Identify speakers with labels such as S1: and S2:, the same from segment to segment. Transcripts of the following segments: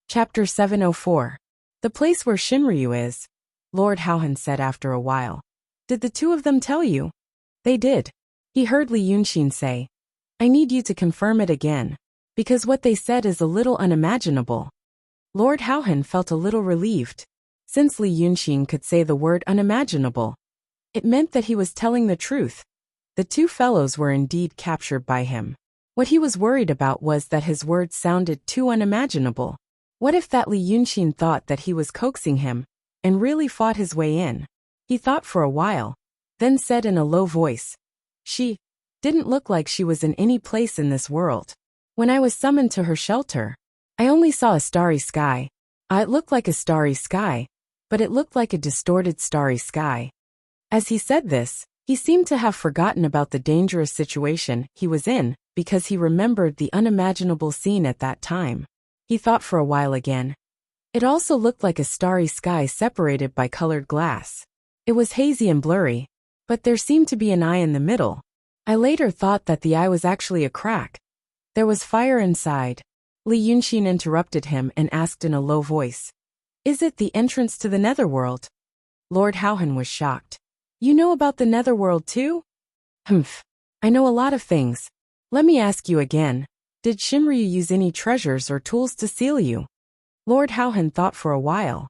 S1: Chapter 704. The place where Shinryu is, Lord Houhan said after a while. Did the two of them tell you? They did. He heard Li Yunxin say. I need you to confirm it again, because what they said is a little unimaginable. Lord Houhan felt a little relieved. Since Li Yunxin could say the word unimaginable, it meant that he was telling the truth. The two fellows were indeed captured by him. What he was worried about was that his words sounded too unimaginable. What if that Li Yunxin thought that he was coaxing him, and really fought his way in? He thought for a while, then said in a low voice, She didn't look like she was in any place in this world. When I was summoned to her shelter, I only saw a starry sky. It looked like a starry sky, but it looked like a distorted starry sky. As he said this, he seemed to have forgotten about the dangerous situation he was in because he remembered the unimaginable scene at that time. He thought for a while again. It also looked like a starry sky separated by colored glass. It was hazy and blurry, but there seemed to be an eye in the middle. I later thought that the eye was actually a crack. There was fire inside. Li Yunxin interrupted him and asked in a low voice. Is it the entrance to the netherworld? Lord Houhan was shocked. You know about the netherworld too? Humph. I know a lot of things. Let me ask you again. Did Shinryu use any treasures or tools to seal you? Lord Houhan thought for a while.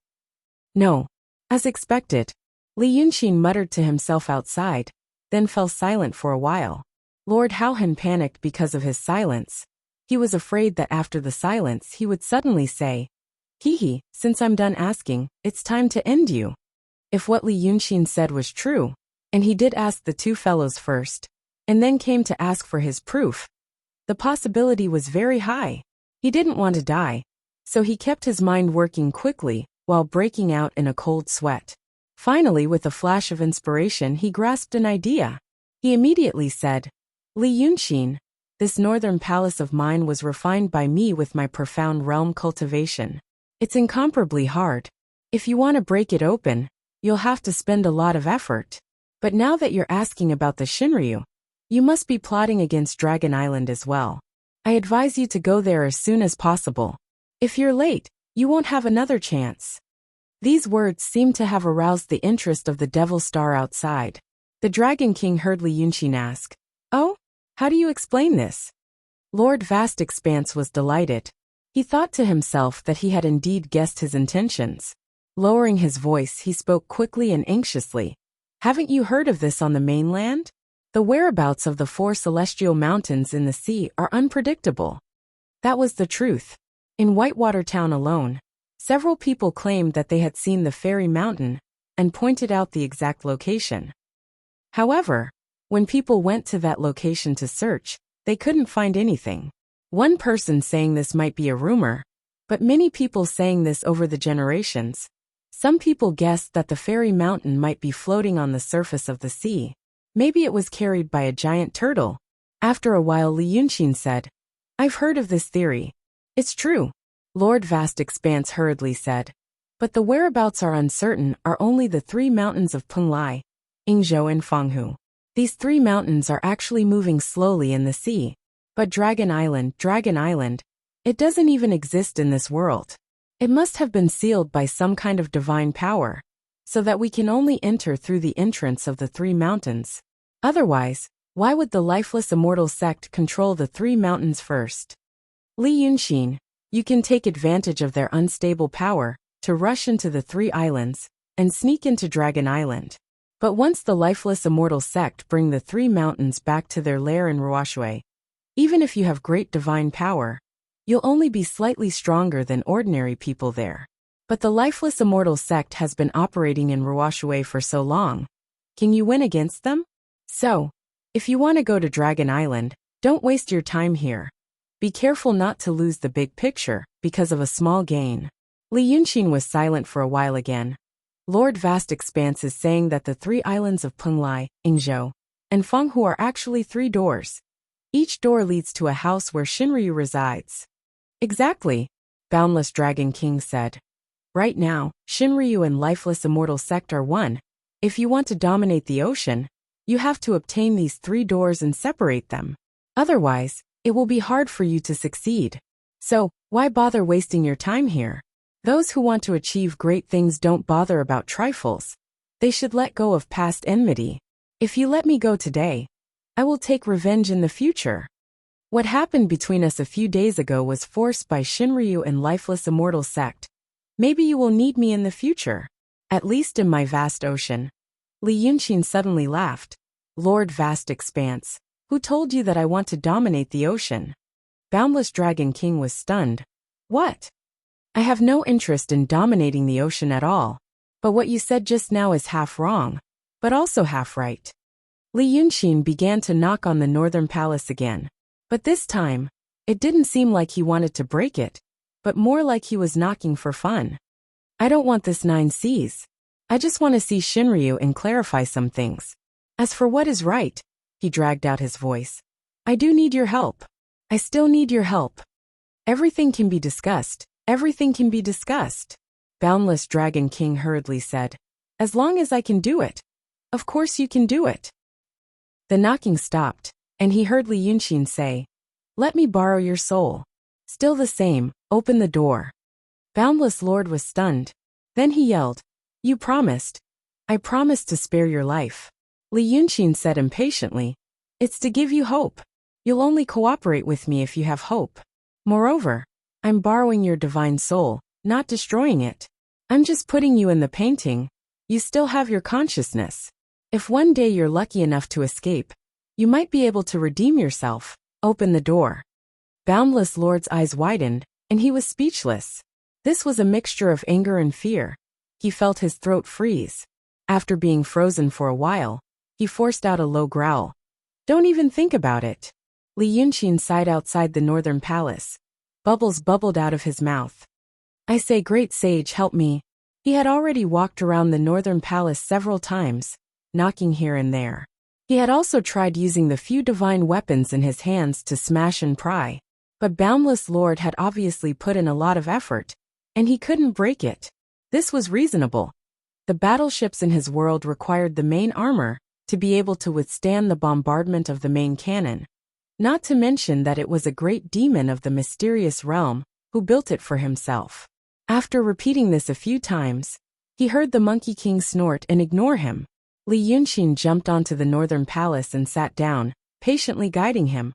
S1: No. As expected. Li Yunxin muttered to himself outside, then fell silent for a while. Lord Houhan panicked because of his silence. He was afraid that after the silence he would suddenly say, Hee, since I'm done asking, it's time to end you. If what Li Yunxin said was true, and he did ask the two fellows first, and then came to ask for his proof, the possibility was very high. He didn't want to die, so he kept his mind working quickly while breaking out in a cold sweat. Finally, with a flash of inspiration, he grasped an idea. He immediately said, Li Yunxin, this northern palace of mine was refined by me with my profound realm cultivation. It's incomparably hard. If you want to break it open, you'll have to spend a lot of effort. But now that you're asking about the Shinryu, you must be plotting against Dragon Island as well. I advise you to go there as soon as possible. If you're late, you won't have another chance. These words seemed to have aroused the interest of the Devil Star outside. The Dragon King heard Li Yunxin ask, Oh? How do you explain this? Lord Vast Expanse was delighted. He thought to himself that he had indeed guessed his intentions. Lowering his voice, he spoke quickly and anxiously. Haven't you heard of this on the mainland? The whereabouts of the 4 celestial mountains in the sea are unpredictable. That was the truth. In Whitewater Town alone, several people claimed that they had seen the Fairy Mountain and pointed out the exact location. However, when people went to that location to search, they couldn't find anything. One person saying this might be a rumor, but many people saying this over the generations. Some people guessed that the Fairy Mountain might be floating on the surface of the sea. Maybe it was carried by a giant turtle. After a while, Li Yunxin said, I've heard of this theory. It's true. Lord Vast Expanse hurriedly said. But the whereabouts are uncertain are only the 3 mountains of Penglai, Yingzhou and Fenghu. These 3 mountains are actually moving slowly in the sea. But Dragon Island, it doesn't even exist in this world. It must have been sealed by some kind of divine power, so that we can only enter through the entrance of the 3 mountains. Otherwise, why would the lifeless immortal sect control the 3 mountains first? Li Yunxin, you can take advantage of their unstable power to rush into the 3 islands and sneak into Dragon Island. But once the lifeless immortal sect bring the 3 mountains back to their lair in Ruoshui, even if you have great divine power, you'll only be slightly stronger than ordinary people there. But the lifeless immortal sect has been operating in Ruoshui for so long. Can you win against them? So, if you want to go to Dragon Island, don't waste your time here. Be careful not to lose the big picture because of a small gain. Li Yunxin was silent for a while again. Lord Vast Expanse is saying that the 3 islands of Penglai, Yingzhou, and Fenghu are actually 3 doors. Each door leads to a house where Shinryu resides. Exactly, Boundless Dragon King said. Right now, Shinryu and Lifeless Immortal Sect are one. If you want to dominate the ocean, you have to obtain these 3 doors and separate them. Otherwise, it will be hard for you to succeed. So, why bother wasting your time here? Those who want to achieve great things don't bother about trifles. They should let go of past enmity. If you let me go today, I will take revenge in the future. What happened between us a few days ago was forced by Shinryu and lifeless immortal sect. Maybe you will need me in the future. At least in my vast ocean. Li Yunqin suddenly laughed. Lord Vast Expanse, who told you that I want to dominate the ocean? Boundless Dragon King was stunned. What? I have no interest in dominating the ocean at all. But what you said just now is half wrong, but also half right. Li Yunqin began to knock on the northern palace again. But this time, it didn't seem like he wanted to break it, but more like he was knocking for fun. I don't want this 9 Cs. I just want to see Shinryu and clarify some things. As for what is right, he dragged out his voice. I do need your help. I still need your help. Everything can be discussed. Everything can be discussed. Boundless Dragon King hurriedly said. As long as I can do it. Of course you can do it. The knocking stopped, and he heard Li Yunqin say, Let me borrow your soul. Still the same, open the door. Boundless Lord was stunned. Then he yelled, You promised. I promised to spare your life. Li Yunqin said impatiently, It's to give you hope. You'll only cooperate with me if you have hope. Moreover, I'm borrowing your divine soul, not destroying it. I'm just putting you in the painting. You still have your consciousness. If one day you're lucky enough to escape, you might be able to redeem yourself. Open the door. Boundless Lord's eyes widened, and he was speechless. This was a mixture of anger and fear. He felt his throat freeze. After being frozen for a while, he forced out a low growl. Don't even think about it. Li Yunqin sighed outside the northern palace. Bubbles bubbled out of his mouth. I say, great sage, help me. He had already walked around the northern palace several times, knocking here and there. He had also tried using the few divine weapons in his hands to smash and pry. But Boundless Lord had obviously put in a lot of effort, and he couldn't break it. This was reasonable. The battleships in his world required the main armor to be able to withstand the bombardment of the main cannon. Not to mention that it was a great demon of the mysterious realm who built it for himself. After repeating this a few times, he heard the Monkey King snort and ignore him. Li Yunqin jumped onto the northern palace and sat down, patiently guiding him.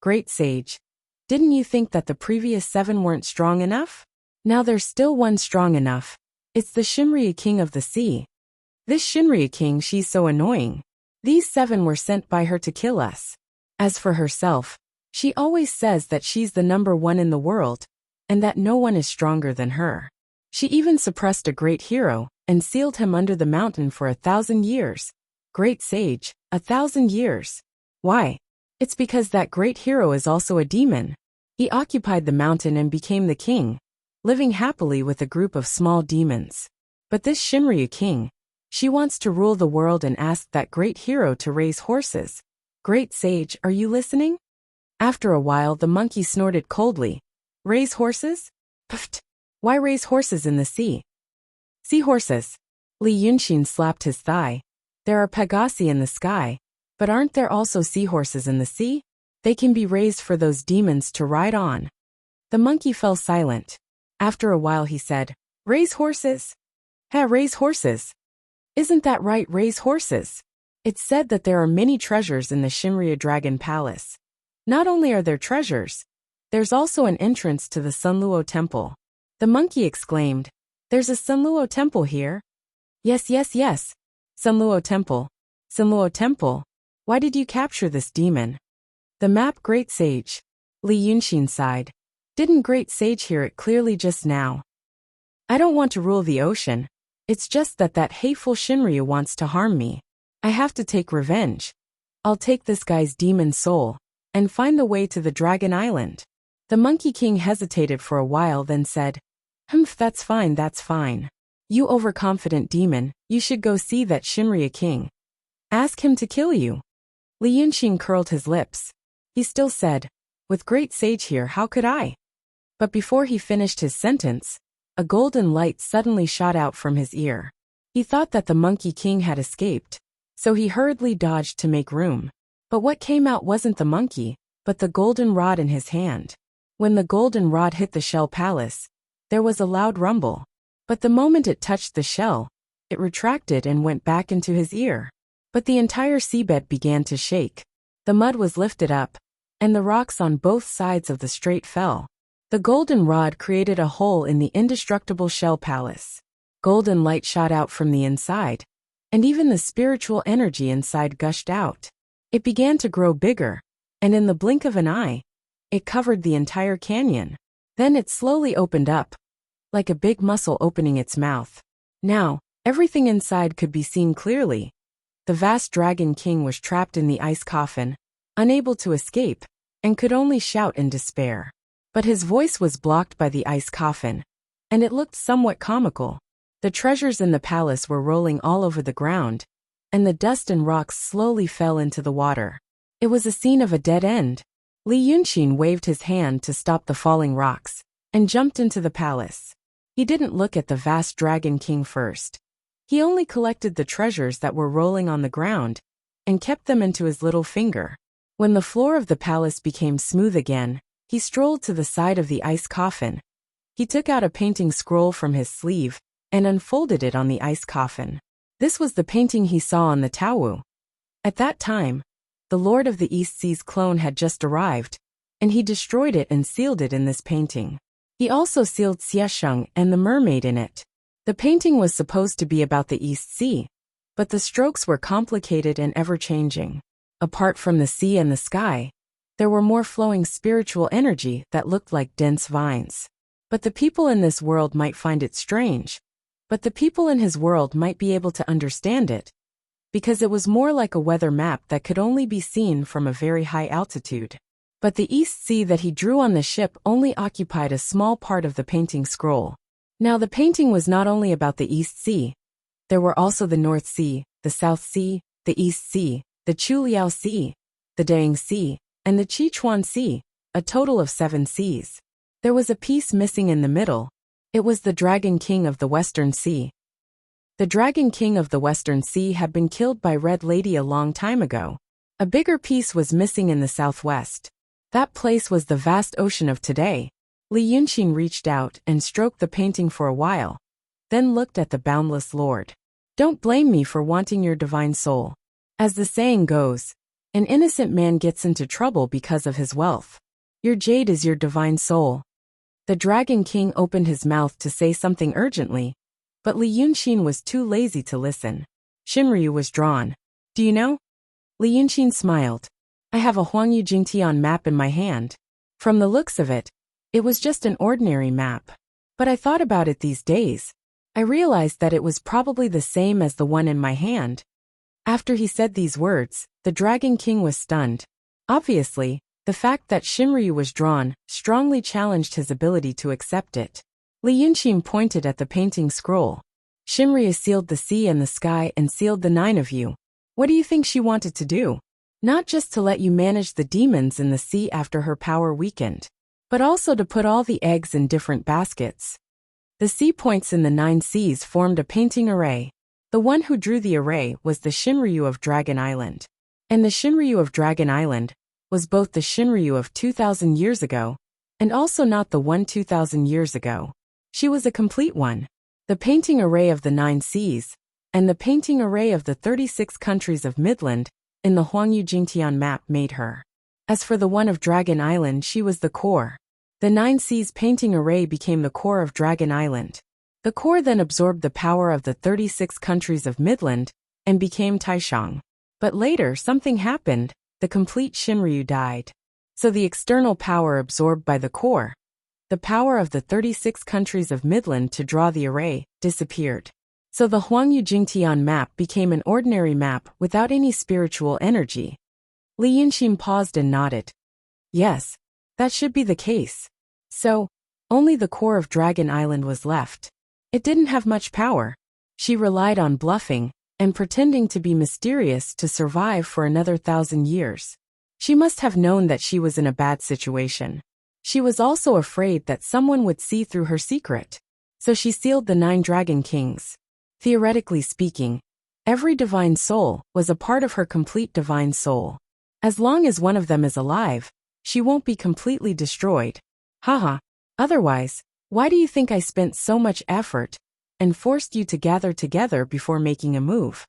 S1: Great sage, didn't you think that the previous 7 weren't strong enough? Now there's still one strong enough. It's the Shinryu King of the Sea. This Shinryu King, she's so annoying. These 7 were sent by her to kill us. As for herself, she always says that she's the #1 in the world, and that no one is stronger than her. She even suppressed a great hero, and sealed him under the mountain for 1,000 years. Great sage, 1,000 years. Why? It's because that great hero is also a demon. He occupied the mountain and became the king, living happily with a group of small demons. But this Shinryu King, she wants to rule the world and asked that great hero to raise horses. Great sage, are you listening? After a while the monkey snorted coldly. Raise horses? Pfft! Why raise horses in the sea? Seahorses. Li Yunqin slapped his thigh. There are Pegasi in the sky, but aren't there also seahorses in the sea? They can be raised for those demons to ride on. The monkey fell silent. After a while he said, Raise horses? Raise horses. Isn't that right, raise horses? It's said that there are many treasures in the Shinryu Dragon Palace. Not only are there treasures, there's also an entrance to the Sunluo Temple. The monkey exclaimed, There's a Sunluo Temple here? Yes, yes, yes. Sunluo Temple. Sunluo Temple. Why did you capture this demon? The map, great sage. Li Yunqin sighed. Didn't great sage hear it clearly just now? I don't want to rule the ocean. It's just that hateful Shinryu wants to harm me. I have to take revenge. I'll take this guy's demon soul and find the way to the Dragon Island. The Monkey King hesitated for a while, then said, That's fine, that's fine. You overconfident demon, you should go see that Shinryu King. Ask him to kill you. Li Yunqin curled his lips. He still said, With great sage here, how could I? But before he finished his sentence, a golden light suddenly shot out from his ear. He thought that the Monkey King had escaped, so he hurriedly dodged to make room. But what came out wasn't the monkey, but the golden rod in his hand. When the golden rod hit the shell palace, there was a loud rumble. But the moment it touched the shell, it retracted and went back into his ear. But the entire seabed began to shake. The mud was lifted up, and the rocks on both sides of the strait fell. The golden rod created a hole in the indestructible shell palace. Golden light shot out from the inside, and even the spiritual energy inside gushed out. It began to grow bigger, and in the blink of an eye, it covered the entire canyon. Then it slowly opened up, like a big mussel opening its mouth. Now, everything inside could be seen clearly. The vast Dragon King was trapped in the ice coffin, unable to escape, and could only shout in despair. But his voice was blocked by the ice coffin, and it looked somewhat comical. The treasures in the palace were rolling all over the ground, and the dust and rocks slowly fell into the water. It was a scene of a dead end. Li Yunxin waved his hand to stop the falling rocks, and jumped into the palace. He didn't look at the vast Dragon King first. He only collected the treasures that were rolling on the ground, and kept them into his little finger. When the floor of the palace became smooth again, he strolled to the side of the ice coffin. He took out a painting scroll from his sleeve, and unfolded it on the ice coffin. This was the painting he saw on the Taowu. At that time, the Lord of the East Sea's clone had just arrived, and he destroyed it and sealed it in this painting. He also sealed Xiesheng and the mermaid in it. The painting was supposed to be about the East Sea, but the strokes were complicated and ever-changing. Apart from the sea and the sky, there were more flowing spiritual energy that looked like dense vines. But the people in this world might find it strange. But the people in his world might be able to understand it, because it was more like a weather map that could only be seen from a very high altitude. But the East Sea that he drew on the ship only occupied a small part of the painting scroll. Now the painting was not only about the East Sea. There were also the North Sea, the South Sea, the East Sea, the Chuliao Sea, the Dang Sea, and the Sichuan Sea, a total of 7 seas. There was a piece missing in the middle. It was the Dragon King of the Western Sea. The Dragon King of the Western Sea had been killed by Red Lady a long time ago. A bigger piece was missing in the southwest. That place was the vast ocean of today. Li Yunxin reached out and stroked the painting for a while, then looked at the boundless Lord. Don't blame me for wanting your divine soul. As the saying goes, an innocent man gets into trouble because of his wealth. Your jade is your divine soul. The Dragon King opened his mouth to say something urgently, but Li Yunxin was too lazy to listen. Shinryu was drawn. Do you know? Li Yunxin smiled. I have a Huangyu Jingtian map in my hand. From the looks of it, it was just an ordinary map. But I thought about it these days. I realized that it was probably the same as the one in my hand. After he said these words, the Dragon King was stunned. Obviously, the fact that Shinryu was drawn strongly challenged his ability to accept it. Li Yunxin pointed at the painting scroll. Shinryu sealed the sea and the sky and sealed the 9 of you. What do you think she wanted to do? Not just to let you manage the demons in the sea after her power weakened, but also to put all the eggs in different baskets. The sea points in the 9 seas formed a painting array. The one who drew the array was the Shinryu of Dragon Island. And the Shinryu of Dragon Island was both the Shinryu of 2,000 years ago, and also not the one 2,000 years ago. She was a complete one. The painting array of the 9 seas, and the painting array of the 36 countries of Midland, in the Huangyu Jingtian map made her. As for the one of Dragon Island, she was the core. The 9 seas painting array became the core of Dragon Island. The core then absorbed the power of the 36 countries of Midland, and became Taishang. But later something happened, the complete Shinryu died. So the external power absorbed by the core, the power of the 36 countries of Midland to draw the array, disappeared. So the Huangyu Jingtian map became an ordinary map without any spiritual energy. Li Yunxin paused and nodded. Yes, that should be the case. So, only the core of Dragon Island was left. It didn't have much power. She relied on bluffing and pretending to be mysterious to survive for another 1,000 years. She must have known that she was in a bad situation. She was also afraid that someone would see through her secret. So she sealed the 9 Dragon Kings. Theoretically speaking, every divine soul was a part of her complete divine soul. As long as one of them is alive, she won't be completely destroyed. Haha. Otherwise, why do you think I spent so much effort and forced you to gather together before making a move?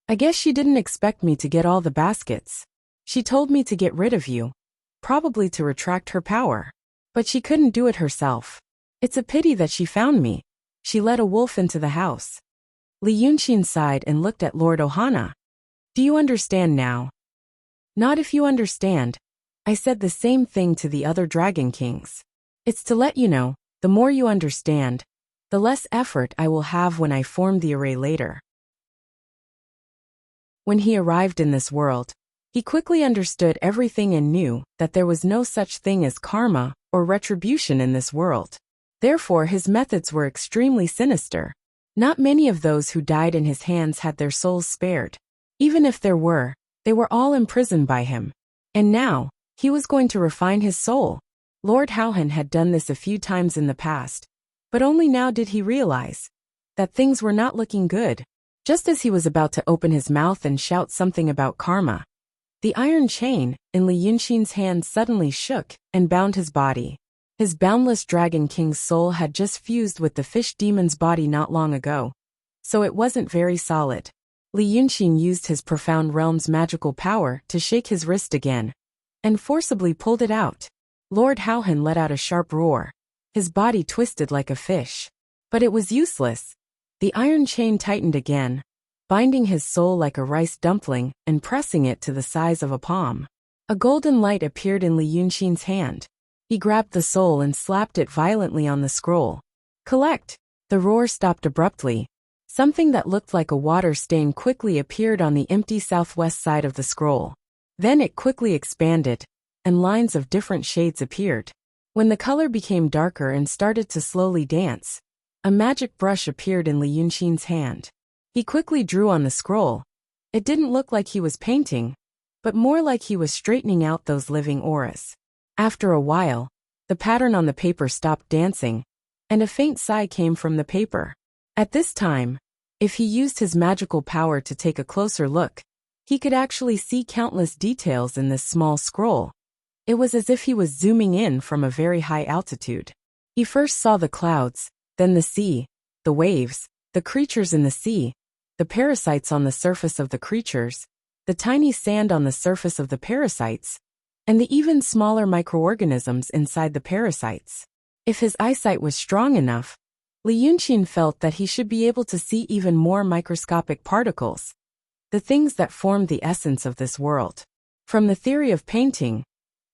S1: I guess she didn't expect me to get all the baskets. She told me to get rid of you, probably to retract her power. But she couldn't do it herself. It's a pity that she found me. She let a wolf into the house. Li Yunxin sighed and looked at Lord Ohana. Do you understand now? Not if you understand. I said the same thing to the other dragon kings. It's to let you know, the more you understand, the less effort I will have when I form the array later. When he arrived in this world, he quickly understood everything and knew that there was no such thing as karma or retribution in this world. Therefore, his methods were extremely sinister. Not many of those who died in his hands had their souls spared. Even if there were, they were all imprisoned by him. And now, he was going to refine his soul. Lord Howhan had done this a few times in the past, but only now did he realize that things were not looking good. Just as he was about to open his mouth and shout something about karma, the iron chain in Li Yunxin's hand suddenly shook and bound his body. His boundless Dragon King's soul had just fused with the fish demon's body not long ago, so it wasn't very solid. Li Yunxin used his profound realm's magical power to shake his wrist again, and forcibly pulled it out. Lord Howhan let out a sharp roar. His body twisted like a fish. But it was useless. The iron chain tightened again, binding his soul like a rice dumpling and pressing it to the size of a palm. A golden light appeared in Li Yunxin's hand. He grabbed the soul and slapped it violently on the scroll. Collect! The roar stopped abruptly. Something that looked like a water stain quickly appeared on the empty southwest side of the scroll. Then it quickly expanded, and lines of different shades appeared. When the color became darker and started to slowly dance, a magic brush appeared in Li Yunxin's hand. He quickly drew on the scroll. It didn't look like he was painting, but more like he was straightening out those living auras. After a while, the pattern on the paper stopped dancing, and a faint sigh came from the paper. At this time, if he used his magical power to take a closer look, he could actually see countless details in this small scroll. It was as if he was zooming in from a very high altitude. He first saw the clouds, then the sea, the waves, the creatures in the sea, the parasites on the surface of the creatures, the tiny sand on the surface of the parasites, and the even smaller microorganisms inside the parasites. If his eyesight was strong enough, Li Yunxin felt that he should be able to see even more microscopic particles, the things that formed the essence of this world. From the theory of painting,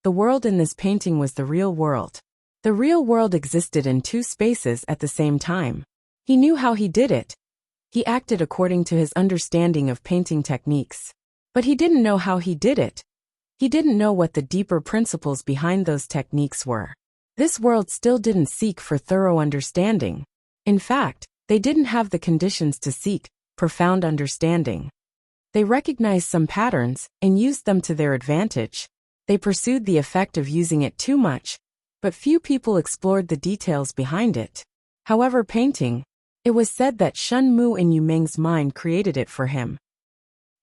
S1: the world in this painting was the real world. The real world existed in two spaces at the same time. He knew how he did it. He acted according to his understanding of painting techniques. But he didn't know how he did it. He didn't know what the deeper principles behind those techniques were. This world still didn't seek for thorough understanding. In fact, they didn't have the conditions to seek profound understanding. They recognized some patterns and used them to their advantage. They pursued the effect of using it too much, but few people explored the details behind it. However, painting, it was said that Shen Mu in Yu Meng's mind created it for him.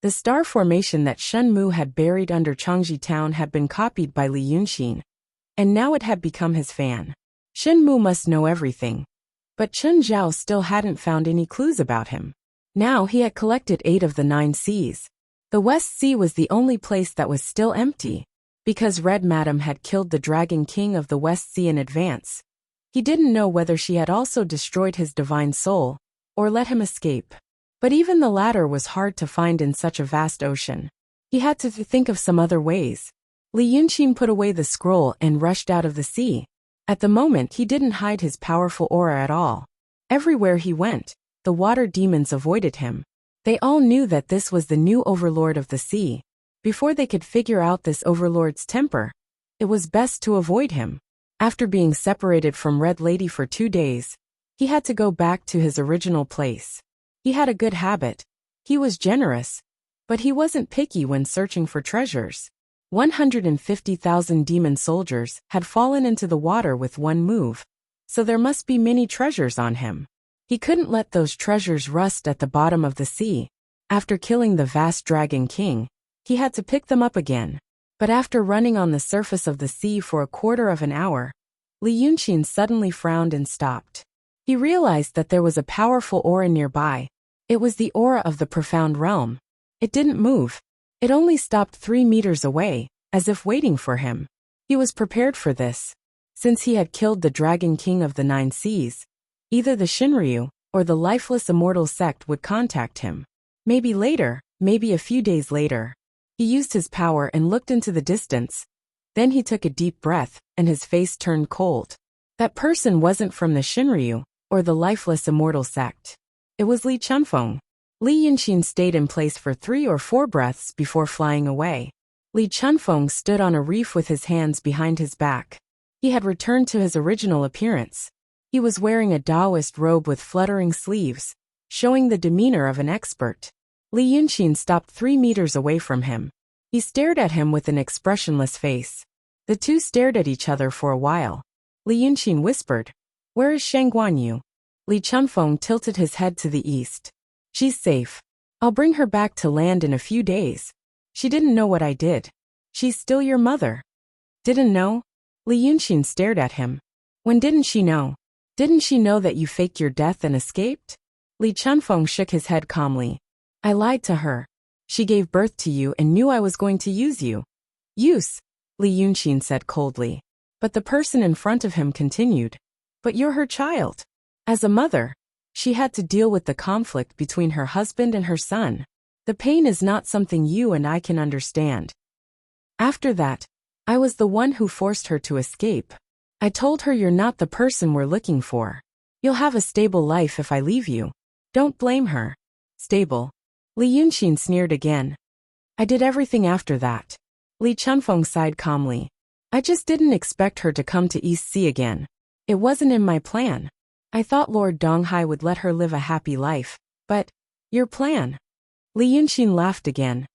S1: The star formation that Shen Mu had buried under Changji town had been copied by Li Yunxin, and now it had become his fan. Shen Mu must know everything, but Chen Zhao still hadn't found any clues about him. Now he had collected 8 of the 9 seas. The West Sea was the only place that was still empty, because Red Madam had killed the Dragon King of the West Sea in advance. He didn't know whether she had also destroyed his divine soul, or let him escape. But even the latter was hard to find in such a vast ocean. He had to think of some other ways. Li Yunxin put away the scroll and rushed out of the sea. At the moment he didn't hide his powerful aura at all. Everywhere he went, the water demons avoided him. They all knew that this was the new overlord of the sea. Before they could figure out this overlord's temper, it was best to avoid him. After being separated from Red Lady for 2 days, he had to go back to his original place. He had a good habit. He was generous, but he wasn't picky when searching for treasures. 150,000 demon soldiers had fallen into the water with one move, so there must be many treasures on him. He couldn't let those treasures rust at the bottom of the sea. After killing the vast Dragon King, he had to pick them up again. But after running on the surface of the sea for a quarter of an hour, Li Yunqin suddenly frowned and stopped. He realized that there was a powerful aura nearby. It was the aura of the profound realm. It didn't move. It only stopped 3 meters away, as if waiting for him. He was prepared for this. Since he had killed the Dragon King of the 9 Seas, either the Shinryu or the lifeless immortal sect would contact him. Maybe later, maybe a few days later. He used his power and looked into the distance. Then he took a deep breath, and his face turned cold. That person wasn't from the Shinryu or the lifeless immortal sect. It was Li Chunfeng. Li Yunqin stayed in place for 3 or 4 breaths before flying away. Li Chunfeng stood on a reef with his hands behind his back. He had returned to his original appearance. He was wearing a Taoist robe with fluttering sleeves, showing the demeanor of an expert. Li Yunqin stopped 3 meters away from him. He stared at him with an expressionless face. The two stared at each other for a while. Li Yunqin whispered, "Where is Shang Guanyu?" Li Chunfeng tilted his head to the east. "She's safe. I'll bring her back to land in a few days. She didn't know what I did. She's still your mother." "Didn't know?" Li Yunqin stared at him. "When didn't she know? Didn't she know that you faked your death and escaped?" Li Chunfeng shook his head calmly. "I lied to her. She gave birth to you and knew I was going to use you." "Use," Li Yunqin said coldly. But the person in front of him continued. "But you're her child. As a mother, she had to deal with the conflict between her husband and her son. The pain is not something you and I can understand. After that, I was the one who forced her to escape. I told her you're not the person we're looking for. You'll have a stable life if I leave you. Don't blame her." "Stable?" Li Yunqin sneered again. "I did everything after that." Li Chunfeng sighed calmly. "I just didn't expect her to come to East Sea again. It wasn't in my plan. I thought Lord Donghai would let her live a happy life, but your plan?" Li Yunqin laughed again.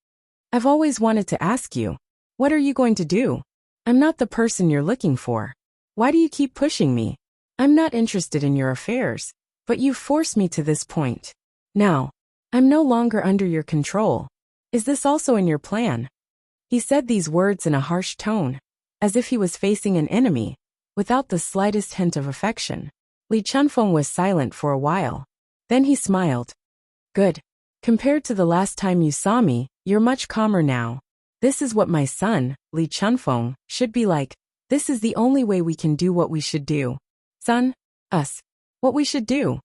S1: "I've always wanted to ask you, what are you going to do? I'm not the person you're looking for. Why do you keep pushing me? I'm not interested in your affairs, but you've forced me to this point. Now, I'm no longer under your control. Is this also in your plan?" He said these words in a harsh tone, as if he was facing an enemy, without the slightest hint of affection. Li Chunfeng was silent for a while. Then he smiled. "Good. Compared to the last time you saw me, you're much calmer now. This is what my son, Li Chunfeng, should be like. This is the only way we can do what we should do." "Son? Us? What we should do?"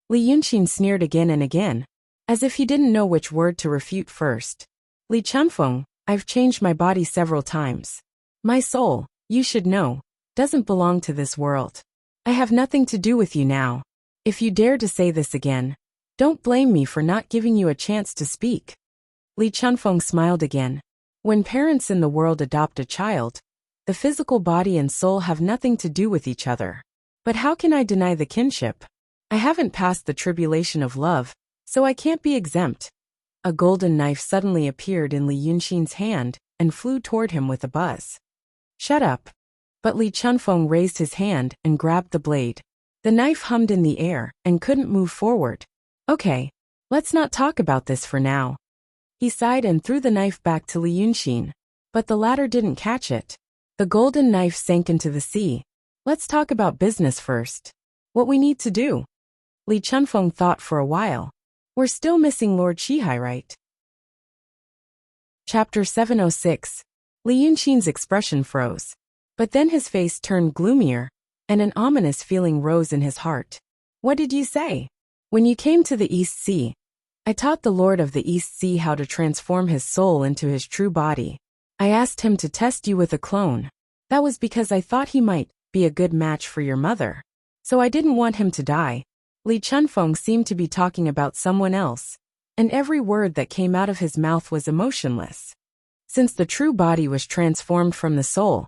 S1: Li Yunqin sneered again and again, as if he didn't know which word to refute first. "Li Chunfeng, I've changed my body several times. My soul, you should know, doesn't belong to this world. I have nothing to do with you now. If you dare to say this again, don't blame me for not giving you a chance to speak." Li Chunfeng smiled again. When parents in the world adopt a child, the physical body and soul have nothing to do with each other. But how can I deny the kinship? I haven't passed the tribulation of love, so I can't be exempt. A golden knife suddenly appeared in Li Yunqin's hand and flew toward him with a buzz. "Shut up." But Li Chunfeng raised his hand and grabbed the blade. The knife hummed in the air and couldn't move forward. "Okay, let's not talk about this for now." He sighed and threw the knife back to Li Yunqin, but the latter didn't catch it. The golden knife sank into the sea. "Let's talk about business first. What we need to do." Li Chunfeng thought for a while. "We're still missing Lord Shihai, right?" Chapter 706. Li Yunqin's expression froze. But then his face turned gloomier, and an ominous feeling rose in his heart. "What did you say?" "When you came to the East Sea, I taught the Lord of the East Sea how to transform his soul into his true body. I asked him to test you with a clone. That was because I thought he might be a good match for your mother. So I didn't want him to die." Li Chunfeng seemed to be talking about someone else, and every word that came out of his mouth was emotionless. "Since the true body was transformed from the soul,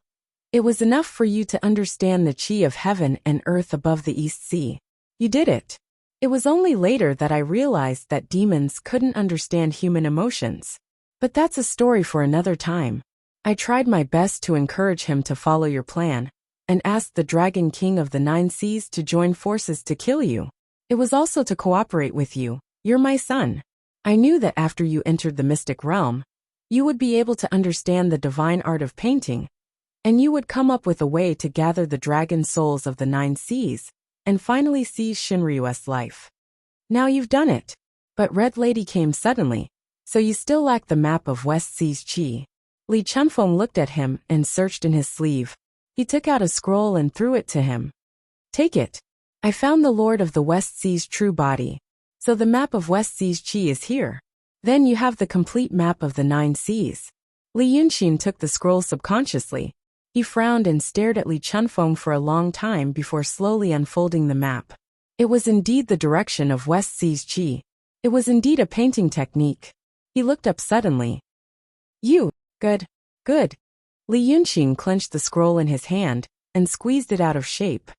S1: it was enough for you to understand the chi of heaven and earth above the East Sea. You did it. It was only later that I realized that demons couldn't understand human emotions. But that's a story for another time. I tried my best to encourage him to follow your plan, and asked the Dragon King of the 9 Seas to join forces to kill you. It was also to cooperate with you. You're my son. I knew that after you entered the mystic realm, you would be able to understand the divine art of painting. and you would come up with a way to gather the dragon souls of the 9 seas, and finally seize Shinryu's life. Now you've done it. But Red Lady came suddenly, so you still lack the map of West Sea's chi. Li Chunfeng looked at him and searched in his sleeve. He took out a scroll and threw it to him. Take it. I found the Lord of the West Sea's true body. So the map of West Sea's chi is here. Then you have the complete map of the 9 seas. Li Yunxin took the scroll subconsciously. He frowned and stared at Li Chunfeng for a long time before slowly unfolding the map. It was indeed the direction of West Sea's chi. It was indeed a painting technique. He looked up suddenly. You, good. Li Yunxin clenched the scroll in his hand and squeezed it out of shape.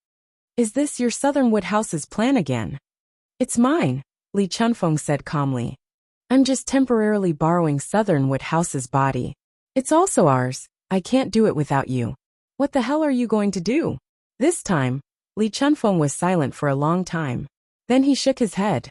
S1: Is this your Southernwood House's plan again? It's mine, Li Chunfeng said calmly. I'm just temporarily borrowing Southernwood House's body. It's also ours. I can't do it without you. What the hell are you going to do? This time, Li Chunfeng was silent for a long time. Then he shook his head.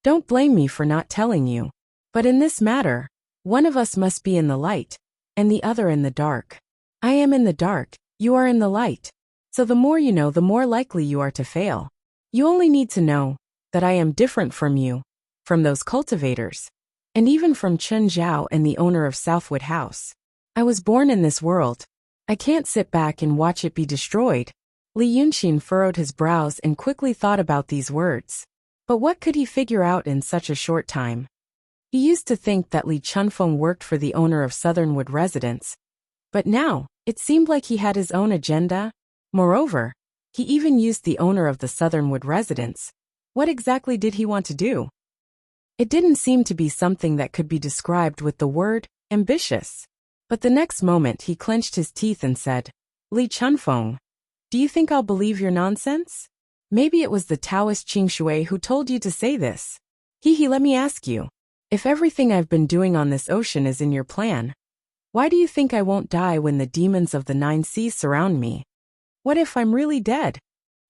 S1: Don't blame me for not telling you. But in this matter, one of us must be in the light, and the other in the dark. I am in the dark, you are in the light. So the more you know, the more likely you are to fail. You only need to know that I am different from you, from those cultivators, and even from Chen Zhao and the owner of Southwood House. I was born in this world. I can't sit back and watch it be destroyed. Li Yunxin furrowed his brows and quickly thought about these words. But what could he figure out in such a short time? He used to think that Li Chunfeng worked for the owner of Southernwood Residence. But now, it seemed like he had his own agenda. Moreover, he even used the owner of the Southernwood Residence. What exactly did he want to do? It didn't seem to be something that could be described with the word ambitious. But the next moment he clenched his teeth and said, Li Chunfeng, do you think I'll believe your nonsense? Maybe it was the Taoist Qing Shui who told you to say this. Let me ask you. If everything I've been doing on this ocean is in your plan, why do you think I won't die when the demons of the 9 seas surround me? What if I'm really dead?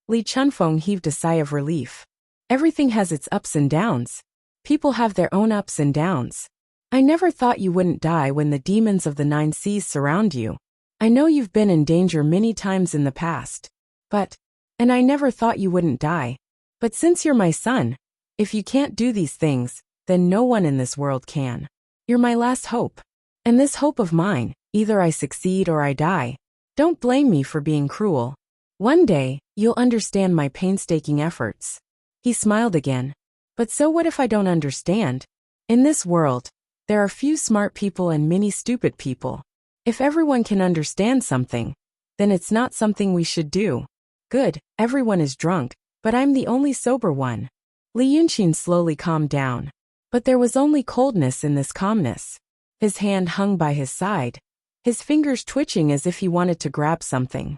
S1: Li Chunfeng heaved a sigh of relief. Everything has its ups and downs. People have their own ups and downs. I never thought you wouldn't die when the demons of the 9 seas surround you. I know you've been in danger many times in the past. And I never thought you wouldn't die. But since you're my son, if you can't do these things, then no one in this world can. You're my last hope. And this hope of mine, either I succeed or I die. Don't blame me for being cruel. One day, you'll understand my painstaking efforts. He smiled again. But so what if I don't understand? In this world, there are few smart people and many stupid people. If everyone can understand something, then it's not something we should do. Good, everyone is drunk, but I'm the only sober one. Li Yunxin slowly calmed down. But there was only coldness in this calmness. His hand hung by his side, his fingers twitching as if he wanted to grab something.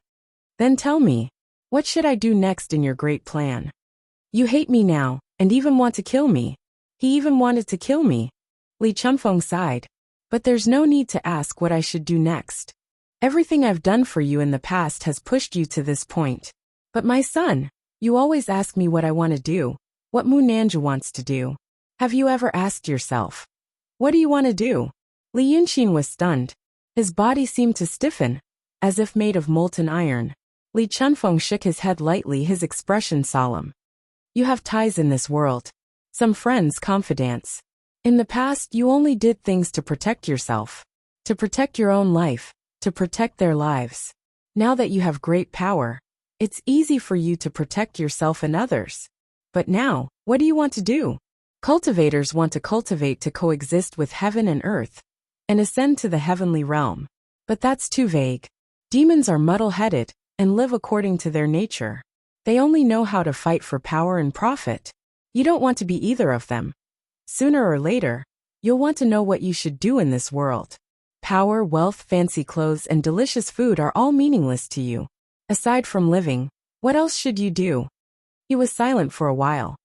S1: Then tell me, what should I do next in your great plan? You hate me now, and even want to kill me. He even wanted to kill me. Li Chunfeng sighed. But there's no need to ask what I should do next. Everything I've done for you in the past has pushed you to this point. But my son, you always ask me what I want to do, what Mu Nanja wants to do. Have you ever asked yourself, what do you want to do? Li Yunxin was stunned. His body seemed to stiffen, as if made of molten iron. Li Chunfeng shook his head lightly, his expression solemn. You have ties in this world. Some friends, confidants. In the past, you only did things to protect yourself, to protect your own life, to protect their lives. Now that you have great power, it's easy for you to protect yourself and others. But now, what do you want to do? Cultivators want to cultivate to coexist with heaven and earth, and ascend to the heavenly realm. But that's too vague. Demons are muddle-headed, and live according to their nature. They only know how to fight for power and profit. You don't want to be either of them. Sooner or later, you'll want to know what you should do in this world. Power, wealth, fancy clothes, and delicious food are all meaningless to you. Aside from living, what else should you do? He was silent for a while.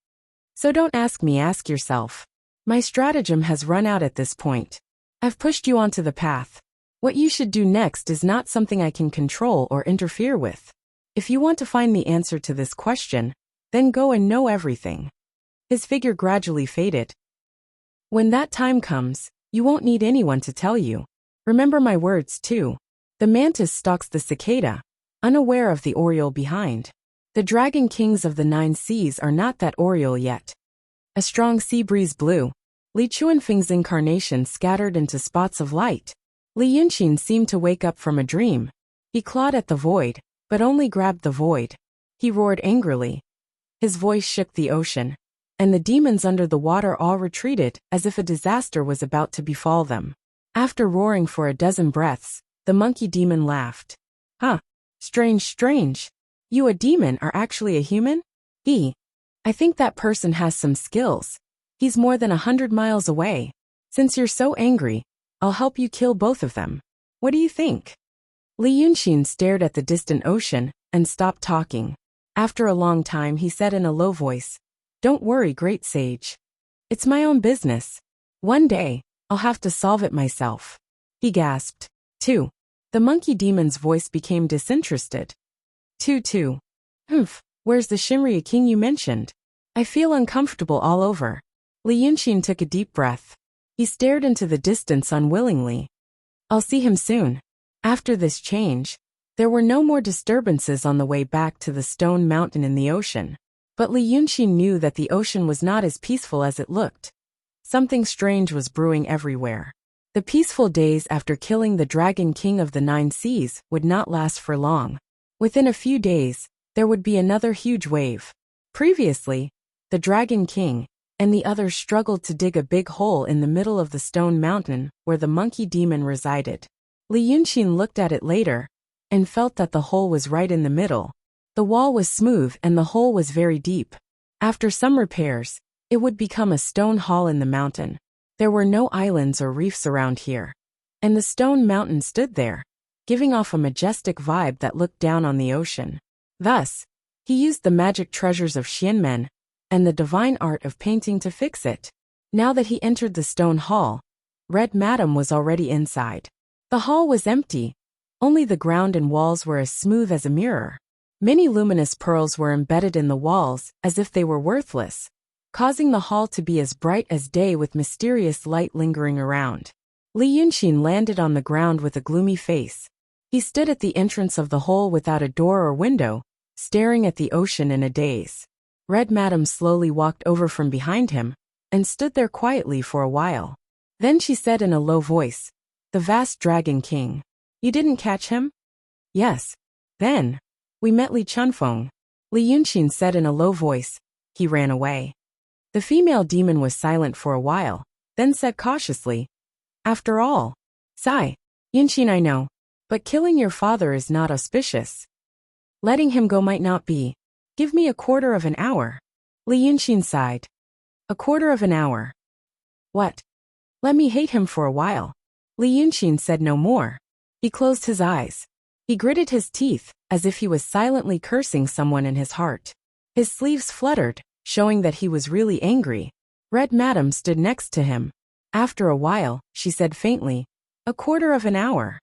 S1: So don't ask me, ask yourself. My stratagem has run out at this point. I've pushed you onto the path. What you should do next is not something I can control or interfere with. If you want to find the answer to this question, then go and know everything. His figure gradually faded. When that time comes, you won't need anyone to tell you. Remember my words too. The mantis stalks the cicada, unaware of the oriole behind. The dragon kings of the 9 seas are not that oriole yet. A strong sea breeze blew. Li Chuanfeng's incarnation scattered into spots of light. Li Yunxin seemed to wake up from a dream. He clawed at the void, but only grabbed the void. He roared angrily. His voice shook the ocean, and the demons under the water all retreated as if a disaster was about to befall them. After roaring for a dozen breaths, the monkey demon laughed. Huh. Strange. You a demon are actually a human? I think that person has some skills. He's more than 100 miles away. Since you're so angry, I'll help you kill both of them. What do you think? Li Yunxin stared at the distant ocean and stopped talking. After a long time he said in a low voice, Don't worry, great sage. It's my own business. One day, I'll have to solve it myself. He gasped. 2. The monkey demon's voice became disinterested. 2. Where's the Shinryu king you mentioned? I feel uncomfortable all over. Li Yunxin took a deep breath. He stared into the distance unwillingly. I'll see him soon. After this change, there were no more disturbances on the way back to the stone mountain in the ocean. But Li Yunxin knew that the ocean was not as peaceful as it looked. Something strange was brewing everywhere. The peaceful days after killing the Dragon King of the 9 seas would not last for long. Within a few days, there would be another huge wave. Previously, the Dragon King and the others struggled to dig a big hole in the middle of the stone mountain where the monkey demon resided. Li Yunxin looked at it later and felt that the hole was right in the middle. The wall was smooth and the hole was very deep. After some repairs, it would become a stone hall in the mountain. There were no islands or reefs around here, and the stone mountain stood there, giving off a majestic vibe that looked down on the ocean. Thus, he used the magic treasures of Xianmen and the divine art of painting to fix it. Now that he entered the stone hall, Red Madam was already inside. The hall was empty. Only the ground and walls were as smooth as a mirror. Many luminous pearls were embedded in the walls as if they were worthless, causing the hall to be as bright as day with mysterious light lingering around. Li Yunxin landed on the ground with a gloomy face. He stood at the entrance of the hole without a door or window, staring at the ocean in a daze. Red Madam slowly walked over from behind him and stood there quietly for a while. Then she said in a low voice, The vast Dragon King. You didn't catch him? Yes. Then, we met Li Chunfeng. Li Yunxin said in a low voice. He ran away. The female demon was silent for a while, then said cautiously, After all, sigh. Yunxin, I know, but killing your father is not auspicious. Letting him go might not be. Give me a quarter of an hour. Li Yunxin sighed. A quarter of an hour. What? Let me hate him for a while. Li Yunxin said no more. He closed his eyes. He gritted his teeth, as if he was silently cursing someone in his heart. His sleeves fluttered, showing that he was really angry. Red Madam stood next to him. After a while, she said faintly, A quarter of an hour.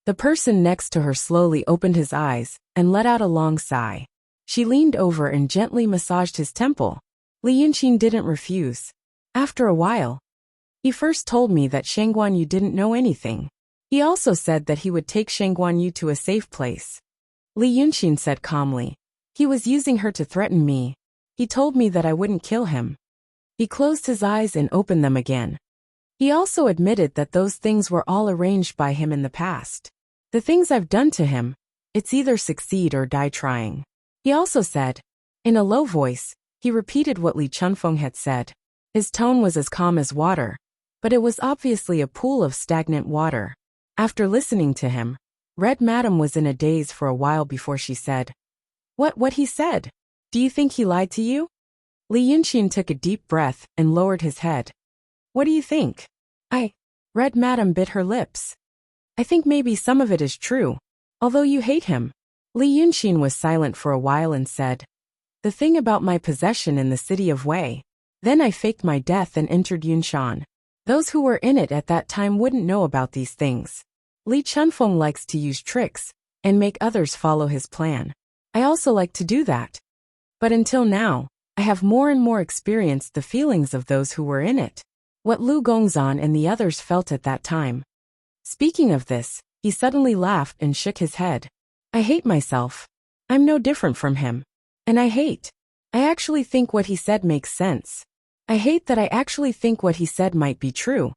S1: The person next to her slowly opened his eyes and let out a long sigh. She leaned over and gently massaged his temple. Li Yunxin didn't refuse. After a while, he first told me that Shang Guanyu didn't know anything. He also said that he would take Shang Guanyu to a safe place. Li Yunxin said calmly. He was using her to threaten me. He told me that I wouldn't kill him. He closed his eyes and opened them again. He also admitted that those things were all arranged by him in the past. The things I've done to him, it's either succeed or die trying. He also said, in a low voice, he repeated what Li Chunfeng had said. His tone was as calm as water, but it was obviously a pool of stagnant water. After listening to him, Red Madam was in a daze for a while before she said, What he said? Do you think he lied to you? Li Yunxin took a deep breath and lowered his head. What do you think? Red Madam bit her lips. I think maybe some of it is true, although you hate him. Li Yunxin was silent for a while and said, The thing about my possession in the city of Wei. Then I faked my death and entered Yunshan. Those who were in it at that time wouldn't know about these things. Li Chunfeng likes to use tricks and make others follow his plan. I also like to do that. But until now, I have more and more experienced the feelings of those who were in it. What Lu Gongzan and the others felt at that time. Speaking of this, He suddenly laughed and shook his head. I hate myself. I'm no different from him. And I actually think what he said makes sense. I hate that I actually think what he said might be true.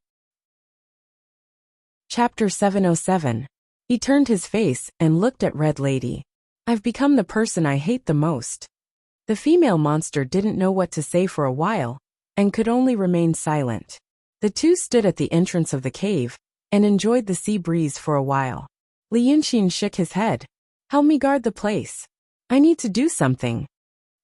S1: Chapter 707. He turned his face and looked at Red Lady. I've become the person I hate the most. The female monster didn't know what to say for a while, and could only remain silent. The two stood at the entrance of the cave, and enjoyed the sea breeze for a while. Li Yunxin shook his head. Help me guard the place. I need to do something.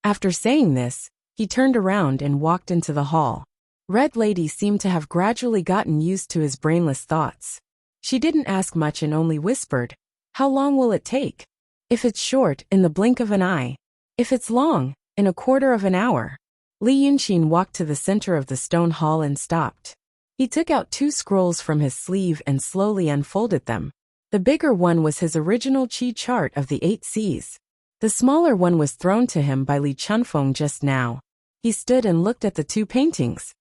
S1: After saying this, he turned around and walked into the hall. Red Lady seemed to have gradually gotten used to his brainless thoughts. She didn't ask much and only whispered, How long will it take? If it's short, in the blink of an eye. If it's long, in a quarter of an hour. Li Yunxin walked to the center of the stone hall and stopped. He took out 2 scrolls from his sleeve and slowly unfolded them. The bigger one was his original chi chart of the 8 seas. The smaller one was thrown to him by Li Chunfeng just now. He stood and looked at the 2 paintings.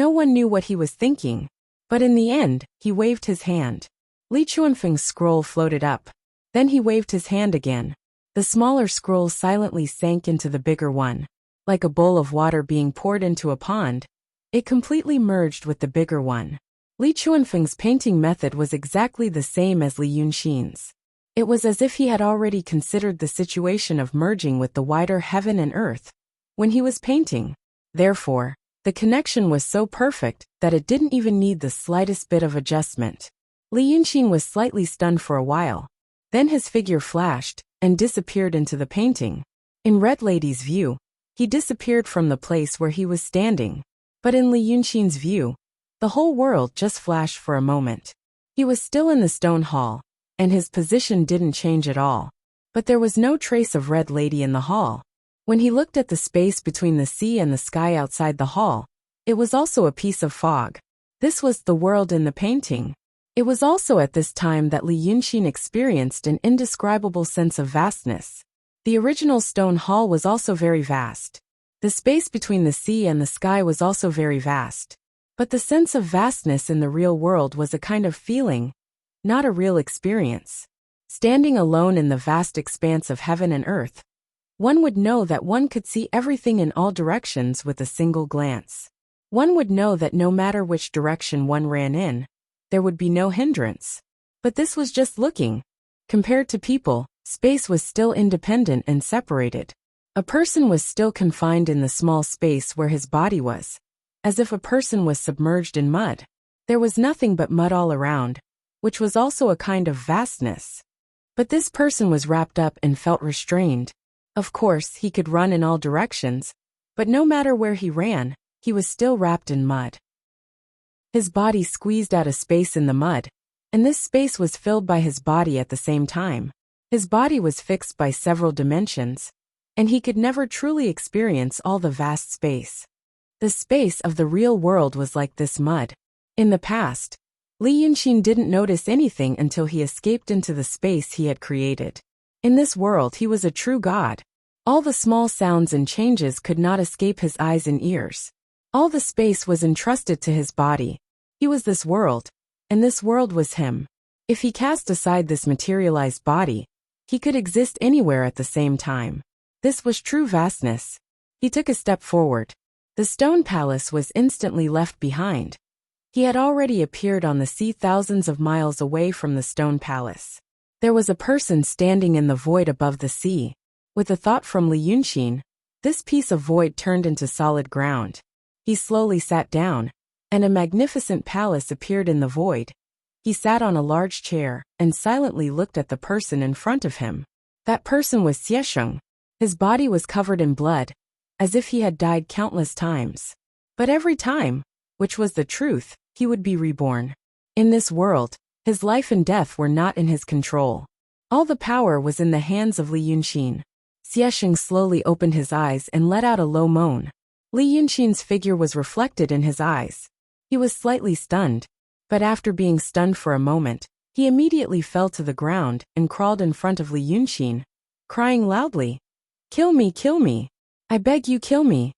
S1: No one knew what he was thinking. But in the end, he waved his hand. Li Chunfeng's scroll floated up. Then he waved his hand again. The smaller scroll silently sank into the bigger one. Like a bowl of water being poured into a pond, it completely merged with the bigger one. Li Chunfeng's painting method was exactly the same as Li Yunxin's. It was as if he had already considered the situation of merging with the wider heaven and earth when he was painting. Therefore, the connection was so perfect that it didn't even need the slightest bit of adjustment. Li Yunxin was slightly stunned for a while. Then his figure flashed and disappeared into the painting. In Red Lady's view, he disappeared from the place where he was standing. But in Li Yunxin's view, the whole world just flashed for a moment. He was still in the stone hall, and his position didn't change at all. But there was no trace of Red Lady in the hall. When he looked at the space between the sea and the sky outside the hall, it was also a piece of fog. This was the world in the painting. It was also at this time that Li Yunxin experienced an indescribable sense of vastness. The original stone hall was also very vast. The space between the sea and the sky was also very vast. But the sense of vastness in the real world was a kind of feeling, not a real experience. Standing alone in the vast expanse of heaven and earth, one would know that one could see everything in all directions with a single glance. One would know that no matter which direction one ran in, there would be no hindrance. But this was just looking. Compared to people, space was still independent and separated. A person was still confined in the small space where his body was, as if a person was submerged in mud. There was nothing but mud all around, which was also a kind of vastness. But this person was wrapped up and felt restrained. Of course, he could run in all directions, but no matter where he ran, he was still wrapped in mud. His body squeezed out a space in the mud, and this space was filled by his body at the same time. His body was fixed by several dimensions, and he could never truly experience all the vast space. The space of the real world was like this mud. In the past, Li Yunxin didn't notice anything until he escaped into the space he had created. In this world he was a true god. All the small sounds and changes could not escape his eyes and ears. All the space was entrusted to his body. He was this world, and this world was him. If he cast aside this materialized body, he could exist anywhere at the same time. This was true vastness. He took a step forward. The stone palace was instantly left behind. He had already appeared on the sea thousands of miles away from the stone palace. There was a person standing in the void above the sea. With a thought from Li Yunxin, this piece of void turned into solid ground. He slowly sat down, and a magnificent palace appeared in the void. He sat on a large chair and silently looked at the person in front of him. That person was Xiesheng. His body was covered in blood, as if he had died countless times. But every time, which was the truth, he would be reborn. In this world, his life and death were not in his control. All the power was in the hands of Li Yunxin. Xiesheng slowly opened his eyes and let out a low moan. Li Yunxin's figure was reflected in his eyes. He was slightly stunned, but after being stunned for a moment, he immediately fell to the ground and crawled in front of Li Yunxin, crying loudly, "Kill me, kill me! I beg you, kill me!"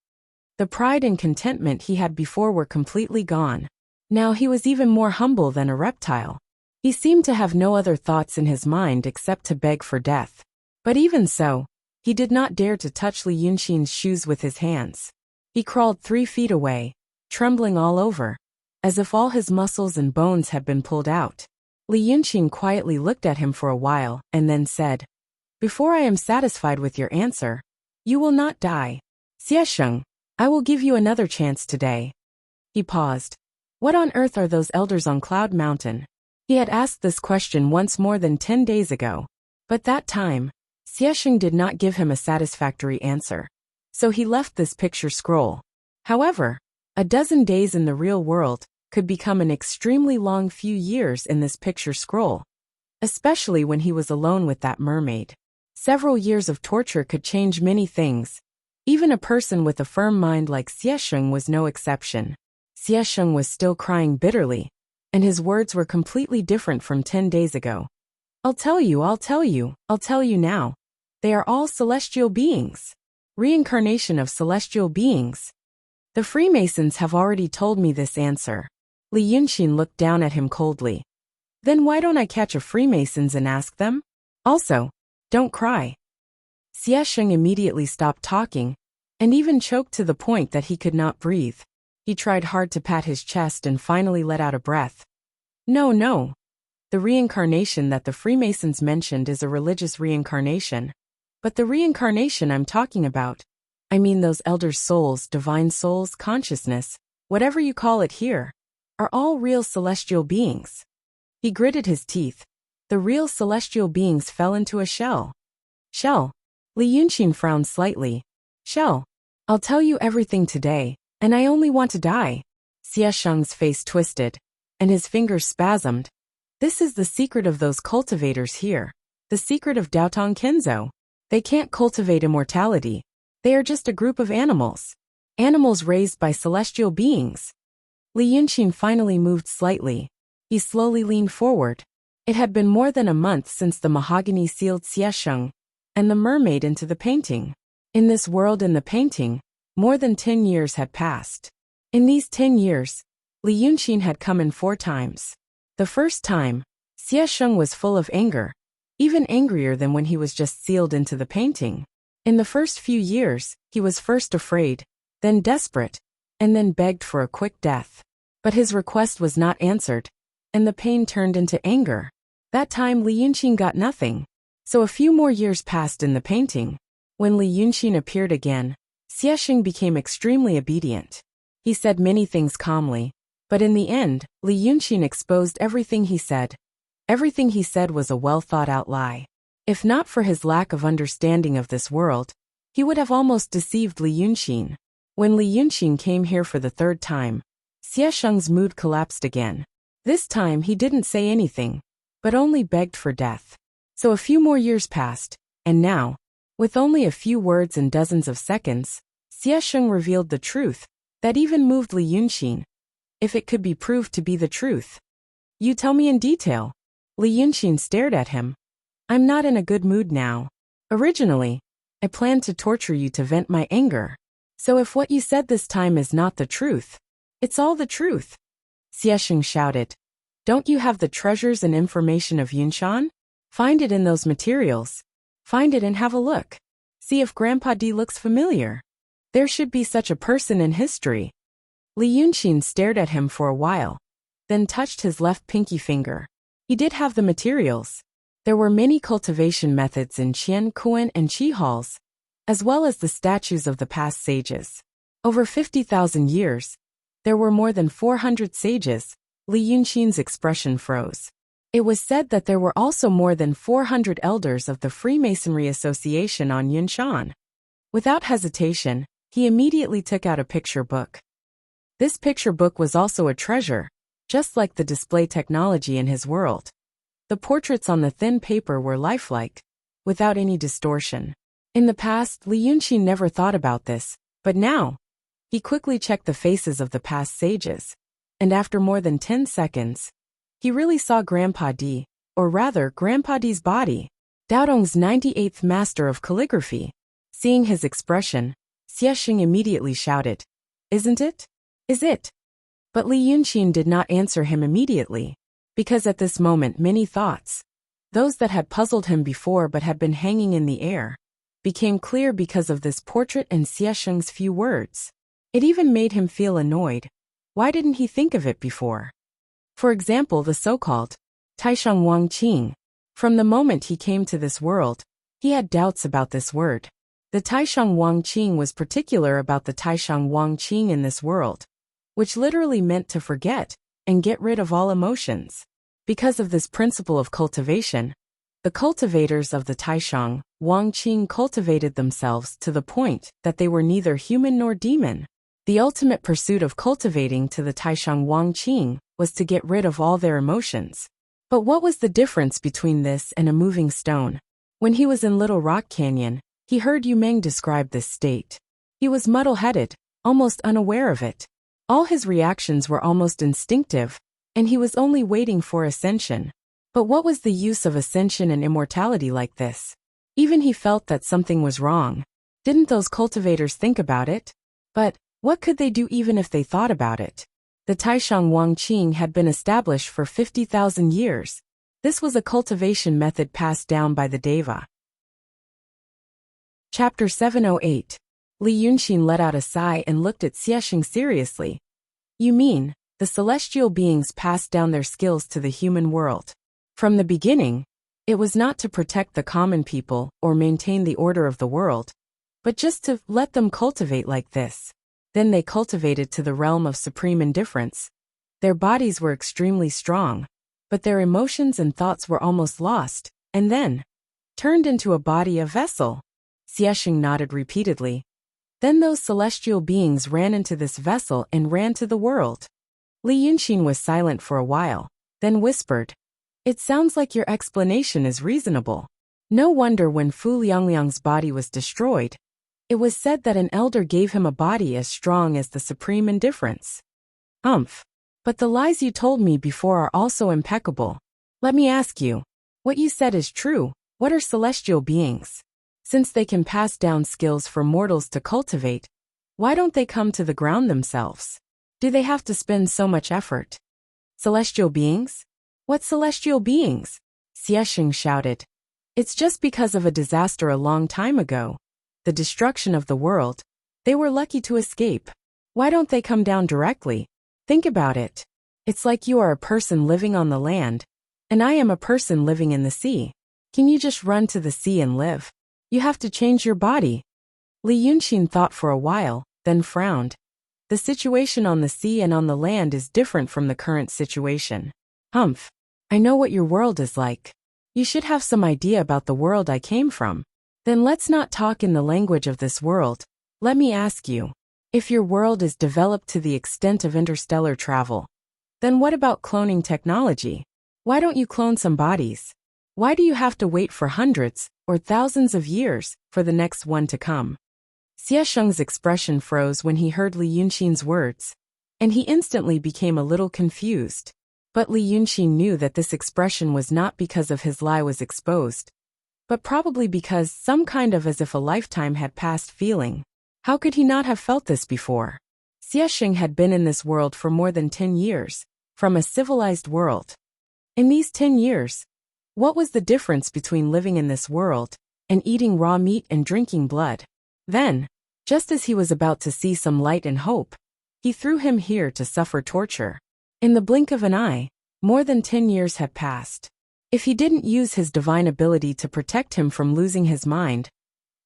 S1: The pride and contentment he had before were completely gone. Now he was even more humble than a reptile. He seemed to have no other thoughts in his mind except to beg for death. But even so, he did not dare to touch Li Yunxin's shoes with his hands. He crawled 3 feet away, trembling all over, as if all his muscles and bones had been pulled out. Li Yunxin quietly looked at him for a while and then said, "Before I am satisfied with your answer, you will not die. Xiesheng, I will give you another chance today." He paused. What on earth are those elders on Cloud Mountain? He had asked this question once more than 10 days ago. But that time, Xiesheng did not give him a satisfactory answer. So he left this picture scroll. However, a dozen days in the real world could become an extremely long few years in this picture scroll, especially when he was alone with that mermaid. Several years of torture could change many things. Even a person with a firm mind like Xiesheng was no exception. Xiesheng was still crying bitterly, and his words were completely different from 10 days ago. I'll tell you now. They are all celestial beings. Reincarnation of celestial beings. The Freemasons have already told me this answer. Li Yunxin looked down at him coldly. Then why don't I catch a Freemasons and ask them? Also, don't cry. Xiesheng immediately stopped talking, and even choked to the point that he could not breathe. He tried hard to pat his chest and finally let out a breath. No. The reincarnation that the Freemasons mentioned is a religious reincarnation. But the reincarnation I'm talking about, I mean those elders' souls, divine souls, consciousness, whatever you call it here, are all real celestial beings. He gritted his teeth. The real celestial beings fell into a shell. Shell. Li Yunxin frowned slightly. Shell. I'll tell you everything today, and I only want to die. Xiesheng's face twisted, and his fingers spasmed. This is the secret of those cultivators here. The secret of Daotong Kenzo. They can't cultivate immortality. They are just a group of animals. Animals raised by celestial beings. Li Yunxin finally moved slightly. He slowly leaned forward. It had been more than a month since the mahogany sealed Xiesheng and the mermaid into the painting. In this world in the painting, more than 10 years had passed. In these 10 years, Li Yunxin had come in 4 times. The first time, Xiesheng was full of anger, even angrier than when he was just sealed into the painting. In the first few years, he was first afraid, then desperate, and then begged for a quick death. But his request was not answered, and the pain turned into anger. That time Li Yunxin got nothing. So a few more years passed in the painting. When Li Yunxin appeared again, Xiesheng became extremely obedient. He said many things calmly, but in the end, Li Yunxin exposed everything he said. Everything he said was a well-thought-out lie. If not for his lack of understanding of this world, he would have almost deceived Li Yunxin. When Li Yunxin came here for the 3rd time, Xiesheng's mood collapsed again. This time he didn't say anything, but only begged for death. So a few more years passed, and now, with only a few words and dozens of seconds, Xiesheng revealed the truth that even moved Li Yunxin, if it could be proved to be the truth. You tell me in detail. Li Yunxin stared at him. I'm not in a good mood now. Originally, I planned to torture you to vent my anger. So if what you said this time is not the truth, it's all the truth. Xiesheng shouted. Don't you have the treasures and information of Yunshan? Find it in those materials. Find it and have a look. See if Grandpa D looks familiar. There should be such a person in history. Li Yunxin stared at him for a while, then touched his left pinky finger. He did have the materials. There were many cultivation methods in Qian, Kuan, and Qi halls, as well as the statues of the past sages. Over 50,000 years, there were more than 400 sages. Li Yunxin's expression froze. It was said that there were also more than 400 elders of the Freemasonry Association on Yunshan. Without hesitation, he immediately took out a picture book. This picture book was also a treasure, just like the display technology in his world. The portraits on the thin paper were lifelike, without any distortion. In the past, Li Yunxin never thought about this, but now, he quickly checked the faces of the past sages, and after more than 10 seconds, he really saw Grandpa D, or rather Grandpa D's body, Daotong's 98th master of calligraphy. Seeing his expression, Xiesheng immediately shouted, Isn't it? Is it? But Li Yunxin did not answer him immediately. Because at this moment many thoughts, those that had puzzled him before but had been hanging in the air, became clear because of this portrait and Xiesheng's few words. It even made him feel annoyed. Why didn't he think of it before? For example, the so-called Taishang Wang Qing. From the moment he came to this world, he had doubts about this word. The Taishang Wang Qing was particular about the Taishang Wang Qing in this world, which literally meant to forget and get rid of all emotions. Because of this principle of cultivation, the cultivators of the Taishang Wang Qing cultivated themselves to the point that they were neither human nor demon. The ultimate pursuit of cultivating to the Taishang Wang Qing was to get rid of all their emotions. But what was the difference between this and a moving stone? When he was in Little Rock Canyon, he heard Yu Meng describe this state. He was muddle-headed, almost unaware of it. All his reactions were almost instinctive, and he was only waiting for ascension. But what was the use of ascension and immortality like this? Even he felt that something was wrong. Didn't those cultivators think about it? But what could they do even if they thought about it? The Taishang Wang Qing had been established for 50,000 years. This was a cultivation method passed down by the Deva. Chapter 708. Li Yunxin let out a sigh and looked at Xiesheng seriously. You mean, the celestial beings passed down their skills to the human world? From the beginning, it was not to protect the common people or maintain the order of the world, but just to let them cultivate like this. Then they cultivated to the realm of supreme indifference. Their bodies were extremely strong, but their emotions and thoughts were almost lost, and then turned into a body, a vessel. Xiesheng nodded repeatedly. Then those celestial beings ran into this vessel and ran to the world. Li Yunxin was silent for a while, then whispered, "It sounds like your explanation is reasonable. No wonder when Fu Liangliang's body was destroyed, it was said that an elder gave him a body as strong as the supreme indifference." But the lies you told me before are also impeccable. Let me ask you, what you said is true. What are celestial beings? Since they can pass down skills for mortals to cultivate, why don't they come to the ground themselves? Do they have to spend so much effort? Celestial beings? What celestial beings? Xiesheng shouted. It's just because of a disaster a long time ago, the destruction of the world. They were lucky to escape. Why don't they come down directly? Think about it. It's like you are a person living on the land, and I am a person living in the sea. Can you just run to the sea and live? You have to change your body. Li Yunxin thought for a while, then frowned. The situation on the sea and on the land is different from the current situation. I know what your world is like. You should have some idea about the world I came from. Then let's not talk in the language of this world. Let me ask you, if your world is developed to the extent of interstellar travel, then what about cloning technology? Why don't you clone some bodies? Why do you have to wait for hundreds or thousands of years for the next one to come? Xiesheng's expression froze when he heard Li Yunxin's words, and he instantly became a little confused. But Li Yunxin knew that this expression was not because of his lie was exposed, but probably because some kind of as if a lifetime had passed feeling. How could he not have felt this before? Xiesheng had been in this world for more than 10 years, from a civilized world. In these 10 years, what was the difference between living in this world and eating raw meat and drinking blood? Then, just as he was about to see some light and hope, he threw him here to suffer torture. In the blink of an eye, more than 10 years had passed. If he didn't use his divine ability to protect him from losing his mind,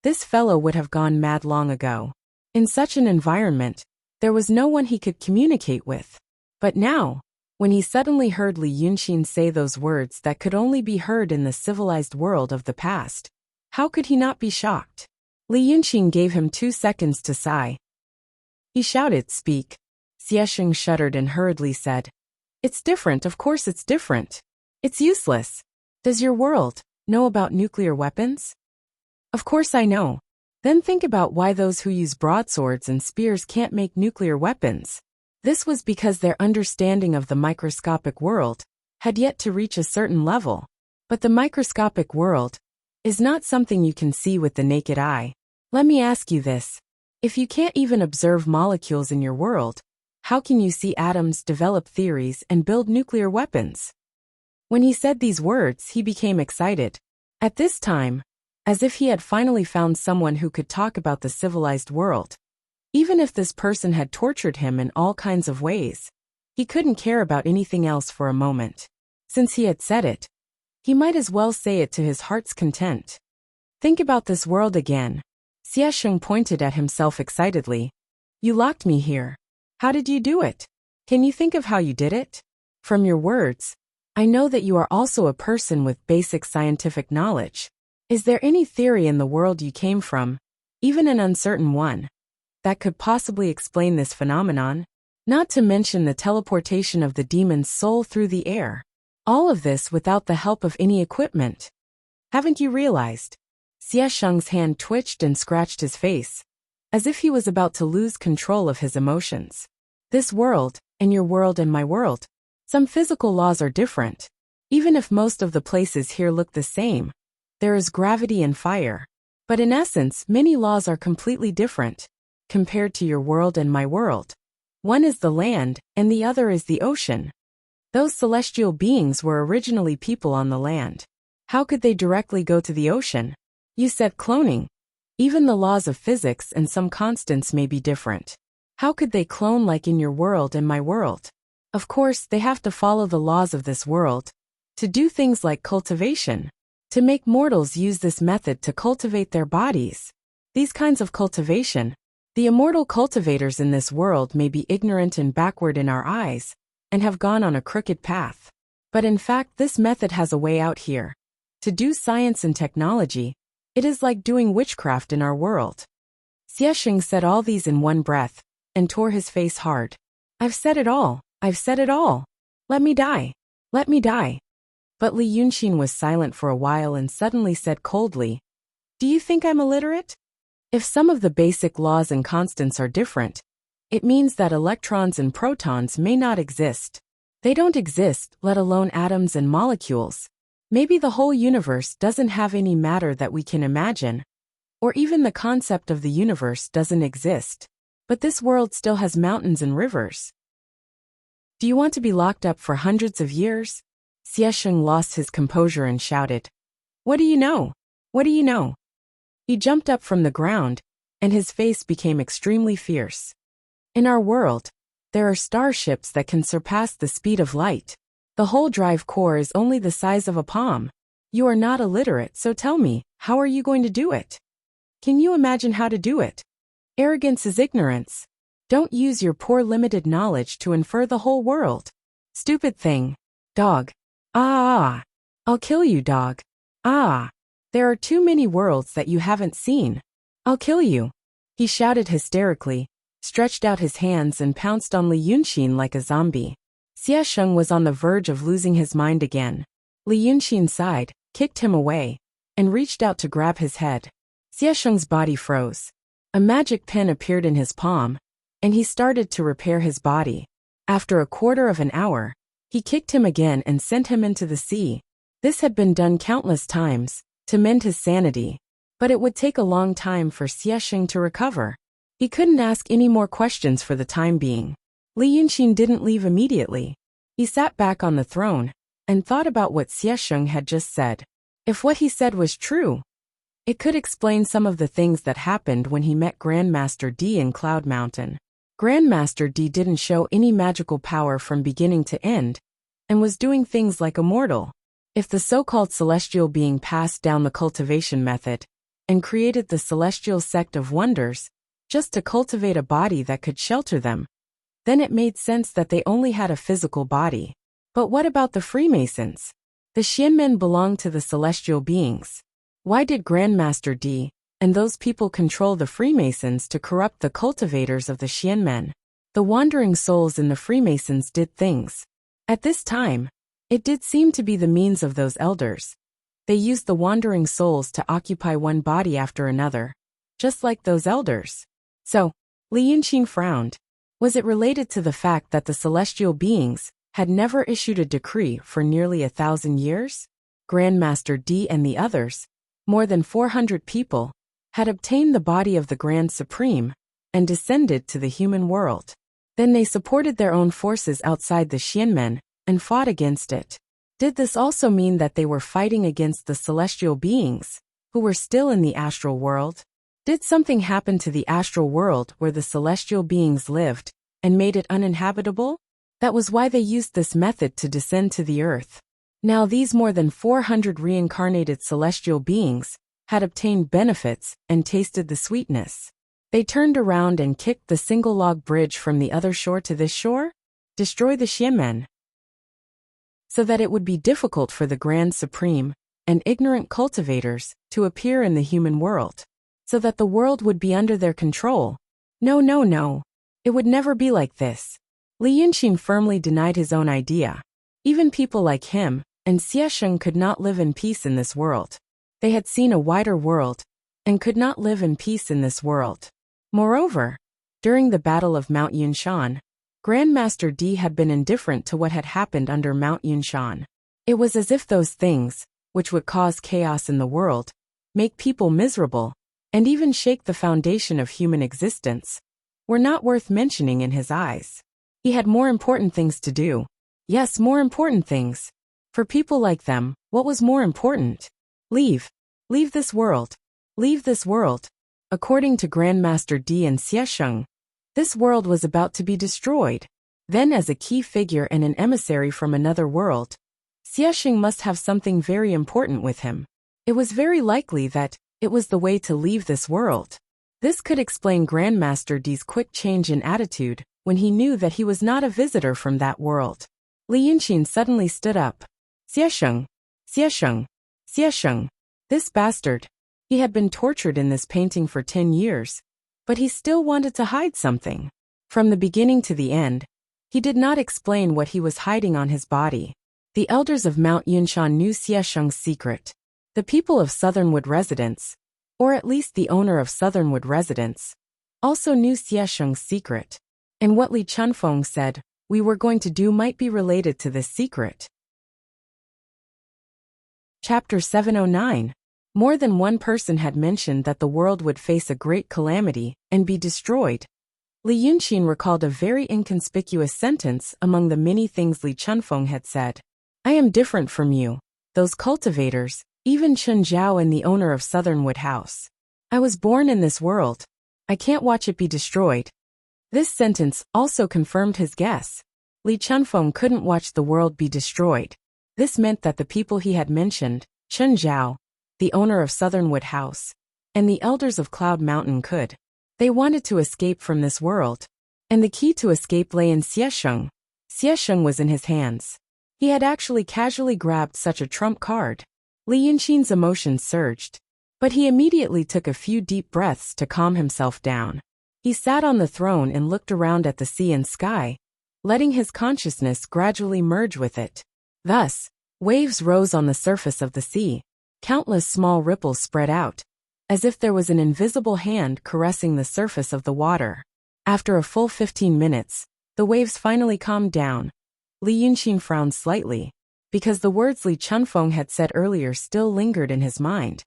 S1: this fellow would have gone mad long ago. In such an environment, there was no one he could communicate with. But now, when he suddenly heard Li Yunxin say those words that could only be heard in the civilized world of the past, how could he not be shocked? Li Yunxin gave him 2 seconds to sigh. He shouted, "Speak." Xiesheng shuddered and hurriedly said, "It's different, of course it's different. It's useless. Does your world know about nuclear weapons?" "Of course I know." "Then think about why those who use broadswords and spears can't make nuclear weapons. This was because their understanding of the microscopic world had yet to reach a certain level. But the microscopic world is not something you can see with the naked eye. Let me ask you this. If you can't even observe molecules in your world, how can you see atoms, develop theories, and build nuclear weapons?" When he said these words, he became excited. At this time, as if he had finally found someone who could talk about the civilized world. Even if this person had tortured him in all kinds of ways, he couldn't care about anything else for a moment. Since he had said it, he might as well say it to his heart's content. Think about this world again. Xiesheng pointed at himself excitedly. You locked me here. How did you do it? Can you think of how you did it? From your words, I know that you are also a person with basic scientific knowledge. Is there any theory in the world you came from, even an uncertain one, that could possibly explain this phenomenon? Not to mention the teleportation of the demon's soul through the air. All of this without the help of any equipment. Haven't you realized? Xiesheng's hand twitched and scratched his face, as if he was about to lose control of his emotions. This world, and your world and my world, some physical laws are different. Even if most of the places here look the same, there is gravity and fire. But in essence, many laws are completely different, compared to your world and my world. One is the land, and the other is the ocean. Those celestial beings were originally people on the land. How could they directly go to the ocean? You said cloning. Even the laws of physics and some constants may be different. How could they clone like in your world and my world? Of course, they have to follow the laws of this world, to do things like cultivation, to make mortals use this method to cultivate their bodies. These kinds of cultivation, the immortal cultivators in this world may be ignorant and backward in our eyes, and have gone on a crooked path. But in fact, this method has a way out here. To do science and technology, it is like doing witchcraft in our world. Xiesheng said all these in one breath, and tore his face hard. I've said it all. I've said it all. Let me die. Let me die. But Li Yunxin was silent for a while and suddenly said coldly, Do you think I'm illiterate? If some of the basic laws and constants are different, it means that electrons and protons may not exist. They don't exist, let alone atoms and molecules. Maybe the whole universe doesn't have any matter that we can imagine. Or even the concept of the universe doesn't exist. But this world still has mountains and rivers. Do you want to be locked up for hundreds of years? Xiesheng lost his composure and shouted. What do you know? What do you know? He jumped up from the ground, and his face became extremely fierce. In our world, there are starships that can surpass the speed of light. The whole drive core is only the size of a palm. You are not illiterate, so tell me, how are you going to do it? Can you imagine how to do it? Arrogance is ignorance. Don't use your poor limited knowledge to infer the whole world. Stupid thing. Dog. Ah. I'll kill you, dog. Ah. There are too many worlds that you haven't seen. I'll kill you. He shouted hysterically, stretched out his hands and pounced on Li Yunxin like a zombie. Xiesheng was on the verge of losing his mind again. Li Yunxin sighed, kicked him away, and reached out to grab his head. Xiesheng's body froze. A magic pen appeared in his palm, and he started to repair his body. After a quarter of an hour, he kicked him again and sent him into the sea. This had been done countless times, to mend his sanity, but it would take a long time for Xiesheng to recover. He couldn't ask any more questions for the time being. Li Yunxin didn't leave immediately. He sat back on the throne, and thought about what Xiesheng had just said. If what he said was true, it could explain some of the things that happened when he met Grandmaster D in Cloud Mountain. Grandmaster D didn't show any magical power from beginning to end, and was doing things like a mortal. If the so-called celestial being passed down the cultivation method, and created the celestial sect of wonders, just to cultivate a body that could shelter them, then it made sense that they only had a physical body. But what about the Freemasons? The Xianmen belonged to the celestial beings. Why did Grandmaster D and those people control the Freemasons to corrupt the cultivators of the Xianmen? The wandering souls in the Freemasons did things. At this time, it did seem to be the means of those elders. They used the wandering souls to occupy one body after another, just like those elders. So, Li Yunxin frowned. Was it related to the fact that the celestial beings had never issued a decree for nearly 1,000 years? Grandmaster D and the others, more than 400 people, had obtained the body of the Grand Supreme and descended to the human world. Then they supported their own forces outside the Xianmen and fought against it. Did this also mean that they were fighting against the celestial beings, who were still in the astral world? Did something happen to the astral world where the celestial beings lived, and made it uninhabitable? That was why they used this method to descend to the earth. Now these more than 400 reincarnated celestial beings had obtained benefits and tasted the sweetness. They turned around and kicked the single log bridge from the other shore to this shore, destroy the Xianmen, so that it would be difficult for the Grand Supreme and ignorant cultivators to appear in the human world, so that the world would be under their control. No, no, no. It would never be like this. Li Yunxin firmly denied his own idea. Even people like him and Xiesheng could not live in peace in this world. They had seen a wider world and could not live in peace in this world. Moreover, during the Battle of Mount Yunshan, Grandmaster D had been indifferent to what had happened under Mount Yunshan. It was as if those things, which would cause chaos in the world, make people miserable, and even shake the foundation of human existence, were not worth mentioning in his eyes. He had more important things to do. Yes, more important things. For people like them, what was more important? Leave. Leave this world. Leave this world. According to Grandmaster D and Xiesheng, this world was about to be destroyed. Then as a key figure and an emissary from another world, Xiesheng must have something very important with him. It was very likely that it was the way to leave this world. This could explain Grandmaster D's quick change in attitude when he knew that he was not a visitor from that world. Li Yunxin suddenly stood up. Xiesheng, Xiesheng, Xiesheng. This bastard. He had been tortured in this painting for 10 years. But he still wanted to hide something. From the beginning to the end, he did not explain what he was hiding on his body. The elders of Mount Yunshan knew Xiesheng's secret. The people of Southernwood Residence, or at least the owner of Southernwood Residence, also knew Xiesheng's secret. And what Li Chunfeng said we were going to do might be related to this secret. Chapter 709. More than one person had mentioned that the world would face a great calamity and be destroyed. Li Yunxin recalled a very inconspicuous sentence among the many things Li Chunfeng had said. I am different from you, those cultivators, even Chen Zhao and the owner of Southernwood House. I was born in this world. I can't watch it be destroyed. This sentence also confirmed his guess. Li Chunfeng couldn't watch the world be destroyed. This meant that the people he had mentioned, Chen Zhao, the owner of Southernwood House, and the elders of Cloud Mountain could. They wanted to escape from this world, and the key to escape lay in Xiesheng. Xiesheng was in his hands. He had actually casually grabbed such a trump card. Li Yunxin's emotions surged, but he immediately took a few deep breaths to calm himself down. He sat on the throne and looked around at the sea and sky, letting his consciousness gradually merge with it. Thus, waves rose on the surface of the sea. Countless small ripples spread out, as if there was an invisible hand caressing the surface of the water. After a full 15 minutes, the waves finally calmed down. Li Yunxin frowned slightly, because the words Li Chunfeng had said earlier still lingered in his mind.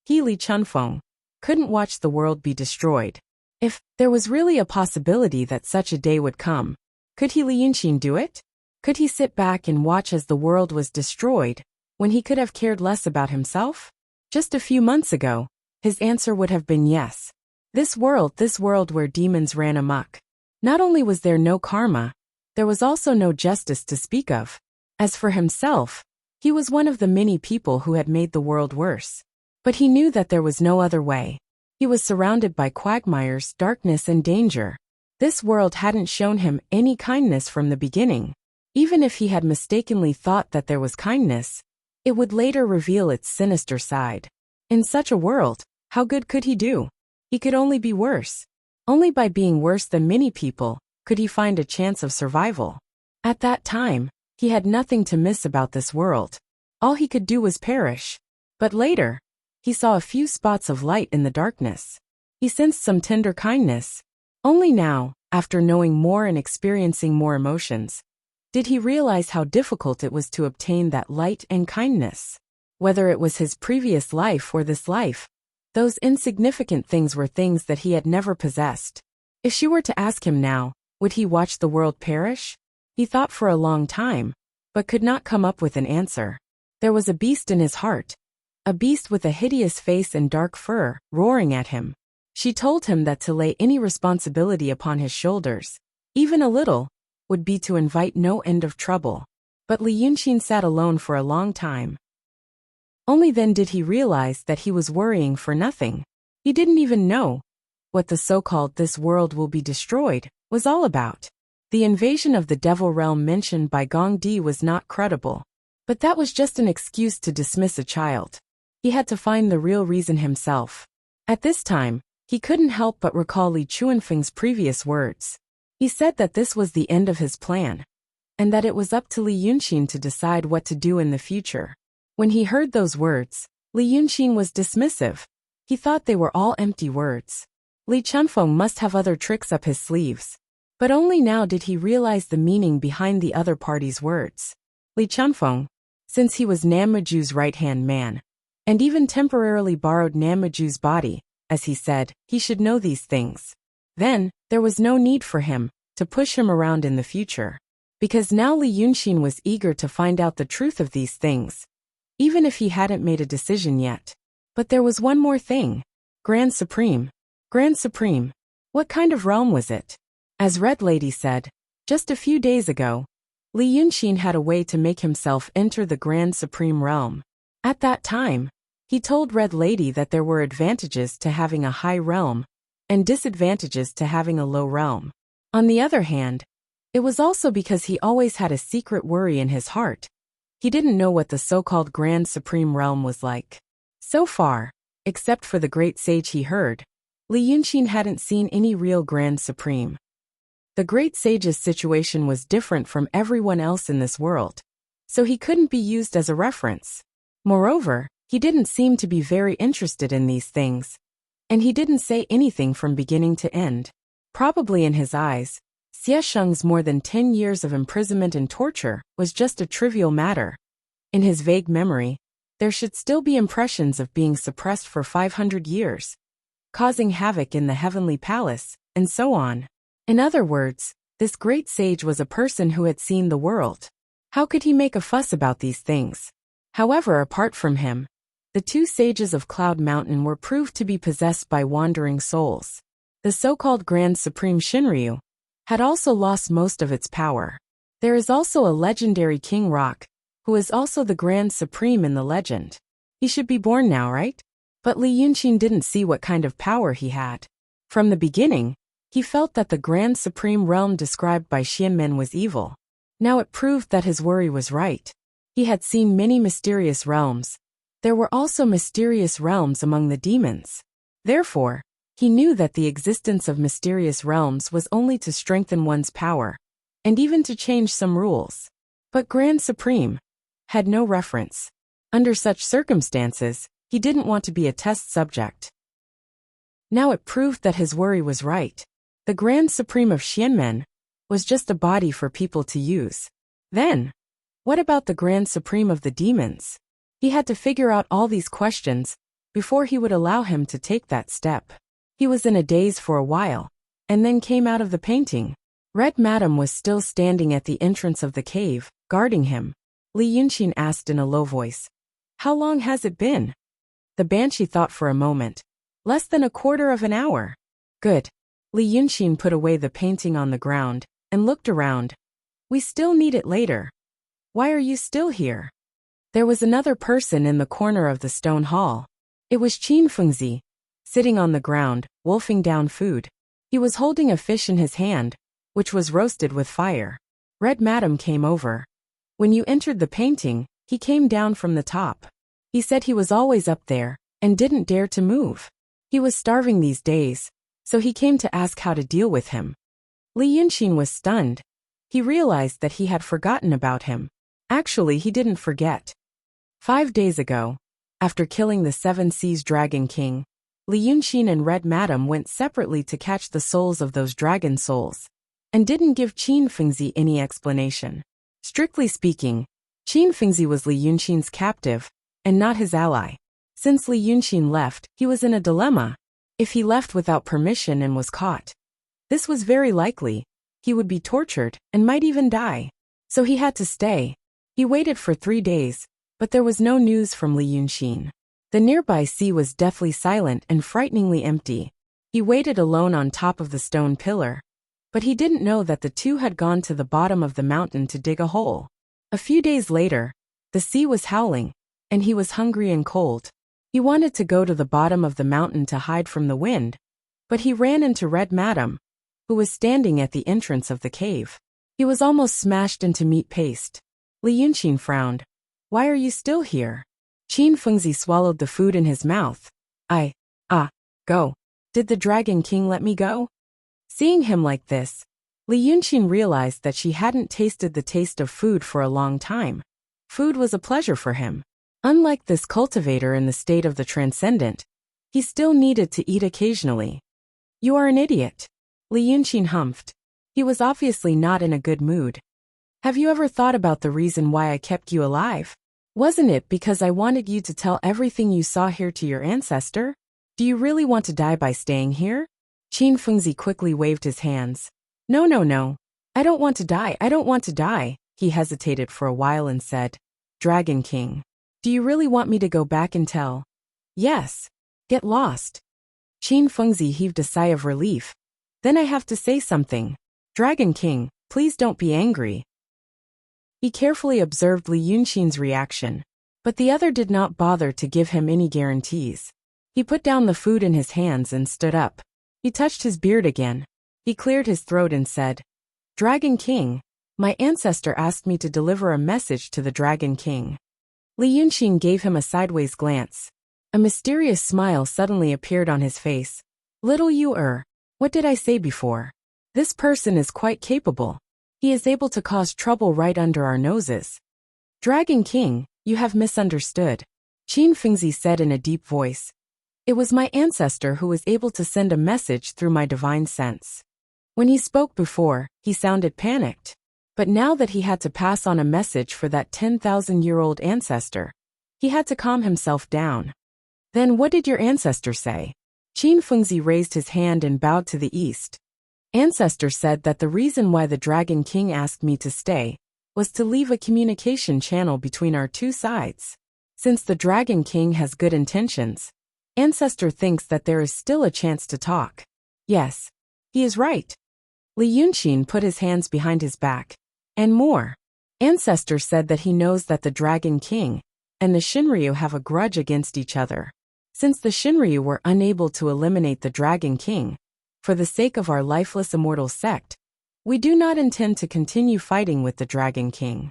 S1: He, Li Chunfeng, couldn't watch the world be destroyed. If there was really a possibility that such a day would come, could he, Li Yunxin, do it? Could he sit back and watch as the world was destroyed, when he could have cared less about himself? Just a few months ago, his answer would have been yes. This world where demons ran amok. Not only was there no karma, there was also no justice to speak of. As for himself, he was one of the many people who had made the world worse. But he knew that there was no other way. He was surrounded by quagmires, darkness, and danger. This world hadn't shown him any kindness from the beginning. Even if he had mistakenly thought that there was kindness, it would later reveal its sinister side. In such a world, how good could he do? He could only be worse. Only by being worse than many people could he find a chance of survival. At that time, he had nothing to miss about this world. All he could do was perish. But later, he saw a few spots of light in the darkness. He sensed some tender kindness. Only now, after knowing more and experiencing more emotions, did he realize how difficult it was to obtain that light and kindness. Whether it was his previous life or this life, those insignificant things were things that he had never possessed. If she were to ask him now, would he watch the world perish? He thought for a long time. but could not come up with an answer. There was a beast in his heart, a beast with a hideous face and dark fur, roaring at him. She told him that to lay any responsibility upon his shoulders, even a little, would be to invite no end of trouble. But Li Yunqin sat alone for a long time. Only then did he realize that he was worrying for nothing. He didn't even know what the so-called "this world will be destroyed" was all about. The invasion of the devil realm mentioned by Gong Di was not credible. But that was just an excuse to dismiss a child. He had to find the real reason himself. At this time, he couldn't help but recall Li Chuanfeng's previous words. He said that this was the end of his plan, and that it was up to Li Yunqin to decide what to do in the future. When he heard those words, Li Yunqin was dismissive. He thought they were all empty words. Li Chunfeng must have other tricks up his sleeves. But only now did he realize the meaning behind the other party's words. Li Chunfeng, since he was Namaju's right-hand man, and even temporarily borrowed Namaju's body, as he said, he should know these things. Then, there was no need for him to push him around in the future. Because now Li Yunqin was eager to find out the truth of these things, even if he hadn't made a decision yet. But there was one more thing. Grand Supreme. Grand Supreme. What kind of realm was it? As Red Lady said, just a few days ago, Li Yunqin had a way to make himself enter the Grand Supreme realm. At that time, he told Red Lady that there were advantages to having a high realm, and disadvantages to having a low realm. On the other hand, it was also because he always had a secret worry in his heart. He didn't know what the so-called Grand Supreme realm was like. So far, except for the great sage he heard, Li Yunqin hadn't seen any real Grand Supreme. The great sage's situation was different from everyone else in this world, so he couldn't be used as a reference. Moreover, he didn't seem to be very interested in these things, and he didn't say anything from beginning to end. Probably in his eyes, Xie Sheng's more than 10 years of imprisonment and torture was just a trivial matter. In his vague memory, there should still be impressions of being suppressed for 500 years, causing havoc in the heavenly palace, and so on. In other words, this great sage was a person who had seen the world. How could he make a fuss about these things? However, apart from him, the two sages of Cloud Mountain were proved to be possessed by wandering souls. The so-called Grand Supreme Shinryu had also lost most of its power. There is also a legendary King Rock, who is also the Grand Supreme in the legend. He should be born now, right? But Li Yunqin didn't see what kind of power he had. From the beginning, he felt that the Grand Supreme realm described by Xianmen was evil. Now it proved that his worry was right. He had seen many mysterious realms. There were also mysterious realms among the demons. Therefore, he knew that the existence of mysterious realms was only to strengthen one's power, and even to change some rules. But Grand Supreme had no reference. Under such circumstances, he didn't want to be a test subject. Now it proved that his worry was right. The Grand Supreme of Xianmen was just a body for people to use. Then, what about the Grand Supreme of the demons? He had to figure out all these questions before he would allow him to take that step. He was in a daze for a while, and then came out of the painting. Red Madam was still standing at the entrance of the cave, guarding him. Li Yunqin asked in a low voice, "How long has it been?" The banshee thought for a moment. "Less than a quarter of an hour." "Good." Li Yunqin put away the painting on the ground and looked around. "We still need it later. Why are you still here?" There was another person in the corner of the stone hall. It was Qin Fengzi, sitting on the ground, wolfing down food. He was holding a fish in his hand, which was roasted with fire. Red Madam came over. "When you entered the painting, he came down from the top. He said he was always up there, and didn't dare to move. He was starving these days, so he came to ask how to deal with him." Li Yunqin was stunned. He realized that he had forgotten about him. Actually, he didn't forget. 5 days ago, after killing the 7 Seas Dragon King, Li Yunqin and Red Madam went separately to catch the souls of those dragon souls, and didn't give Qin Fengzi any explanation. Strictly speaking, Qin Fengzi was Li Yunqin's captive, and not his ally. Since Li Yunqin left, he was in a dilemma. If he left without permission and was caught, this was very likely. He would be tortured, and might even die. So he had to stay. He waited for 3 days, but there was no news from Li Yunxin. The nearby sea was deathly silent and frighteningly empty. He waited alone on top of the stone pillar. But he didn't know that the two had gone to the bottom of the mountain to dig a hole. A few days later, the sea was howling, and he was hungry and cold. He wanted to go to the bottom of the mountain to hide from the wind, but he ran into Red Madam, who was standing at the entrance of the cave. He was almost smashed into meat paste. Li Yunxin frowned. Why are you still here? Qin Fengzi swallowed the food in his mouth. Go. Did the Dragon King let me go? Seeing him like this, Li Yunxin realized that she hadn't tasted the taste of food for a long time. Food was a pleasure for him. Unlike this cultivator in the state of the transcendent, he still needed to eat occasionally. You are an idiot. Li Yunxin humphed. He was obviously not in a good mood. Have you ever thought about the reason why I kept you alive? Wasn't it because I wanted you to tell everything you saw here to your ancestor? Do you really want to die by staying here? Qin Fengzi quickly waved his hands. No. I don't want to die. He hesitated for a while and said, Dragon King, do you really want me to go back and tell? Yes. Get lost. Qin Fengzi heaved a sigh of relief. Then I have to say something. Dragon King, please don't be angry. He carefully observed Li Yunxin's reaction, but the other did not bother to give him any guarantees. He put down the food in his hands and stood up. He touched his beard again. He cleared his throat and said, Dragon King, my ancestor asked me to deliver a message to the Dragon King. Li Yunxin gave him a sideways glance. A mysterious smile suddenly appeared on his face. Little you what did I say before? This person is quite capable. He is able to cause trouble right under our noses. Dragon King, you have misunderstood. Qin Fengzi said in a deep voice. It was my ancestor who was able to send a message through my divine sense. When he spoke before, he sounded panicked. But now that he had to pass on a message for that 10,000-year-old ancestor, he had to calm himself down. Then what did your ancestor say? Qin Fengzi raised his hand and bowed to the east. Ancestor said that the reason why the Dragon King asked me to stay was to leave a communication channel between our two sides. Since the Dragon King has good intentions, Ancestor thinks that there is still a chance to talk. Yes, he is right. Li Yunxin put his hands behind his back. And more. Ancestor said that he knows that the Dragon King and the Shinryu have a grudge against each other. Since the Shinryu were unable to eliminate the Dragon King, for the sake of our lifeless immortal sect, we do not intend to continue fighting with the Dragon King.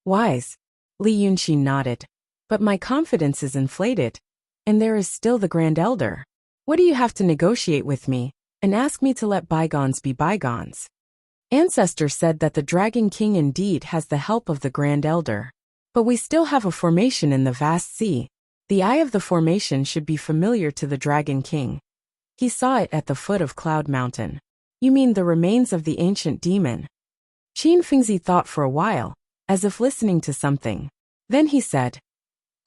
S1: Wise. Li Yunxin nodded. But my confidence is inflated. And there is still the Grand Elder. What do you have to negotiate with me, and ask me to let bygones be bygones? Ancestor said that the Dragon King indeed has the help of the Grand Elder. But we still have a formation in the vast sea. The eye of the formation should be familiar to the Dragon King. He saw it at the foot of Cloud Mountain. You mean the remains of the ancient demon? Qin Fengzi thought for a while, as if listening to something. Then he said,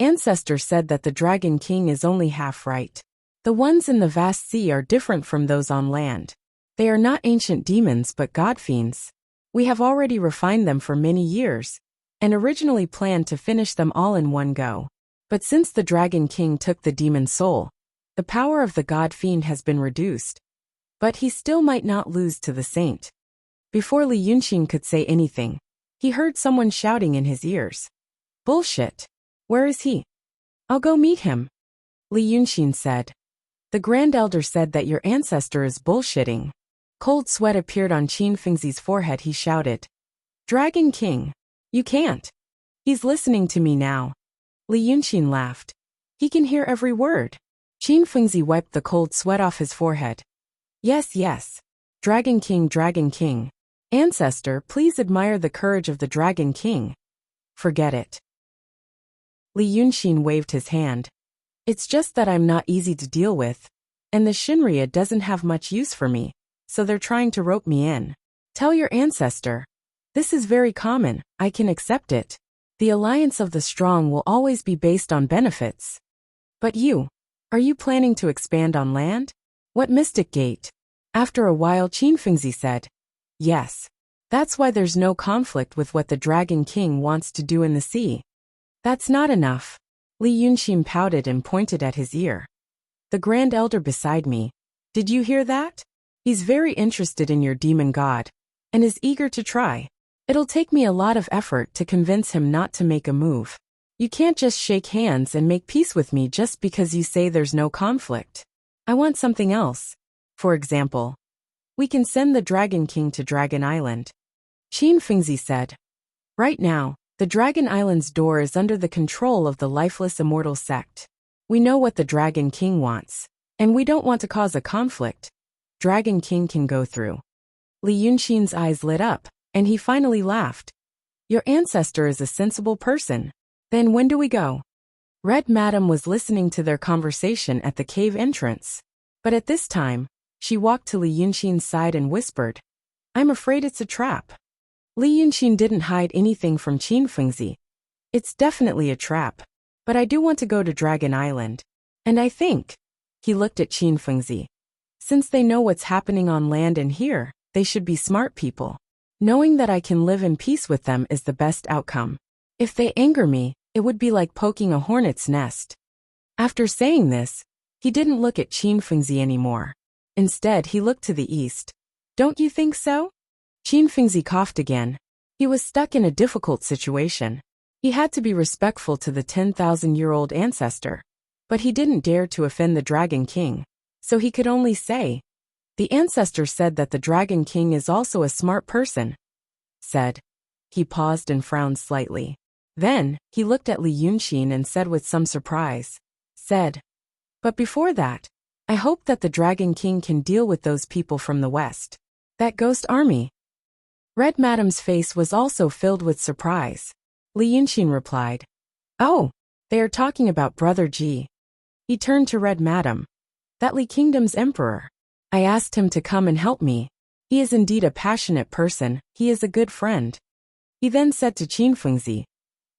S1: Ancestor said that the Dragon King is only half right. The ones in the vast sea are different from those on land. They are not ancient demons but god fiends. We have already refined them for many years, and originally planned to finish them all in one go. But since the Dragon King took the demon soul, the power of the god fiend has been reduced. But he still might not lose to the saint. Before Li Yunxin could say anything, he heard someone shouting in his ears. Bullshit. Where is he? I'll go meet him. Li Yunxin said. The Grand Elder said that your ancestor is bullshitting. Cold sweat appeared on Qin Fengzi's forehead. He shouted. Dragon King. You can't. He's listening to me now. Li Yunxin laughed. He can hear every word. Qin Fengzi wiped the cold sweat off his forehead. Yes. Dragon King. Ancestor, please admire the courage of the Dragon King. Forget it. Li Yunxin waved his hand. It's just that I'm not easy to deal with, and the Shinryu doesn't have much use for me, so they're trying to rope me in. Tell your ancestor. This is very common, I can accept it. The alliance of the strong will always be based on benefits. But you, are you planning to expand on land? What mystic gate? After a while Qin Fengzi said. Yes. That's why there's no conflict with what the Dragon King wants to do in the sea. That's not enough. Li Yunxin pouted and pointed at his ear. The Grand Elder beside me. Did you hear that? He's very interested in your demon god, and is eager to try. It'll take me a lot of effort to convince him not to make a move. You can't just shake hands and make peace with me just because you say there's no conflict. I want something else. For example, we can send the Dragon King to Dragon Island. Qin Fengzi said. Right now, the Dragon Island's door is under the control of the lifeless immortal sect. We know what the Dragon King wants, and we don't want to cause a conflict. Dragon King can go through. Li Yunxin's eyes lit up, and he finally laughed. Your ancestor is a sensible person. Then when do we go? Red Madam was listening to their conversation at the cave entrance. But at this time, she walked to Li Yunxin's side and whispered, I'm afraid it's a trap. Li Yunxin didn't hide anything from Qin Fengzi. It's definitely a trap. But I do want to go to Dragon Island. And I think, he looked at Qin Fengzi. Since they know what's happening on land and here, they should be smart people. Knowing that I can live in peace with them is the best outcome. If they anger me, it would be like poking a hornet's nest. After saying this, he didn't look at Qin Fengzi anymore. Instead, he looked to the east. Don't you think so? Qin Fengzi coughed again. He was stuck in a difficult situation. He had to be respectful to the 10,000-year-old ancestor. But he didn't dare to offend the Dragon King. So he could only say, the ancestor said that the Dragon King is also a smart person. Said. He paused and frowned slightly. Then, he looked at Li Yunxin and said with some surprise. Said. But before that, I hope that the Dragon King can deal with those people from the west. That ghost army. Red Madam's face was also filled with surprise. Li Yunxin replied. Oh, they are talking about Brother Ji. He turned to Red Madam. That Li Kingdom's emperor. I asked him to come and help me. He is indeed a passionate person, he is a good friend. He then said to Qin Fengzi,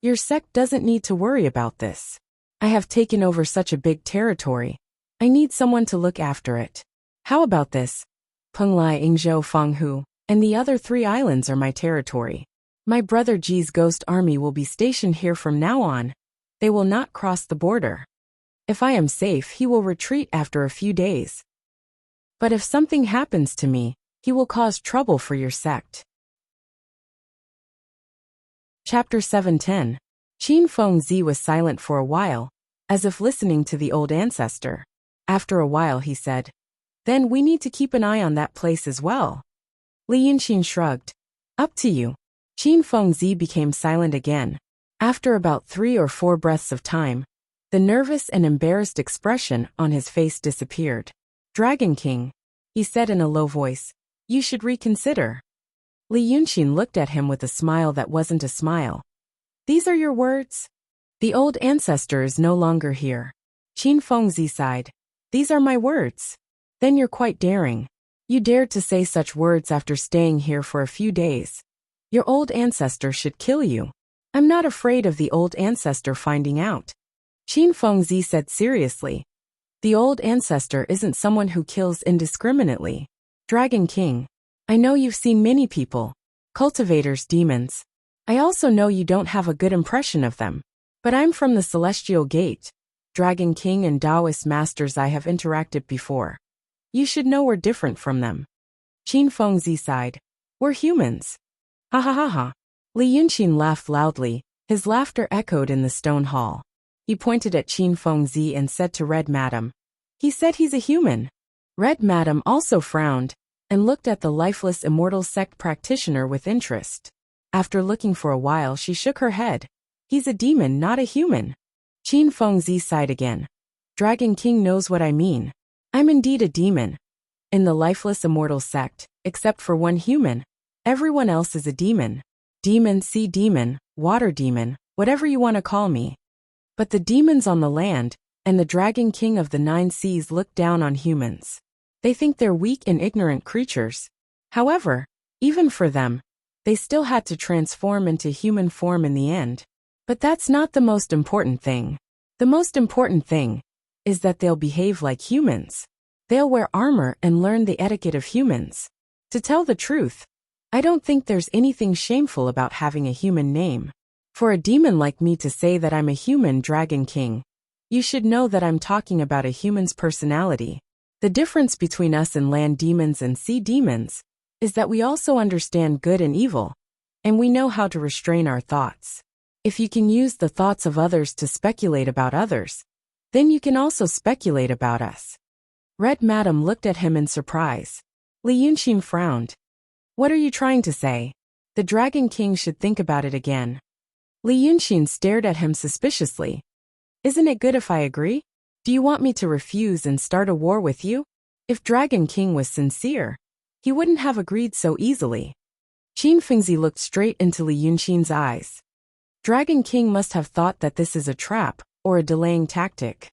S1: your sect doesn't need to worry about this. I have taken over such a big territory. I need someone to look after it. How about this? Penglai, Yingzhou, Fanghu, and the other 3 islands are my territory. My brother Ji's ghost army will be stationed here from now on. They will not cross the border. If I am safe, he will retreat after a few days. But if something happens to me, he will cause trouble for your sect. Chapter 710. Qin Fengzi was silent for a while, as if listening to the old ancestor. After a while he said, then we need to keep an eye on that place as well. Li Yunxin shrugged. Up to you. Qin Fengzi became silent again. After about 3 or 4 breaths of time, the nervous and embarrassed expression on his face disappeared. Dragon King, he said in a low voice, you should reconsider. Li Yunxin looked at him with a smile that wasn't a smile. These are your words? The old ancestor is no longer here. Qin Fengzi sighed. These are my words. Then you're quite daring. You dared to say such words after staying here for a few days. Your old ancestor should kill you. I'm not afraid of the old ancestor finding out. Qin Fengzi said seriously. The old ancestor isn't someone who kills indiscriminately. Dragon King, I know you've seen many people. Cultivators, demons. I also know you don't have a good impression of them. But I'm from the Celestial Gate. Dragon King and Taoist masters I have interacted before. You should know we're different from them. Qin Fengzi sighed. We're humans. Ha ha ha ha. Li Yunxin laughed loudly. His laughter echoed in the stone hall. He pointed at Qin Fengzi and said to Red Madam. He said he's a human. Red Madam also frowned, and looked at the lifeless immortal sect practitioner with interest. After looking for a while she shook her head. He's a demon, not a human. Qin Fengzi sighed again. Dragon King knows what I mean. I'm indeed a demon. In the lifeless immortal sect, except for one human, everyone else is a demon. Demon, sea demon, water demon, whatever you want to call me. But the demons on the land, and the Dragon King of the 9 seas look down on humans. They think they're weak and ignorant creatures. However, even for them, they still had to transform into human form in the end. But that's not the most important thing. The most important thing is that they'll behave like humans. They'll wear armor and learn the etiquette of humans. To tell the truth, I don't think there's anything shameful about having a human name. For a demon like me to say that I'm a human dragon king, you should know that I'm talking about a human's personality. The difference between us and land demons and sea demons is that we also understand good and evil, and we know how to restrain our thoughts. If you can use the thoughts of others to speculate about others, then you can also speculate about us. Red Madam looked at him in surprise. Li Yunxin frowned. What are you trying to say? The Dragon King should think about it again. Li Yunxin stared at him suspiciously. Isn't it good if I agree? Do you want me to refuse and start a war with you? If Dragon King was sincere, he wouldn't have agreed so easily. Qin Fengzi looked straight into Li Yunxin's eyes. Dragon King must have thought that this is a trap or a delaying tactic.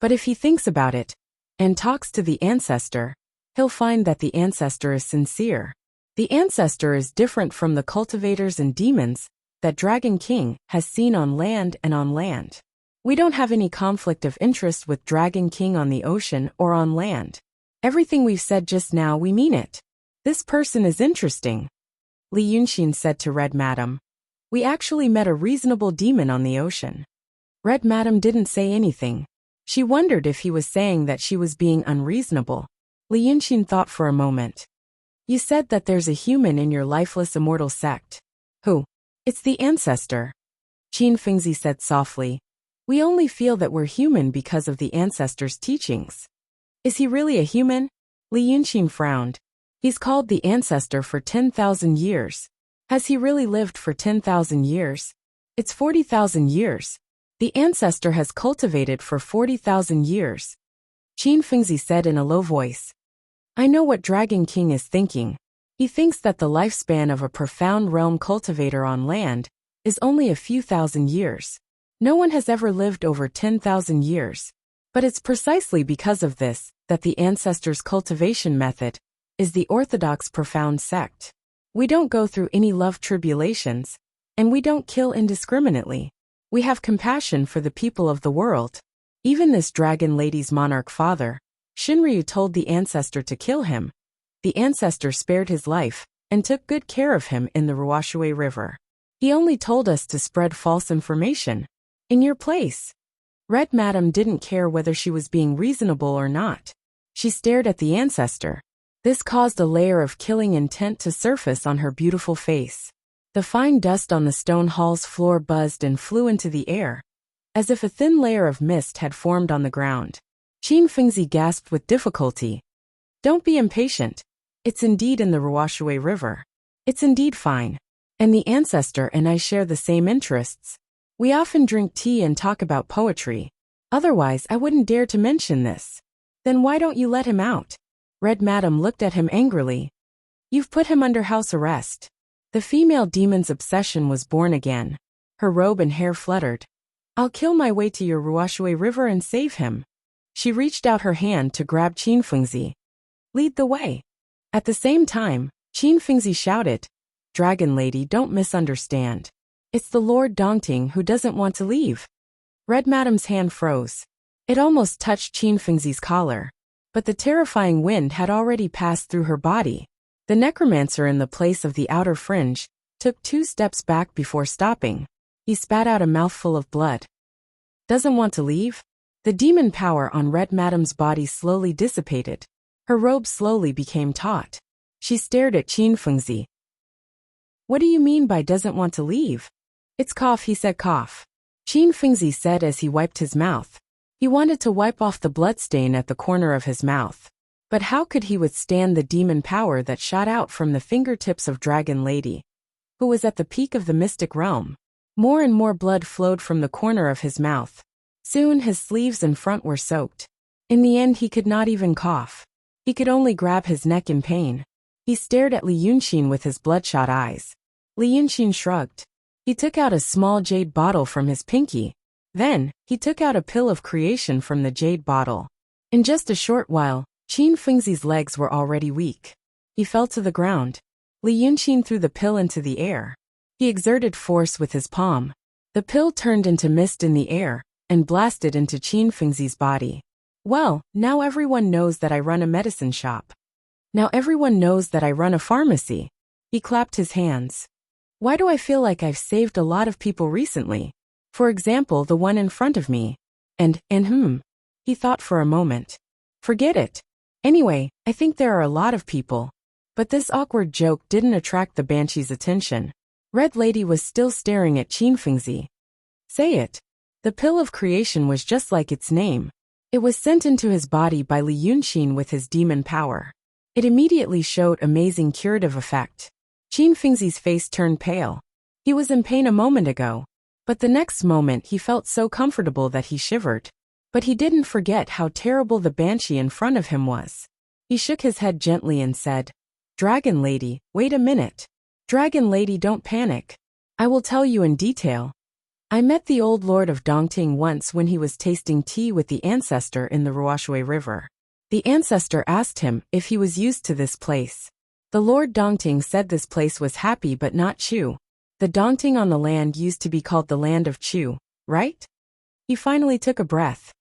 S1: But if he thinks about it and talks to the ancestor, he'll find that the ancestor is sincere. The ancestor is different from the cultivators and demons that Dragon King has seen on land and on land. We don't have any conflict of interest with Dragon King on the ocean or on land. Everything we've said just now, we mean it. This person is interesting, Li Yunxin said to Red Madam. We actually met a reasonable demon on the ocean. Red Madam didn't say anything. She wondered if he was saying that she was being unreasonable. Li Yunxin thought for a moment. You said that there's a human in your lifeless immortal sect. Who? It's the ancestor. Qin Fengzi said softly. We only feel that we're human because of the ancestor's teachings. Is he really a human? Li Yunxin frowned. He's called the ancestor for 10,000 years. Has he really lived for 10,000 years? It's 40,000 years. The ancestor has cultivated for 40,000 years. Qin Fengzi said in a low voice. I know what Dragon King is thinking. He thinks that the lifespan of a profound realm cultivator on land is only a few thousand years. No one has ever lived over 10,000 years. But it's precisely because of this that the ancestor's cultivation method is the orthodox profound sect. We don't go through any love tribulations, and we don't kill indiscriminately. We have compassion for the people of the world. Even this dragon lady's monarch father, Shinryu, told the ancestor to kill him. The ancestor spared his life and took good care of him in the Ruoshui River. He only told us to spread false information. In your place. Red Madam didn't care whether she was being reasonable or not. She stared at the ancestor. This caused a layer of killing intent to surface on her beautiful face. The fine dust on the stone hall's floor buzzed and flew into the air, as if a thin layer of mist had formed on the ground. Qin Fengzi gasped with difficulty. Don't be impatient. It's indeed in the Ruoshui River. It's indeed fine. And the ancestor and I share the same interests. We often drink tea and talk about poetry. Otherwise, I wouldn't dare to mention this. Then why don't you let him out? Red Madam looked at him angrily. You've put him under house arrest. The female demon's obsession was born again. Her robe and hair fluttered. I'll kill my way to your Ruoshui River and save him. She reached out her hand to grab Qin Fengzi. Lead the way. At the same time, Qin Fengzi shouted, Dragon Lady, don't misunderstand. It's the Lord Dongting who doesn't want to leave. Red Madam's hand froze. It almost touched Qin Fengzi's collar. But the terrifying wind had already passed through her body. The necromancer in the place of the outer fringe took 2 steps back before stopping. He spat out a mouthful of blood. Doesn't want to leave? The demon power on Red Madam's body slowly dissipated. Her robe slowly became taut. She stared at Qin Fengzi. What do you mean by doesn't want to leave? It's cough, he said. Cough. Qin Fengzi said as he wiped his mouth. He wanted to wipe off the bloodstain at the corner of his mouth. But how could he withstand the demon power that shot out from the fingertips of Dragon Lady, who was at the peak of the mystic realm? More and more blood flowed from the corner of his mouth. Soon his sleeves and front were soaked. In the end he could not even cough. He could only grab his neck in pain. He stared at Li Yunxin with his bloodshot eyes. Li Yunxin shrugged. He took out a small jade bottle from his pinky. Then, he took out a pill of creation from the jade bottle. In just a short while, Qin Fengzi's legs were already weak. He fell to the ground. Li Yunxin threw the pill into the air. He exerted force with his palm. The pill turned into mist in the air and blasted into Qin Fengzi's body. Well, now everyone knows that I run a medicine shop. Now everyone knows that I run a pharmacy. He clapped his hands. Why do I feel like I've saved a lot of people recently? For example, the one in front of me. And He thought for a moment. Forget it. Anyway, I think there are a lot of people. But this awkward joke didn't attract the banshee's attention. Red Lady was still staring at Qinfengzi. Say it. The pill of creation was just like its name. It was sent into his body by Li Yunxin with his demon power. It immediately showed amazing curative effect. Qinfengzi's face turned pale. He was in pain a moment ago, but the next moment he felt so comfortable that he shivered. But he didn't forget how terrible the banshee in front of him was. He shook his head gently and said, Dragon Lady, wait a minute. Dragon Lady, don't panic. I will tell you in detail. I met the old Lord of Dongting once when he was tasting tea with the ancestor in the Ruoshui River. The ancestor asked him if he was used to this place. The Lord Dongting said this place was happy but not Chu. The Dongting on the land used to be called the land of Chu, right? He finally took a breath.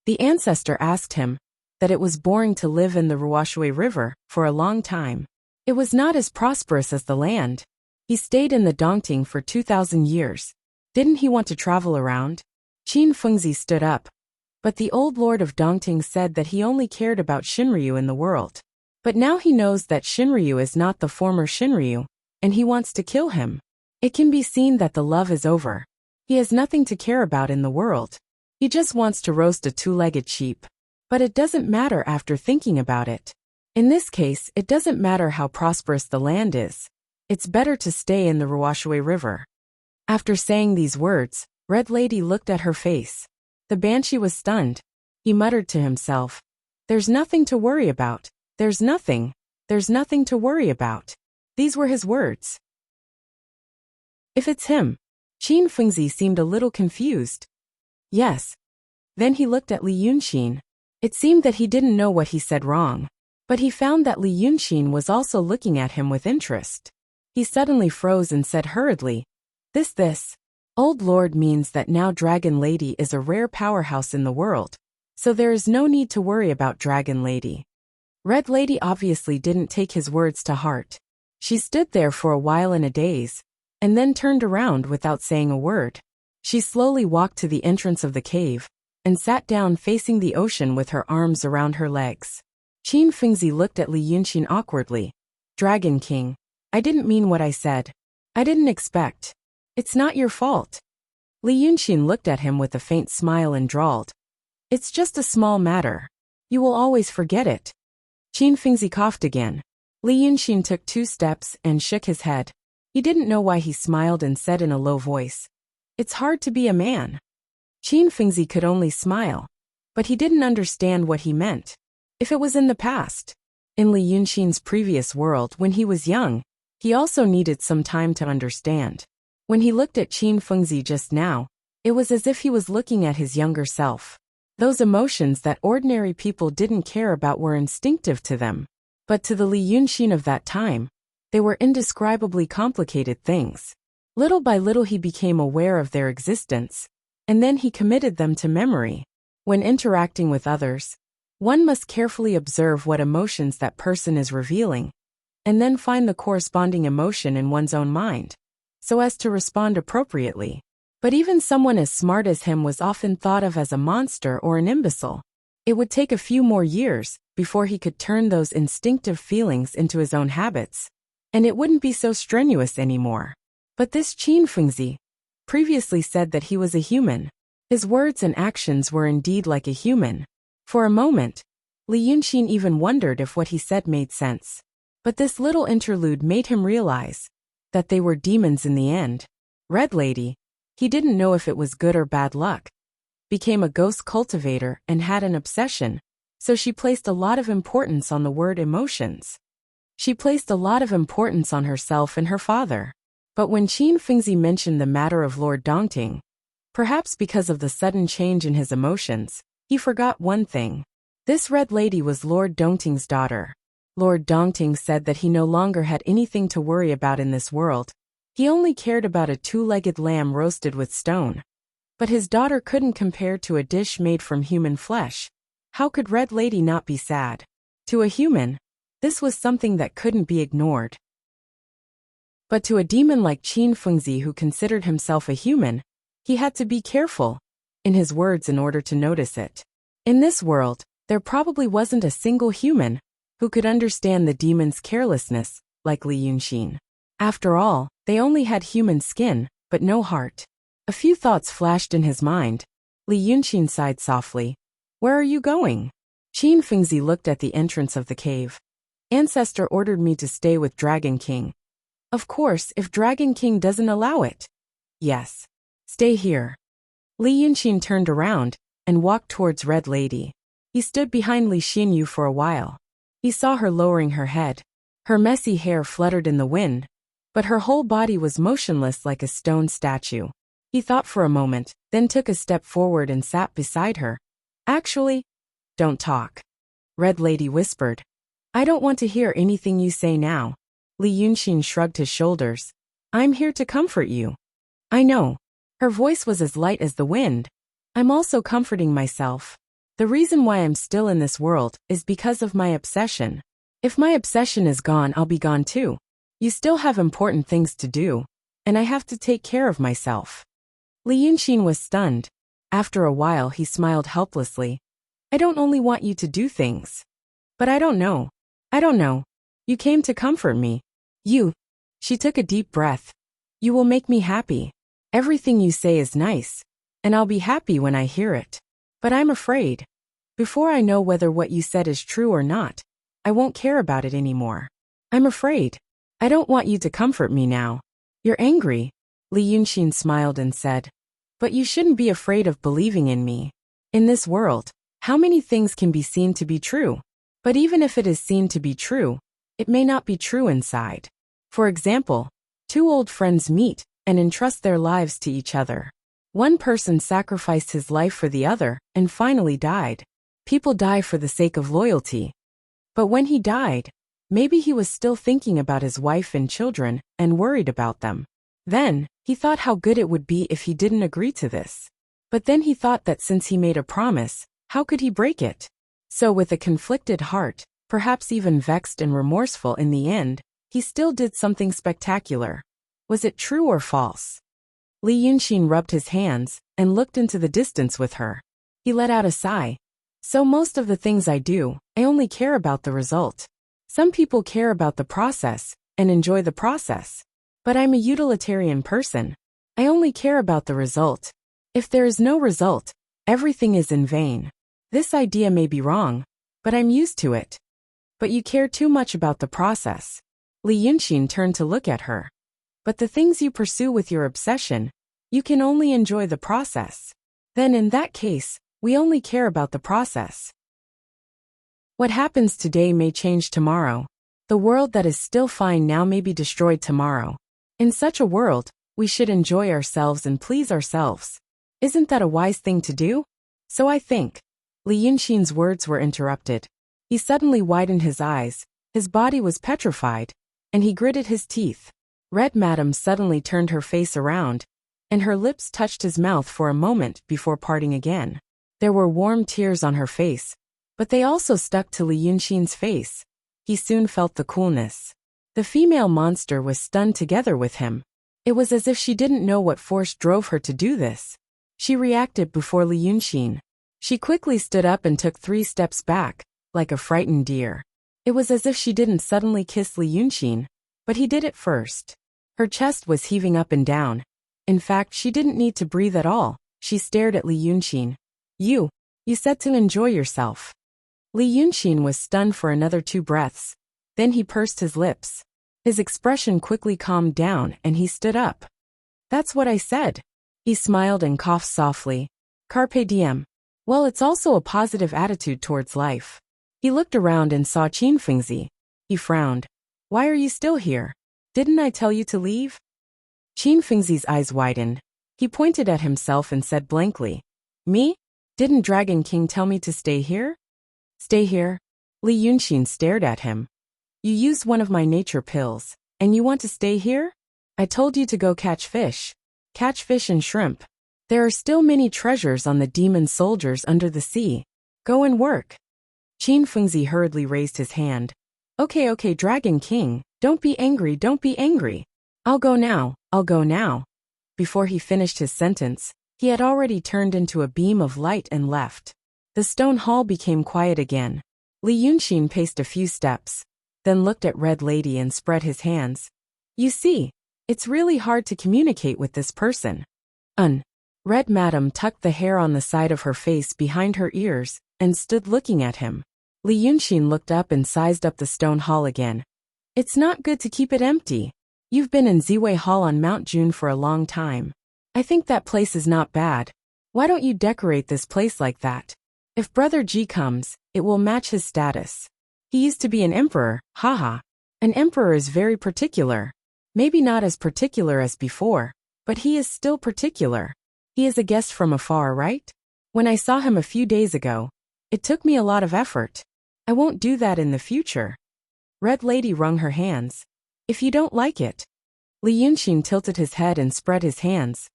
S1: The ancestor asked him that it was boring to live in the Ruoshui River for a long time. It was not as prosperous as the land. He stayed in the Dongting for 2,000 years. Didn't he want to travel around? Qinfengzi stood up. But the old Lord of Dongting said that he only cared about Shinryu in the world. But now he knows that Shinryu is not the former Shinryu, and he wants to kill him. It can be seen that the love is over. He has nothing to care about in the world. He just wants to roast a two-legged sheep. But it doesn't matter after thinking about it. In this case, it doesn't matter how prosperous the land is. It's better to stay in the Ruoshui River. After saying these words, Red Lady looked at her face. The banshee was stunned. He muttered to himself, There's nothing to worry about. There's nothing to worry about. These were his words. If it's him. Qinfengzi seemed a little confused. Yes. Then he looked at Li Yunxin. It seemed that he didn't know what he said wrong. But he found that Li Yunxin was also looking at him with interest. He suddenly froze and said hurriedly, This. Old Lord means that now Dragon Lady is a rare powerhouse in the world, so there is no need to worry about Dragon Lady. Red Lady obviously didn't take his words to heart. She stood there for a while in a daze, and then turned around without saying a word. She slowly walked to the entrance of the cave, and sat down facing the ocean with her arms around her legs. Qinfengzi looked at Li Yunxin awkwardly. Dragon King, I didn't mean what I said. I didn't expect. It's not your fault. Li Yunxin looked at him with a faint smile and drawled. It's just a small matter. You will always forget it. Qinfengzi coughed again. Li Yunxin took 2 steps and shook his head. He didn't know why he smiled and said in a low voice, It's hard to be a man. Qinfengzi could only smile. But he didn't understand what he meant. If it was in the past. In Li Yunxin's previous world when he was young, he also needed some time to understand. When he looked at Qinfengzi just now, it was as if he was looking at his younger self. Those emotions that ordinary people didn't care about were instinctive to them. But to the Li Yunxin of that time, they were indescribably complicated things. Little by little he became aware of their existence, and then he committed them to memory. When interacting with others, one must carefully observe what emotions that person is revealing, and then find the corresponding emotion in one's own mind, so as to respond appropriately. But even someone as smart as him was often thought of as a monster or an imbecile. It would take a few more years before he could turn those instinctive feelings into his own habits, and it wouldn't be so strenuous anymore. But this Qinfengzi previously said that he was a human. His words and actions were indeed like a human. For a moment, Li Yunxin even wondered if what he said made sense. But this little interlude made him realize that they were demons in the end. Red Lady, he didn't know if it was good or bad luck, became a ghost cultivator and had an obsession, so she placed a lot of importance on the word emotions. She placed a lot of importance on herself and her father. But when Qinfengzi mentioned the matter of Lord Dongting, perhaps because of the sudden change in his emotions, he forgot one thing. This Red Lady was Lord Dongting's daughter. Lord Dongting said that he no longer had anything to worry about in this world. He only cared about a 2-legged lamb roasted with stone. But his daughter couldn't compare to a dish made from human flesh. How could Red Lady not be sad? To a human, this was something that couldn't be ignored. But to a demon like Qin Fengzi who considered himself a human, he had to be careful in his words in order to notice it. In this world, there probably wasn't a single human who could understand the demon's carelessness like Li Yunxin. After all, they only had human skin, but no heart. A few thoughts flashed in his mind. Li Yunxin sighed softly. Where are you going? Qin Fengzi looked at the entrance of the cave. Ancestor ordered me to stay with Dragon King. Of course, if Dragon King doesn't allow it. Yes. Stay here. Li Yunxin turned around and walked towards Red Lady. He stood behind Li Xinyu for a while. He saw her lowering her head. Her messy hair fluttered in the wind, but her whole body was motionless like a stone statue. He thought for a moment, then took a step forward and sat beside her. Actually, don't talk. Red Lady whispered. I don't want to hear anything you say now. Li Yunxin shrugged his shoulders. I'm here to comfort you. I know. Her voice was as light as the wind. I'm also comforting myself. The reason why I'm still in this world is because of my obsession. If my obsession is gone, I'll be gone too. You still have important things to do, and I have to take care of myself. Li Yunxin was stunned. After a while, he smiled helplessly. I don't only want you to do things. But I don't know. I don't know. You came to comfort me. You. She took a deep breath. You will make me happy. Everything you say is nice, and I'll be happy when I hear it. But I'm afraid. Before I know whether what you said is true or not, I won't care about it anymore. I'm afraid. I don't want you to comfort me now. You're angry. Li Yunxin smiled and said. But you shouldn't be afraid of believing in me. In this world, how many things can be seen to be true? But even if it is seen to be true, it may not be true inside. For example, two old friends meet and entrust their lives to each other. One person sacrificed his life for the other and finally died. People die for the sake of loyalty. But when he died, maybe he was still thinking about his wife and children and worried about them. Then, he thought how good it would be if he didn't agree to this. But then he thought that since he made a promise, how could he break it? So with a conflicted heart, perhaps even vexed and remorseful in the end, he still did something spectacular. Was it true or false? Li Yunxin rubbed his hands and looked into the distance with her. He let out a sigh. So most of the things I do, I only care about the result. Some people care about the process and enjoy the process. But I'm a utilitarian person. I only care about the result. If there is no result, everything is in vain. This idea may be wrong, but I'm used to it. But you care too much about the process. Li Yunxin turned to look at her. But the things you pursue with your obsession, you can only enjoy the process. Then in that case, we only care about the process. What happens today may change tomorrow. The world that is still fine now may be destroyed tomorrow. In such a world, we should enjoy ourselves and please ourselves. Isn't that a wise thing to do? So I think. Li Yunxin's words were interrupted. He suddenly widened his eyes, his body was petrified, and he gritted his teeth. Red Madam suddenly turned her face around, and her lips touched his mouth for a moment before parting again. There were warm tears on her face, but they also stuck to Li Yunxin's face. He soon felt the coolness. The female monster was stunned together with him. It was as if she didn't know what force drove her to do this. She reacted before Li Yunxin. She quickly stood up and took 3 steps back, like a frightened deer. It was as if she didn't suddenly kiss Li Yunxin, but he did it first. Her chest was heaving up and down. In fact, she didn't need to breathe at all. She stared at Li Yunxin. You said to enjoy yourself. Li Yunxin was stunned for another 2 breaths. Then he pursed his lips. His expression quickly calmed down and he stood up. That's what I said. He smiled and coughed softly. Carpe diem. Well, it's also a positive attitude towards life. He looked around and saw Qin Fengzi. He frowned. Why are you still here? Didn't I tell you to leave? Qin Fengzi's eyes widened. He pointed at himself and said blankly. Me? Didn't Dragon King tell me to stay here? Stay here? Li Yunxin stared at him. You used one of my nature pills, and you want to stay here? I told you to go catch fish. Catch fish and shrimp. There are still many treasures on the demon soldiers under the sea. Go and work. Qin Fengzi hurriedly raised his hand. Okay, Dragon King, don't be angry. I'll go now, I'll go now. Before he finished his sentence, he had already turned into a beam of light and left. The stone hall became quiet again. Li Yunxin paced a few steps, then looked at Red Lady and spread his hands. You see, it's really hard to communicate with this person. Red Madam tucked the hair on the side of her face behind her ears and stood looking at him. Li Yunxin looked up and sized up the stone hall again. It's not good to keep it empty. You've been in Ziwei Hall on Mount June for a long time. I think that place is not bad. Why don't you decorate this place like that? If Brother Ji comes, it will match his status. He used to be an emperor, haha. An emperor is very particular. Maybe not as particular as before, but he is still particular. He is a guest from afar, right? When I saw him a few days ago, it took me a lot of effort. I won't do that in the future. Red Lady wrung her hands. If you don't like it. Li Yunxin tilted his head and spread his hands.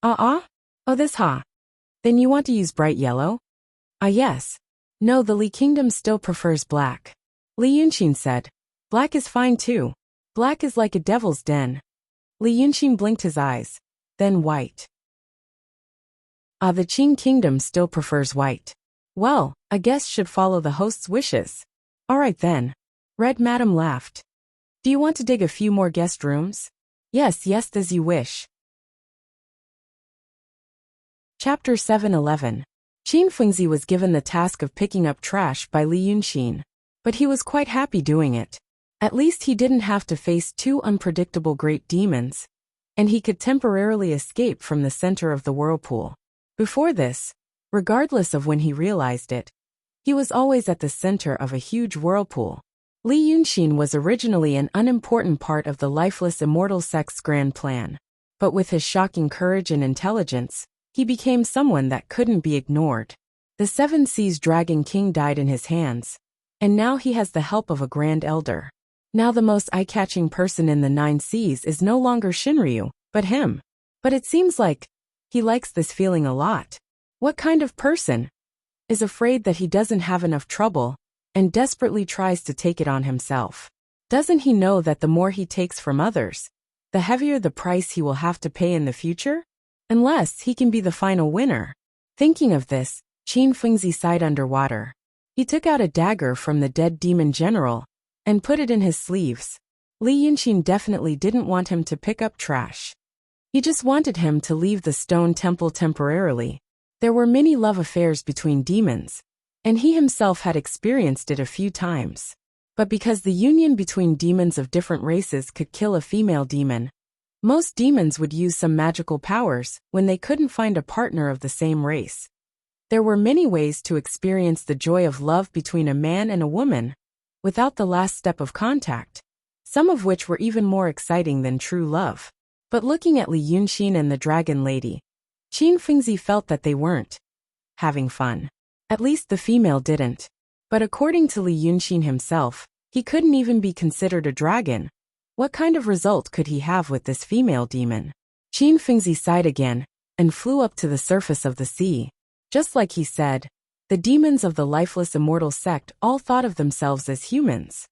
S1: Oh this ha. Then you want to use bright yellow? Yes. No, the Li Kingdom still prefers black. Li Yunxin said. Black is fine too. Black is like a devil's den. Li Yunxin blinked his eyes. Then white. The Qing Kingdom still prefers white. Well, a guest should follow the host's wishes. All right then. Red Madam laughed. Do you want to dig a few more guest rooms? Yes, as you wish. Chapter 7:11. Qin Fengzi was given the task of picking up trash by Li Yunxin, but he was quite happy doing it. At least he didn't have to face two unpredictable great demons, and he could temporarily escape from the center of the whirlpool. Before this, regardless of when he realized it, he was always at the center of a huge whirlpool. Li Yunxin was originally an unimportant part of the lifeless immortal sect's grand plan, but with his shocking courage and intelligence, he became someone that couldn't be ignored. The Seven Seas Dragon King died in his hands, and now he has the help of a Grand Elder. Now the most eye-catching person in the Nine Seas is no longer Shinryu, but him. But it seems like he likes this feeling a lot. What kind of person is afraid that he doesn't have enough trouble and desperately tries to take it on himself? Doesn't he know that the more he takes from others, the heavier the price he will have to pay in the future? Unless he can be the final winner. Thinking of this, Qin Fengzi sighed underwater. He took out a dagger from the dead demon general and put it in his sleeves. Li Yunxin definitely didn't want him to pick up trash. He just wanted him to leave the stone temple temporarily. There were many love affairs between demons, and he himself had experienced it a few times. But because the union between demons of different races could kill a female demon, most demons would use some magical powers when they couldn't find a partner of the same race. There were many ways to experience the joy of love between a man and a woman, without the last step of contact, some of which were even more exciting than true love. But looking at Li Yunxin and the Dragon Lady, Qin Fengzi felt that they weren't having fun. At least the female didn't. But according to Li Yunxin himself, he couldn't even be considered a dragon. What kind of result could he have with this female demon? Qin Fengzi sighed again and flew up to the surface of the sea. Just like he said, the demons of the lifeless immortal sect all thought of themselves as humans.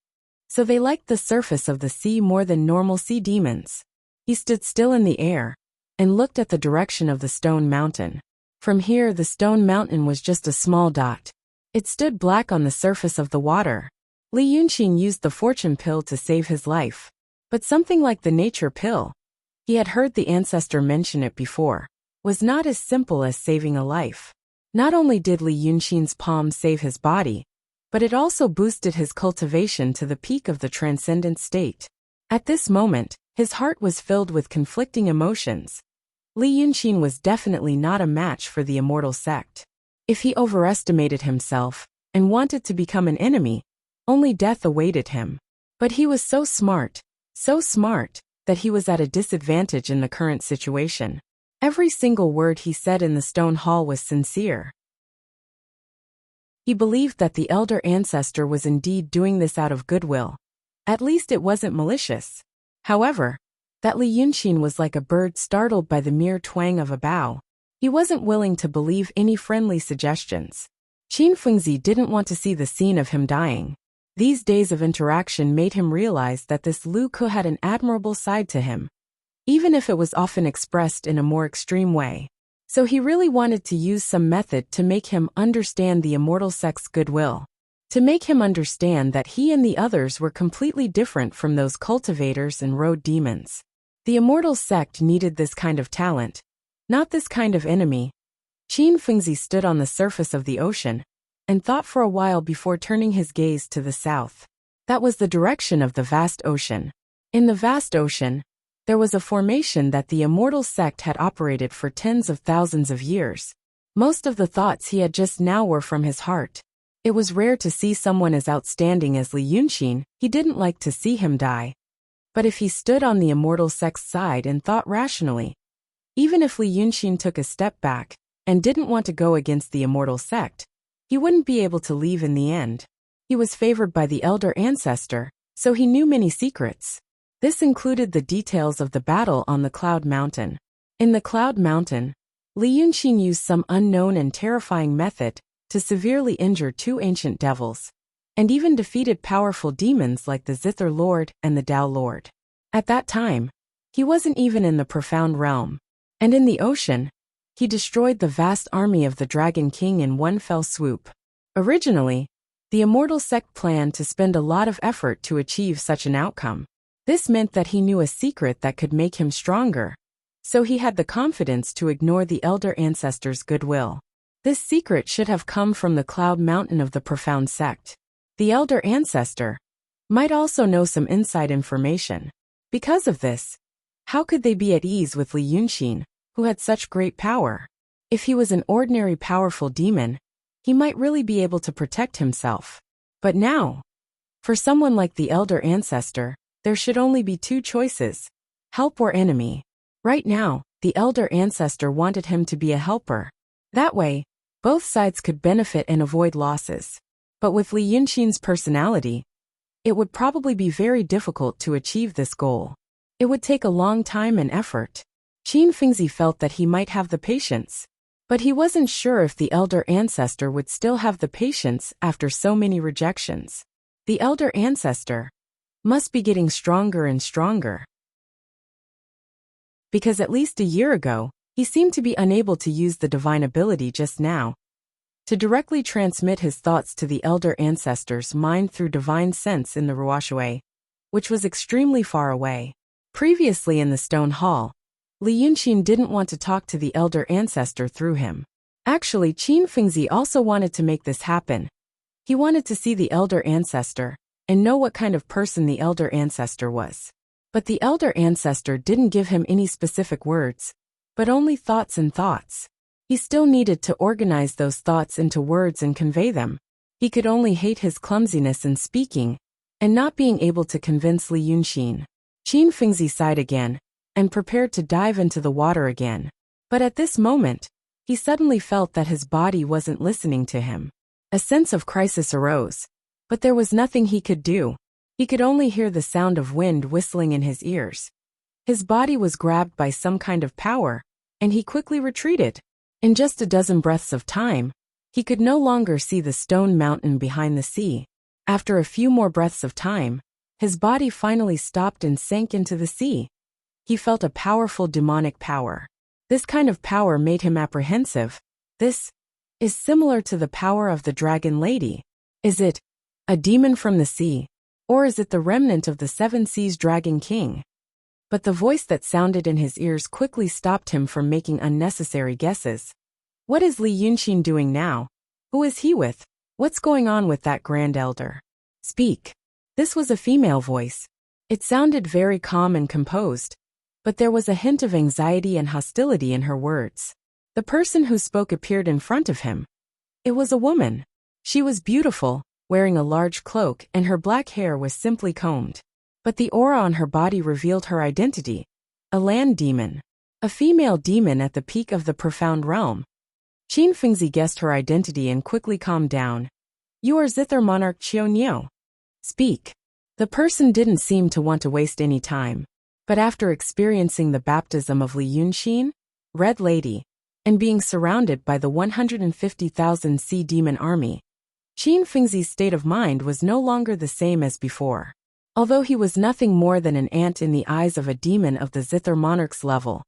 S1: So they liked the surface of the sea more than normal sea demons. He stood still in the air and looked at the direction of the stone mountain. From here, the stone mountain was just a small dot. It stood black on the surface of the water. Li Yunxin used the fortune pill to save his life. But something like the nature pill, he had heard the ancestor mention it before, was not as simple as saving a life. Not only did Li Yunxin's palm save his body, but it also boosted his cultivation to the peak of the transcendent state. At this moment, his heart was filled with conflicting emotions. Li Yunxin was definitely not a match for the immortal sect. If he overestimated himself and wanted to become an enemy, only death awaited him. But he was so smart that he was at a disadvantage in the current situation. Every single word he said in the stone hall was sincere. He believed that the elder ancestor was indeed doing this out of goodwill. At least it wasn't malicious. However, that Li Yunxin was like a bird startled by the mere twang of a bow. He wasn't willing to believe any friendly suggestions. Qin Fengzi didn't want to see the scene of him dying. These days of interaction made him realize that this Lu Ke had an admirable side to him, even if it was often expressed in a more extreme way. So he really wanted to use some method to make him understand the immortal sect's goodwill. To make him understand that he and the others were completely different from those cultivators and road demons. The immortal sect needed this kind of talent, not this kind of enemy. Qin Fengzi stood on the surface of the ocean and thought for a while before turning his gaze to the south. That was the direction of the vast ocean. In the vast ocean, there was a formation that the immortal sect had operated for tens of thousands of years. Most of the thoughts he had just now were from his heart. It was rare to see someone as outstanding as Li Yunxin. He didn't like to see him die. But if he stood on the immortal sect's side and thought rationally, even if Li Yunxin took a step back and didn't want to go against the immortal sect, he wouldn't be able to leave in the end. He was favored by the elder ancestor, so he knew many secrets. This included the details of the battle on the Cloud Mountain. In the Cloud Mountain, Li Yunxin used some unknown and terrifying method to severely injure two ancient devils, and even defeated powerful demons like the Zither Lord and the Tao Lord. At that time, he wasn't even in the profound realm, and in the ocean, he destroyed the vast army of the Dragon King in one fell swoop. Originally, the immortal sect planned to spend a lot of effort to achieve such an outcome. This meant that he knew a secret that could make him stronger, so he had the confidence to ignore the elder ancestor's goodwill. This secret should have come from the Cloud Mountain of the profound sect. The elder ancestor might also know some inside information. Because of this, how could they be at ease with Li Yunxin, who had such great power? If he was an ordinary powerful demon, he might really be able to protect himself. But now, for someone like the elder ancestor, there should only be two choices: help or enemy. Right now, the elder ancestor wanted him to be a helper. That way, both sides could benefit and avoid losses. But with Li Yunxin's personality, it would probably be very difficult to achieve this goal. It would take a long time and effort. Qin Fengzi felt that he might have the patience, but he wasn't sure if the elder ancestor would still have the patience after so many rejections. The elder ancestor must be getting stronger and stronger. Because at least a year ago, he seemed to be unable to use the divine ability just now to directly transmit his thoughts to the elder ancestor's mind through divine sense in the Ruoshui, which was extremely far away. Previously in the stone hall, Li Yunxin didn't want to talk to the elder ancestor through him. Actually, Qin Fengzi also wanted to make this happen. He wanted to see the elder ancestor and know what kind of person the elder ancestor was. But the elder ancestor didn't give him any specific words, but only thoughts and thoughts. He still needed to organize those thoughts into words and convey them. He could only hate his clumsiness in speaking and not being able to convince Li Yunxin. Qin Fengzi sighed again and prepared to dive into the water again. But at this moment, he suddenly felt that his body wasn't listening to him. A sense of crisis arose, but there was nothing he could do. He could only hear the sound of wind whistling in his ears. His body was grabbed by some kind of power, and he quickly retreated. In just a dozen breaths of time, he could no longer see the stone mountain behind the sea. After a few more breaths of time, his body finally stopped and sank into the sea. He felt a powerful demonic power. This kind of power made him apprehensive. This is similar to the power of the Dragon Lady. Is it a demon from the sea, or is it the remnant of the Seven Seas Dragon King? But the voice that sounded in his ears quickly stopped him from making unnecessary guesses. What is Li Yunxin doing now? Who is he with? What's going on with that grand elder? Speak. This was a female voice. It sounded very calm and composed, but there was a hint of anxiety and hostility in her words. The person who spoke appeared in front of him. It was a woman. She was beautiful, wearing a large cloak, and her black hair was simply combed. But the aura on her body revealed her identity: a land demon. A female demon at the peak of the profound realm. Qin Fengzi guessed her identity and quickly calmed down. You are Zither Monarch Qiu Niu. Speak. The person didn't seem to want to waste any time. But after experiencing the baptism of Li Yunxin, Red Lady, and being surrounded by the 150,000 sea demon army, Qin Fengzi's state of mind was no longer the same as before. Although he was nothing more than an ant in the eyes of a demon of the Zither monarch's level,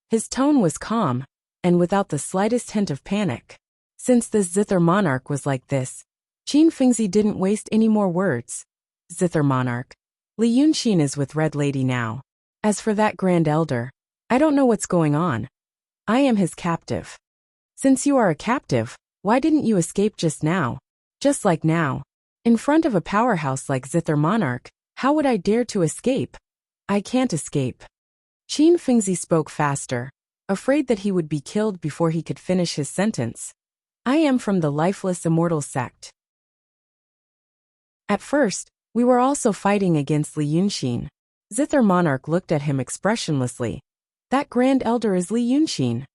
S1: his tone was calm, and without the slightest hint of panic. Since this Zither monarch was like this, Qin Fengzi didn't waste any more words. Zither monarch, Li Yunxin is with Red Lady now. As for that Grand Elder, I don't know what's going on. I am his captive. Since you are a captive, why didn't you escape just now? Just like now. In front of a powerhouse like Zither monarch, how would I dare to escape? I can't escape. Qin Fengzi spoke faster, afraid that he would be killed before he could finish his sentence. I am from the lifeless immortal sect. At first, we were also fighting against Li Yunxin. Zither monarch looked at him expressionlessly. That Grand Elder is Li Yunxin.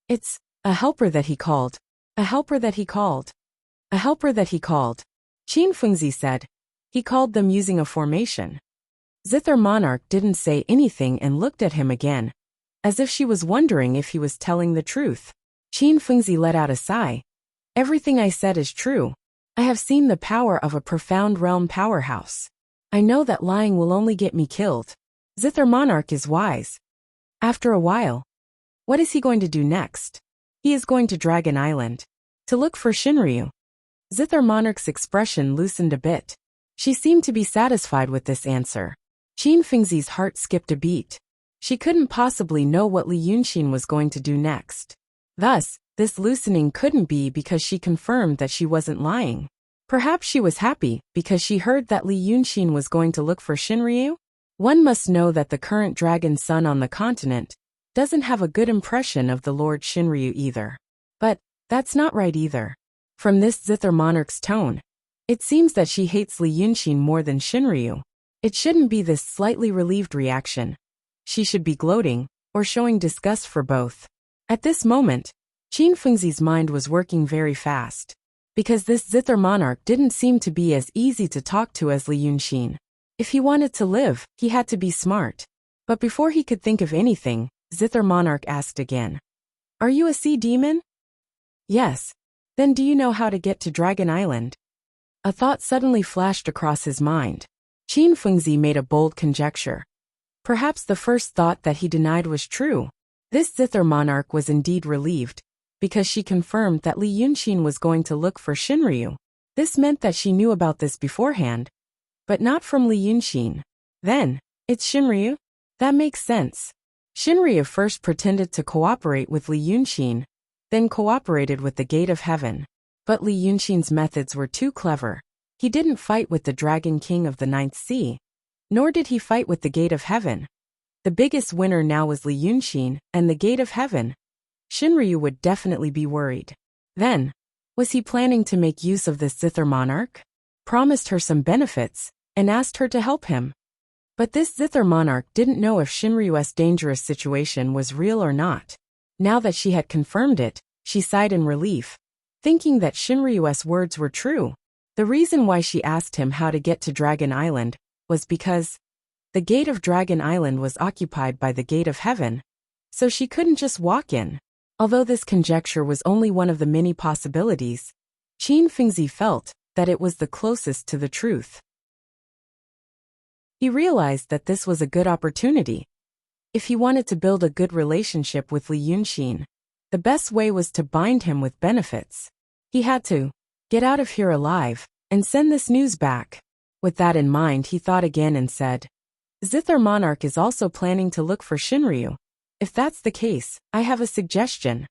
S1: It's a helper that he called. A helper that he called. A helper that he called. Qin Fengzi said. He called them using a formation. Zither monarch didn't say anything and looked at him again, as if she was wondering if he was telling the truth. Qin Fengzi let out a sigh. Everything I said is true. I have seen the power of a profound realm powerhouse. I know that lying will only get me killed. Zither monarch is wise. After a while, what is he going to do next? He is going to Dragon Island, to look for Shinryu. Zither monarch's expression loosened a bit. She seemed to be satisfied with this answer. Qin Fengzi's heart skipped a beat. She couldn't possibly know what Li Yunxin was going to do next. Thus, this loosening couldn't be because she confirmed that she wasn't lying. Perhaps she was happy because she heard that Li Yunxin was going to look for Shinryu? One must know that the current dragon son on the continent doesn't have a good impression of the Lord Shinryu either. But that's not right either. From this Zither monarch's tone, it seems that she hates Li Yunxin more than Shinryu. It shouldn't be this slightly relieved reaction. She should be gloating, or showing disgust for both. At this moment, Qin Fengzi's mind was working very fast. Because this Zither monarch didn't seem to be as easy to talk to as Li Yunxin. If he wanted to live, he had to be smart. But before he could think of anything, Zither monarch asked again. Are you a sea demon? Yes. Then do you know how to get to Dragon Island? A thought suddenly flashed across his mind. Qin Fengzi made a bold conjecture. Perhaps the first thought that he denied was true. This Zither monarch was indeed relieved, because she confirmed that Li Yunxin was going to look for Shinryu. This meant that she knew about this beforehand, but not from Li Yunxin. Then, it's Shinryu? That makes sense. Shinryu first pretended to cooperate with Li Yunxin, then cooperated with the Gate of Heaven. But Li Yunxin's methods were too clever. He didn't fight with the Dragon King of the Ninth Sea, nor did he fight with the Gate of Heaven. The biggest winner now was Li Yunxin and the Gate of Heaven. Shinryu would definitely be worried. Then, was he planning to make use of this Zither monarch? Promised her some benefits, and asked her to help him. But this Zither monarch didn't know if Shinryu's dangerous situation was real or not. Now that she had confirmed it, she sighed in relief, thinking that Shinryu's words were true. The reason why she asked him how to get to Dragon Island was because the gate of Dragon Island was occupied by the Gate of Heaven, so she couldn't just walk in. Although this conjecture was only one of the many possibilities, Qin Fengzi felt that it was the closest to the truth. He realized that this was a good opportunity. If he wanted to build a good relationship with Li Yunxin, the best way was to bind him with benefits. He had to get out of here alive and send this news back. With that in mind, he thought again and said, Zither monarch is also planning to look for Shinryu. If that's the case, I have a suggestion.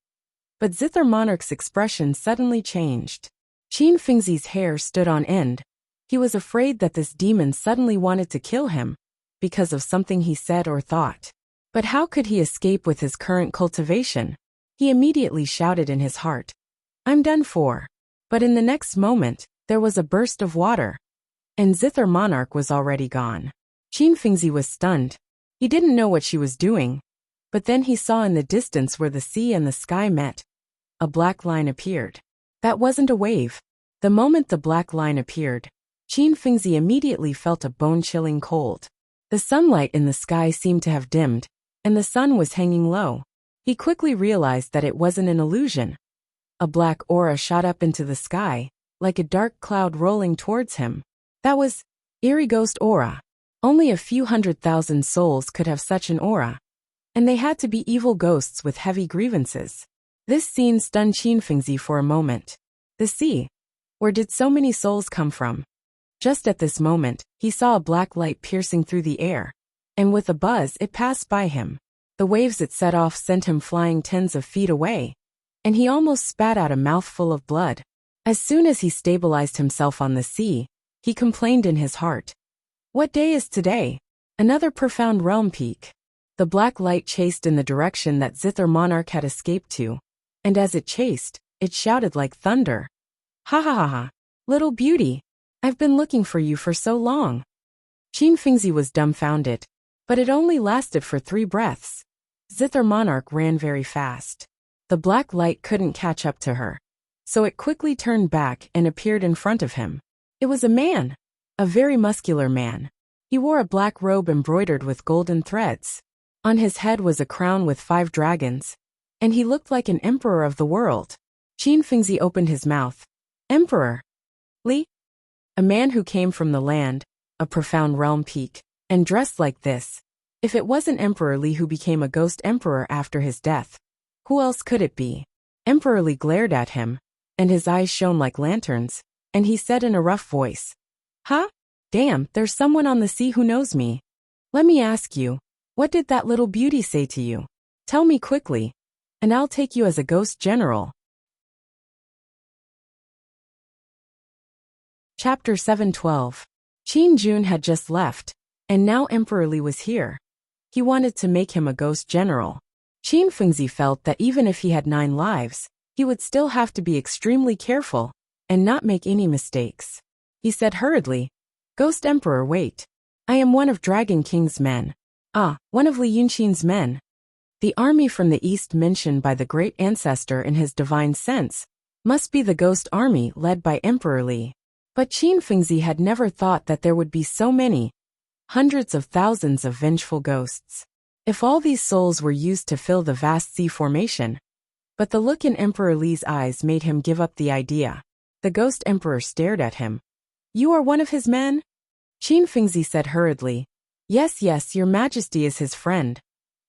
S1: But Zither monarch's expression suddenly changed. Qin Fengzi's hair stood on end. He was afraid that this demon suddenly wanted to kill him because of something he said or thought. But how could he escape with his current cultivation? He immediately shouted in his heart, I'm done for. But in the next moment, there was a burst of water, and Zither monarch was already gone. Qin Fengzi was stunned. He didn't know what she was doing. But then he saw in the distance where the sea and the sky met. A black line appeared. That wasn't a wave. The moment the black line appeared, Qin Fengzi immediately felt a bone-chilling cold. The sunlight in the sky seemed to have dimmed, and the sun was hanging low. He quickly realized that it wasn't an illusion. A black aura shot up into the sky, like a dark cloud rolling towards him. That was eerie ghost aura. Only a few 100,000 souls could have such an aura. And they had to be evil ghosts with heavy grievances. This scene stunned Qin Fengzi for a moment. The sea. Where did so many souls come from? Just at this moment, he saw a black light piercing through the air. And with a buzz it passed by him. The waves it set off sent him flying tens of feet away. And he almost spat out a mouthful of blood. As soon as he stabilized himself on the sea, he complained in his heart. What day is today? Another profound realm peak. The black light chased in the direction that Zither monarch had escaped to. And as it chased, it shouted like thunder. Ha ha ha ha. Little beauty. I've been looking for you for so long. Qin Fengzi was dumbfounded. But it only lasted for 3 breaths. Zither monarch ran very fast. The black light couldn't catch up to her. So it quickly turned back and appeared in front of him. It was a man. A very muscular man. He wore a black robe embroidered with golden threads. On his head was a crown with 5 dragons. And he looked like an emperor of the world. Qin Fengzi opened his mouth. Emperor Li? A man who came from the land, a profound realm peak, and dressed like this. If it wasn't Emperor Li who became a ghost emperor after his death, who else could it be? Emperor Li glared at him, and his eyes shone like lanterns, and he said in a rough voice, Huh? Damn, there's someone on the sea who knows me. Let me ask you, what did that little beauty say to you? Tell me quickly, and I'll take you as a ghost general. Chapter 712. Qin Jun had just left, and now Emperor Li was here. He wanted to make him a ghost general. Qin Fengzi felt that even if he had 9 lives, he would still have to be extremely careful and not make any mistakes. He said hurriedly, Ghost Emperor, wait. I am one of Dragon King's men. Ah, one of Li Yunqin's men. The army from the east mentioned by the great ancestor in his divine sense must be the ghost army led by Emperor Li. But Qin Fengzi had never thought that there would be so many, hundreds of thousands of vengeful ghosts. If all these souls were used to fill the vast sea formation. But the look in Emperor Li's eyes made him give up the idea. The ghost emperor stared at him. You are one of his men? Qin Fengzi said hurriedly. Yes, yes, your majesty is his friend.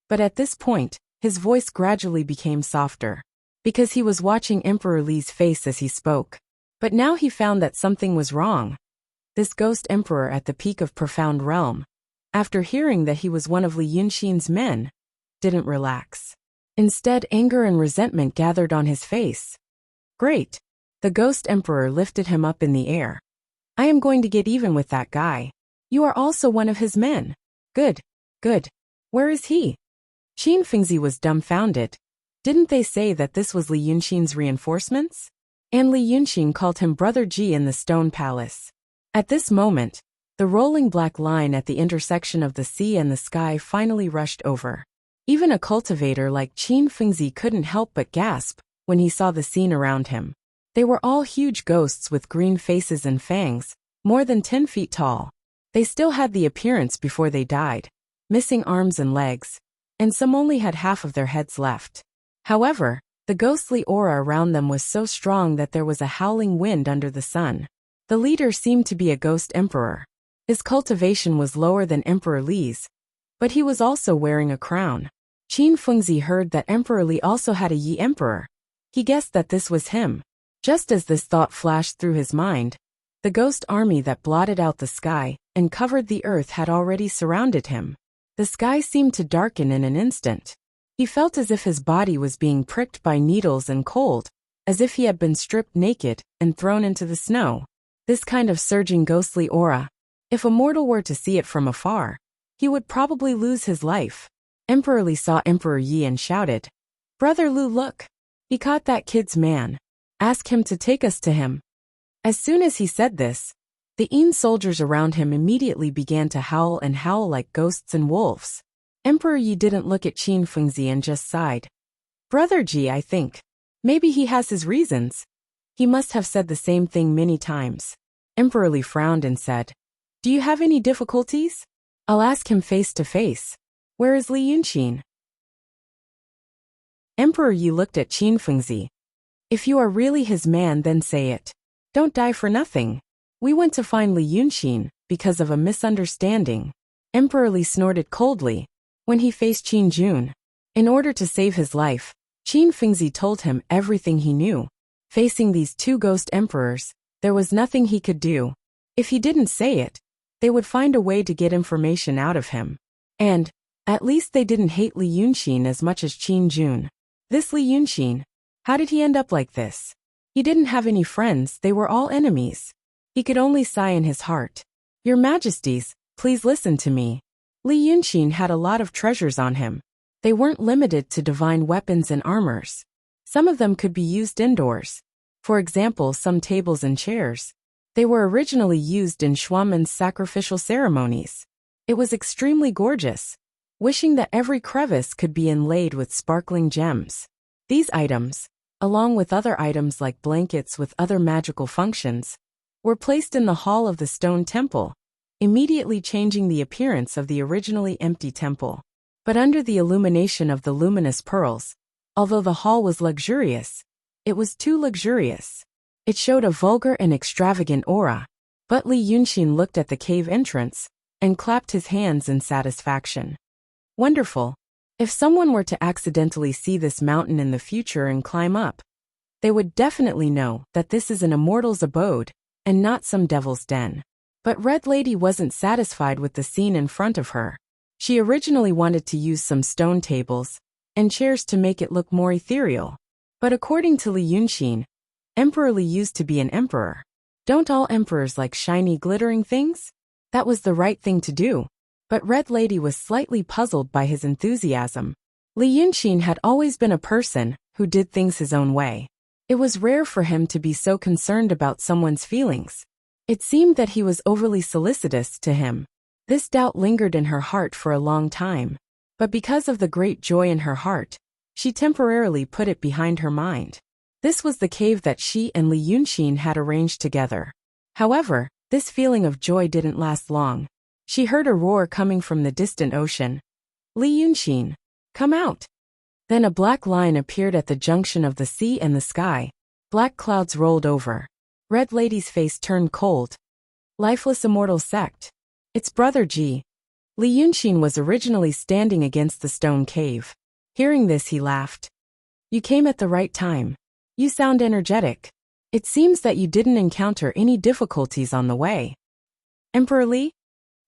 S1: But at this point, his voice gradually became softer. Because he was watching Emperor Li's face as he spoke. But now he found that something was wrong. This ghost emperor at the peak of profound realm, after hearing that he was one of Li Yunqin's men, didn't relax. Instead, anger and resentment gathered on his face. Great. The ghost emperor lifted him up in the air. I am going to get even with that guy. You are also one of his men. Good. Good. Where is he? Qin Fengzi was dumbfounded. Didn't they say that this was Li Yunqin's reinforcements? And Li Yunqin called him Brother Ji in the Stone Palace. At this moment, the rolling black line at the intersection of the sea and the sky finally rushed over. Even a cultivator like Qin Fengzi couldn't help but gasp when he saw the scene around him. They were all huge ghosts with green faces and fangs, more than 10 feet tall. They still had the appearance before they died, missing arms and legs, and some only had half of their heads left. However, the ghostly aura around them was so strong that there was a howling wind under the sun. The leader seemed to be a ghost emperor. His cultivation was lower than Emperor Li's, but he was also wearing a crown. Qin Fengzi heard that Emperor Li also had a Yi emperor. He guessed that this was him. Just as this thought flashed through his mind, the ghost army that blotted out the sky and covered the earth had already surrounded him. The sky seemed to darken in an instant. He felt as if his body was being pricked by needles and cold, as if he had been stripped naked and thrown into the snow. This kind of surging ghostly aura, if a mortal were to see it from afar, he would probably lose his life. Emperor Li saw Emperor Yi and shouted, Brother Lu, look! He caught that kid's man. Ask him to take us to him. As soon as he said this, the Yin soldiers around him immediately began to howl like ghosts and wolves. Emperor Yi didn't look at Qin Fengzi and just sighed. Brother Ji, I think. Maybe he has his reasons. He must have said the same thing many times. Emperor Li frowned and said, Do you have any difficulties? I'll ask him face to face. Where is Li Yunqin? Emperor Yi looked at Qin Fengzi. If you are really his man, then say it. Don't die for nothing. We went to find Li Yunqin because of a misunderstanding. Emperor Li snorted coldly when he faced Qin Jun. In order to save his life, Qin Fengzi told him everything he knew. Facing these two ghost emperors, there was nothing he could do. If he didn't say it, they would find a way to get information out of him. And, at least they didn't hate Li Yunxin as much as Qin Jun. This Li Yunxin, how did he end up like this? He didn't have any friends, they were all enemies. He could only sigh in his heart. Your Majesties, please listen to me. Li Yunxin had a lot of treasures on him. They weren't limited to divine weapons and armors. Some of them could be used indoors. For example, some tables and chairs. They were originally used in Shuaman's sacrificial ceremonies. It was extremely gorgeous, wishing that every crevice could be inlaid with sparkling gems. These items, along with other items like blankets with other magical functions, were placed in the hall of the stone temple, immediately changing the appearance of the originally empty temple. But under the illumination of the luminous pearls, although the hall was luxurious, it was too luxurious. It showed a vulgar and extravagant aura. But Li Yunxin looked at the cave entrance and clapped his hands in satisfaction. Wonderful. If someone were to accidentally see this mountain in the future and climb up, they would definitely know that this is an immortal's abode and not some devil's den. But Red Lady wasn't satisfied with the scene in front of her. She originally wanted to use some stone tables and chairs to make it look more ethereal. But according to Li Yunxin, Emperor Li used to be an emperor. Don't all emperors like shiny glittering things? That was the right thing to do. But Red Lady was slightly puzzled by his enthusiasm. Li Yunxin had always been a person who did things his own way. It was rare for him to be so concerned about someone's feelings. It seemed that he was overly solicitous to him. This doubt lingered in her heart for a long time. But because of the great joy in her heart, she temporarily put it behind her mind. This was the cave that she and Li Yunxin had arranged together. However, this feeling of joy didn't last long. She heard a roar coming from the distant ocean. Li Yunxin, come out. Then a black line appeared at the junction of the sea and the sky. Black clouds rolled over. Red Lady's face turned cold. Lifeless immortal sect. It's Brother Ji. Li Yunxin was originally standing against the stone cave. Hearing this, he laughed. You came at the right time. You sound energetic. It seems that you didn't encounter any difficulties on the way. Emperor Li?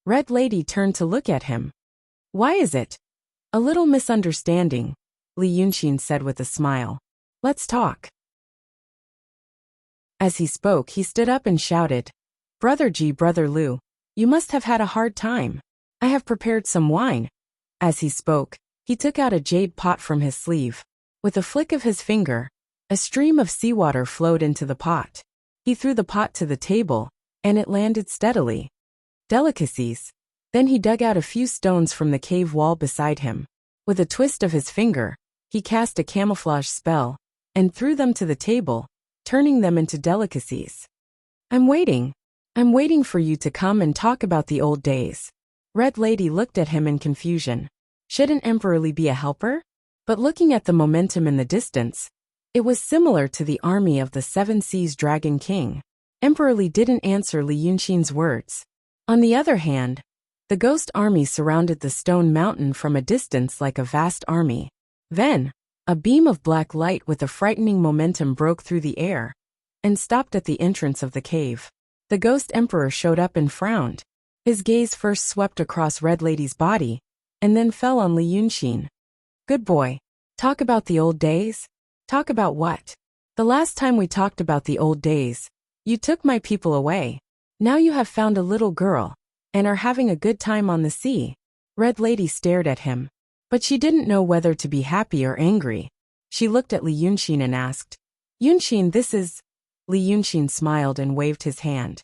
S1: Red Lady turned to look at him. Why is it? A little misunderstanding, Li Yunxin said with a smile. Let's talk. As he spoke, he stood up and shouted, Brother Ji, Brother Lu, you must have had a hard time. I have prepared some wine. As he spoke, he took out a jade pot from his sleeve. With a flick of his finger, a stream of seawater flowed into the pot. He threw the pot to the table, and it landed steadily. Delicacies. Then he dug out a few stones from the cave wall beside him. With a twist of his finger, he cast a camouflage spell and threw them to the table, turning them into delicacies. I'm waiting for you to come and talk about the old days. Red Lady looked at him in confusion. Shouldn't Emperor Li be a helper? But looking at the momentum in the distance, it was similar to the army of the Seven Seas Dragon King. Emperor Li didn't answer Li Yunxin's words. On the other hand, the ghost army surrounded the stone mountain from a distance like a vast army. Then, a beam of black light with a frightening momentum broke through the air and stopped at the entrance of the cave. The ghost emperor showed up and frowned. His gaze first swept across Red Lady's body and then fell on Li Yunxin. Good boy. Talk about the old days? Talk about what? The last time we talked about the old days, you took my people away. Now you have found a little girl and are having a good time on the sea. Red Lady stared at him, but she didn't know whether to be happy or angry. She looked at Li Yunxin and asked, Yunxin, this is... Li Yunxin smiled and waved his hand.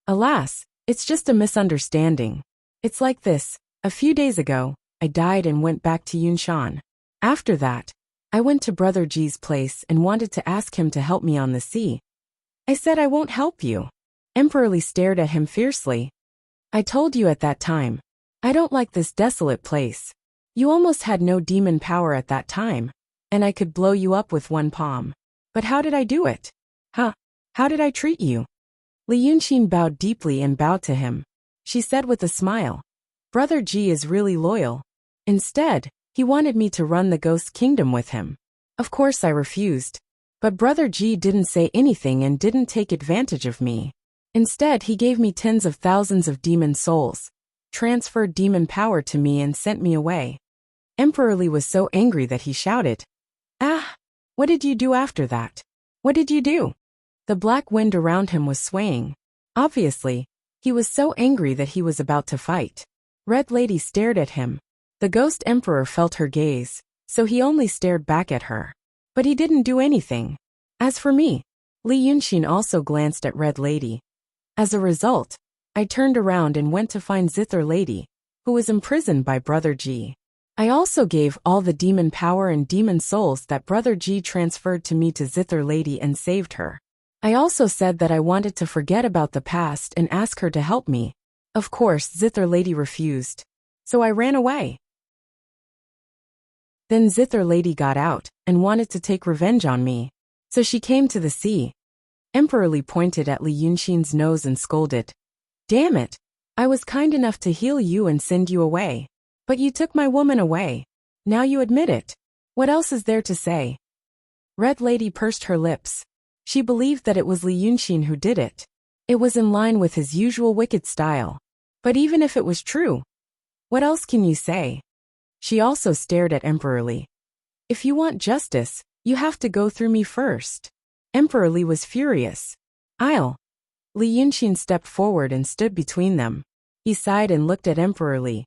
S1: Alas, it's just a misunderstanding. It's like this. A few days ago, I died and went back to Yunshan. After that, I went to Brother Ji's place and wanted to ask him to help me on the sea. I said I won't help you. Emperor Li stared at him fiercely. I told you at that time. I don't like this desolate place. You almost had no demon power at that time, and I could blow you up with one palm. But how did I do it? Huh? How did I treat you? Li Yunxin bowed deeply and bowed to him. She said with a smile, Brother G is really loyal. Instead, he wanted me to run the ghost kingdom with him. Of course I refused. But Brother G didn't say anything and didn't take advantage of me. Instead, he gave me tens of thousands of demon souls, transferred demon power to me and sent me away. Emperor Li was so angry that he shouted, "Ah! What did you do after that? What did you do?" The black wind around him was swaying. Obviously, he was so angry that he was about to fight. Red Lady stared at him. The ghost emperor felt her gaze, so he only stared back at her. But he didn't do anything. As for me, Li Yunxin also glanced at Red Lady. As a result, I turned around and went to find Zither Lady, who was imprisoned by Brother G. I also gave all the demon power and demon souls that Brother G transferred to me to Zither Lady and saved her. I also said that I wanted to forget about the past and ask her to help me. Of course, Zither Lady refused. So I ran away. Then Zither Lady got out and wanted to take revenge on me. So she came to the sea. Emperor Li pointed at Li Yunxin's nose and scolded, "Damn it! I was kind enough to heal you and send you away. But you took my woman away. Now you admit it. What else is there to say?" Red Lady pursed her lips. She believed that it was Li Yunxin who did it. It was in line with his usual wicked style. But even if it was true, what else can you say? She also stared at Emperor Li. "If you want justice, you have to go through me first." Emperor Li was furious. Li Yunxin stepped forward and stood between them. He sighed and looked at Emperor Li.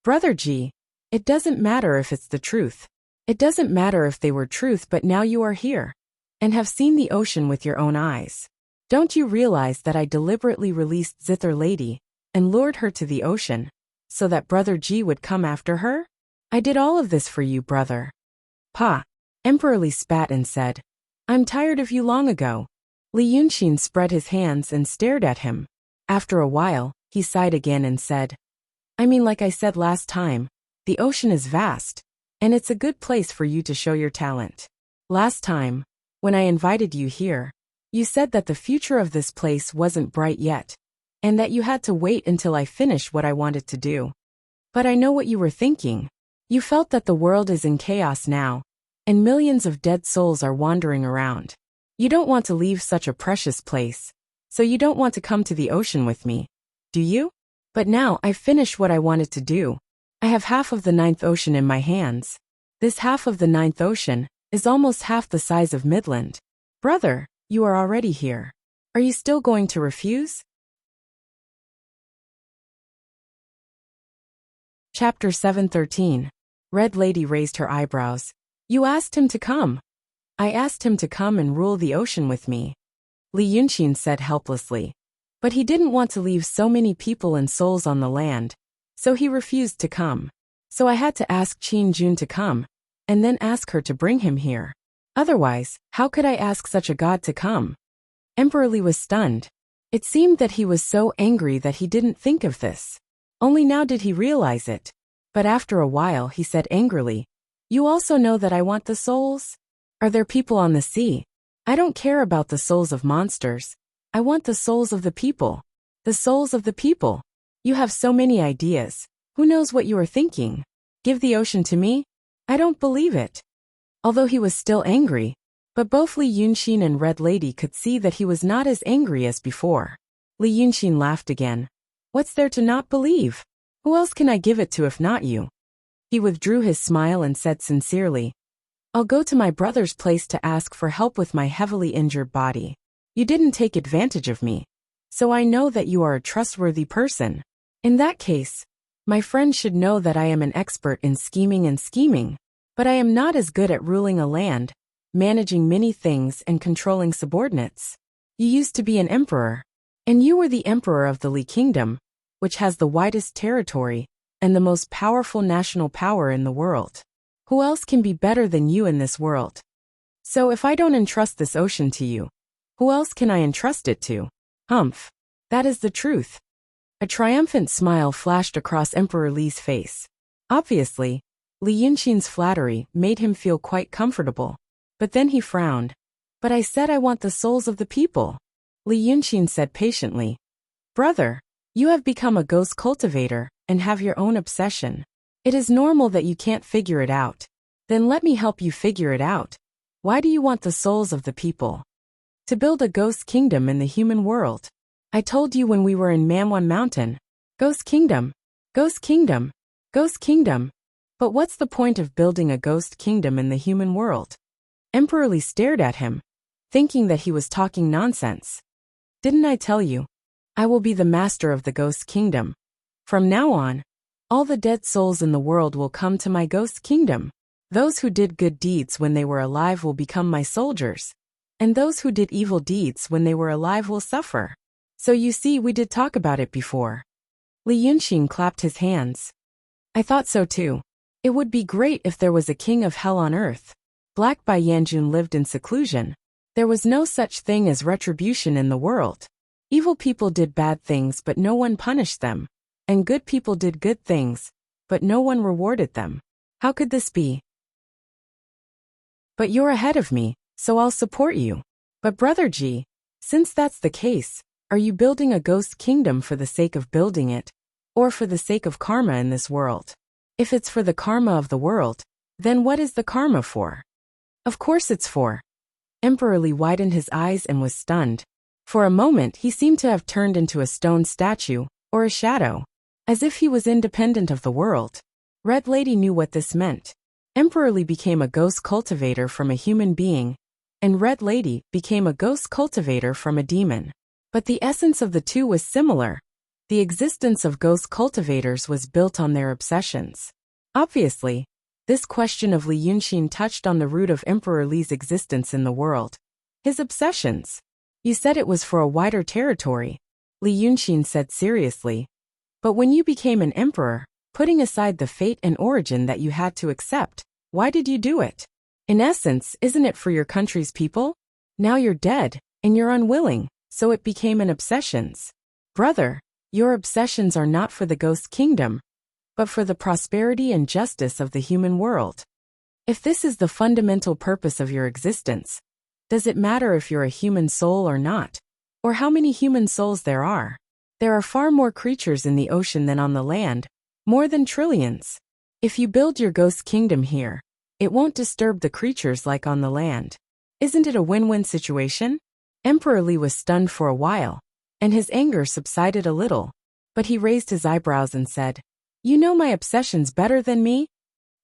S1: "Brother G, it doesn't matter if it's the truth. It doesn't matter if they were truth, but now you are here and have seen the ocean with your own eyes. Don't you realize that I deliberately released Zither Lady and lured her to the ocean so that Brother G would come after her? I did all of this for you, brother." "Pa." Emperor Li spat and said, "I'm tired of you long ago." Li Yunxin spread his hands and stared at him. After a while, he sighed again and said, "I mean, like I said last time, the ocean is vast, and it's a good place for you to show your talent. Last time, when I invited you here, you said that the future of this place wasn't bright yet, and that you had to wait until I finished what I wanted to do. But I know what you were thinking. You felt that the world is in chaos now, and millions of dead souls are wandering around. You don't want to leave such a precious place, so you don't want to come to the ocean with me, do you? But now I've finished what I wanted to do. I have half of the ninth ocean in my hands. This half of the ninth ocean is almost half the size of Midland. Brother, you are already here. Are you still going to refuse?" Chapter 713. Red Lady raised her eyebrows. "You asked him to come." "I asked him to come and rule the ocean with me," Li Yunxin said helplessly. "But he didn't want to leave so many people and souls on the land, so he refused to come. So I had to ask Qin Jun to come, and then ask her to bring him here. Otherwise, how could I ask such a god to come?" Emperor Li was stunned. It seemed that he was so angry that he didn't think of this. Only now did he realize it. But after a while he said angrily, "You also know that I want the souls? Are there people on the sea? I don't care about the souls of monsters. I want the souls of the people. The souls of the people. You have so many ideas. Who knows what you are thinking? Give the ocean to me? I don't believe it." Although he was still angry, but both Li Yunxin and Red Lady could see that he was not as angry as before. Li Yunxin laughed again. "What's there to not believe? Who else can I give it to if not you?" He withdrew his smile and said sincerely, "I'll go to my brother's place to ask for help with my heavily injured body. You didn't take advantage of me, so I know that you are a trustworthy person. In that case, my friend should know that I am an expert in scheming, but I am not as good at ruling a land, managing many things and controlling subordinates. You used to be an emperor, and you were the emperor of the Li Kingdom, which has the widest territory and the most powerful national power in the world. Who else can be better than you in this world? So if I don't entrust this ocean to you, who else can I entrust it to? Humph. That is the truth." A triumphant smile flashed across Emperor Li's face. Obviously, Li Yunxin's flattery made him feel quite comfortable. But then he frowned. "But I said I want the souls of the people," Li Yunxin said patiently. "Brother, you have become a ghost cultivator and have your own obsession. It is normal that you can't figure it out. Then let me help you figure it out. Why do you want the souls of the people? To build a ghost kingdom in the human world. I told you when we were in Mamwan Mountain. Ghost kingdom. Ghost kingdom. Ghost kingdom. But what's the point of building a ghost kingdom in the human world? Emperor Li stared at him, thinking that he was talking nonsense. Didn't I tell you? I will be the master of the ghost kingdom. From now on, all the dead souls in the world will come to my ghost kingdom. Those who did good deeds when they were alive will become my soldiers. And those who did evil deeds when they were alive will suffer. So you see, we did talk about it before. Li Yunxin clapped his hands. I thought so too. It would be great if there was a king of hell on earth. Black Bai Yanjun lived in seclusion. There was no such thing as retribution in the world. Evil people did bad things but no one punished them. And good people did good things, but no one rewarded them. How could this be? But you're ahead of me, so I'll support you. But Brother Ji, since that's the case, are you building a ghost kingdom for the sake of building it, or for the sake of karma in this world? If it's for the karma of the world, then what is the karma for? Of course it's for. Emperor Li widened his eyes and was stunned. For a moment he seemed to have turned into a stone statue, or a shadow, as if he was independent of the world. Red Lady knew what this meant. Emperor Li became a ghost cultivator from a human being, and Red Lady became a ghost cultivator from a demon. But the essence of the two was similar. The existence of ghost cultivators was built on their obsessions. Obviously, this question of Li Yunxin touched on the root of Emperor Li's existence in the world. His obsessions. You said it was for a wider territory, Li Yunxin said seriously. But when you became an emperor, putting aside the fate and origin that you had to accept, why did you do it? In essence, isn't it for your country's people? Now you're dead, and you're unwilling, so it became an obsessions. Brother, your obsessions are not for the ghost kingdom, but for the prosperity and justice of the human world. If this is the fundamental purpose of your existence, does it matter if you're a human soul or not? Or how many human souls there are? There are far more creatures in the ocean than on the land, more than trillions. If you build your ghost kingdom here, it won't disturb the creatures like on the land. Isn't it a win-win situation? Emperor Li was stunned for a while, and his anger subsided a little, but he raised his eyebrows and said, You know my obsessions better than me?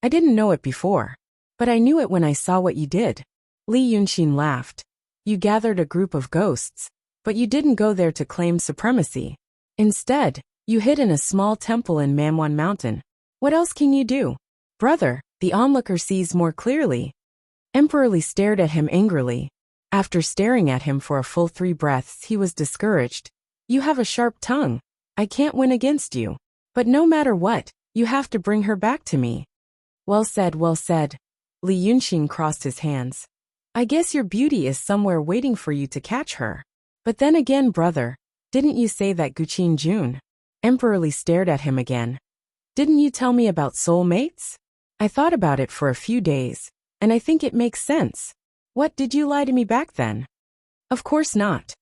S1: I didn't know it before, but I knew it when I saw what you did. Li Yunxin laughed. You gathered a group of ghosts, but you didn't go there to claim supremacy. Instead, you hid in a small temple in Mamwan Mountain. What else can you do? Brother, the onlooker sees more clearly. Emperor Li stared at him angrily. After staring at him for a full 3 breaths, he was discouraged. You have a sharp tongue. I can't win against you. But no matter what, you have to bring her back to me. Well said, well said. Li Yunxin crossed his hands. I guess your beauty is somewhere waiting for you to catch her. But then again, brother, didn't you say that Guqin Jun? Emperor Li stared at him again. Didn't you tell me about soulmates? I thought about it for a few days, and I think it makes sense. What, did you lie to me back then? Of course not.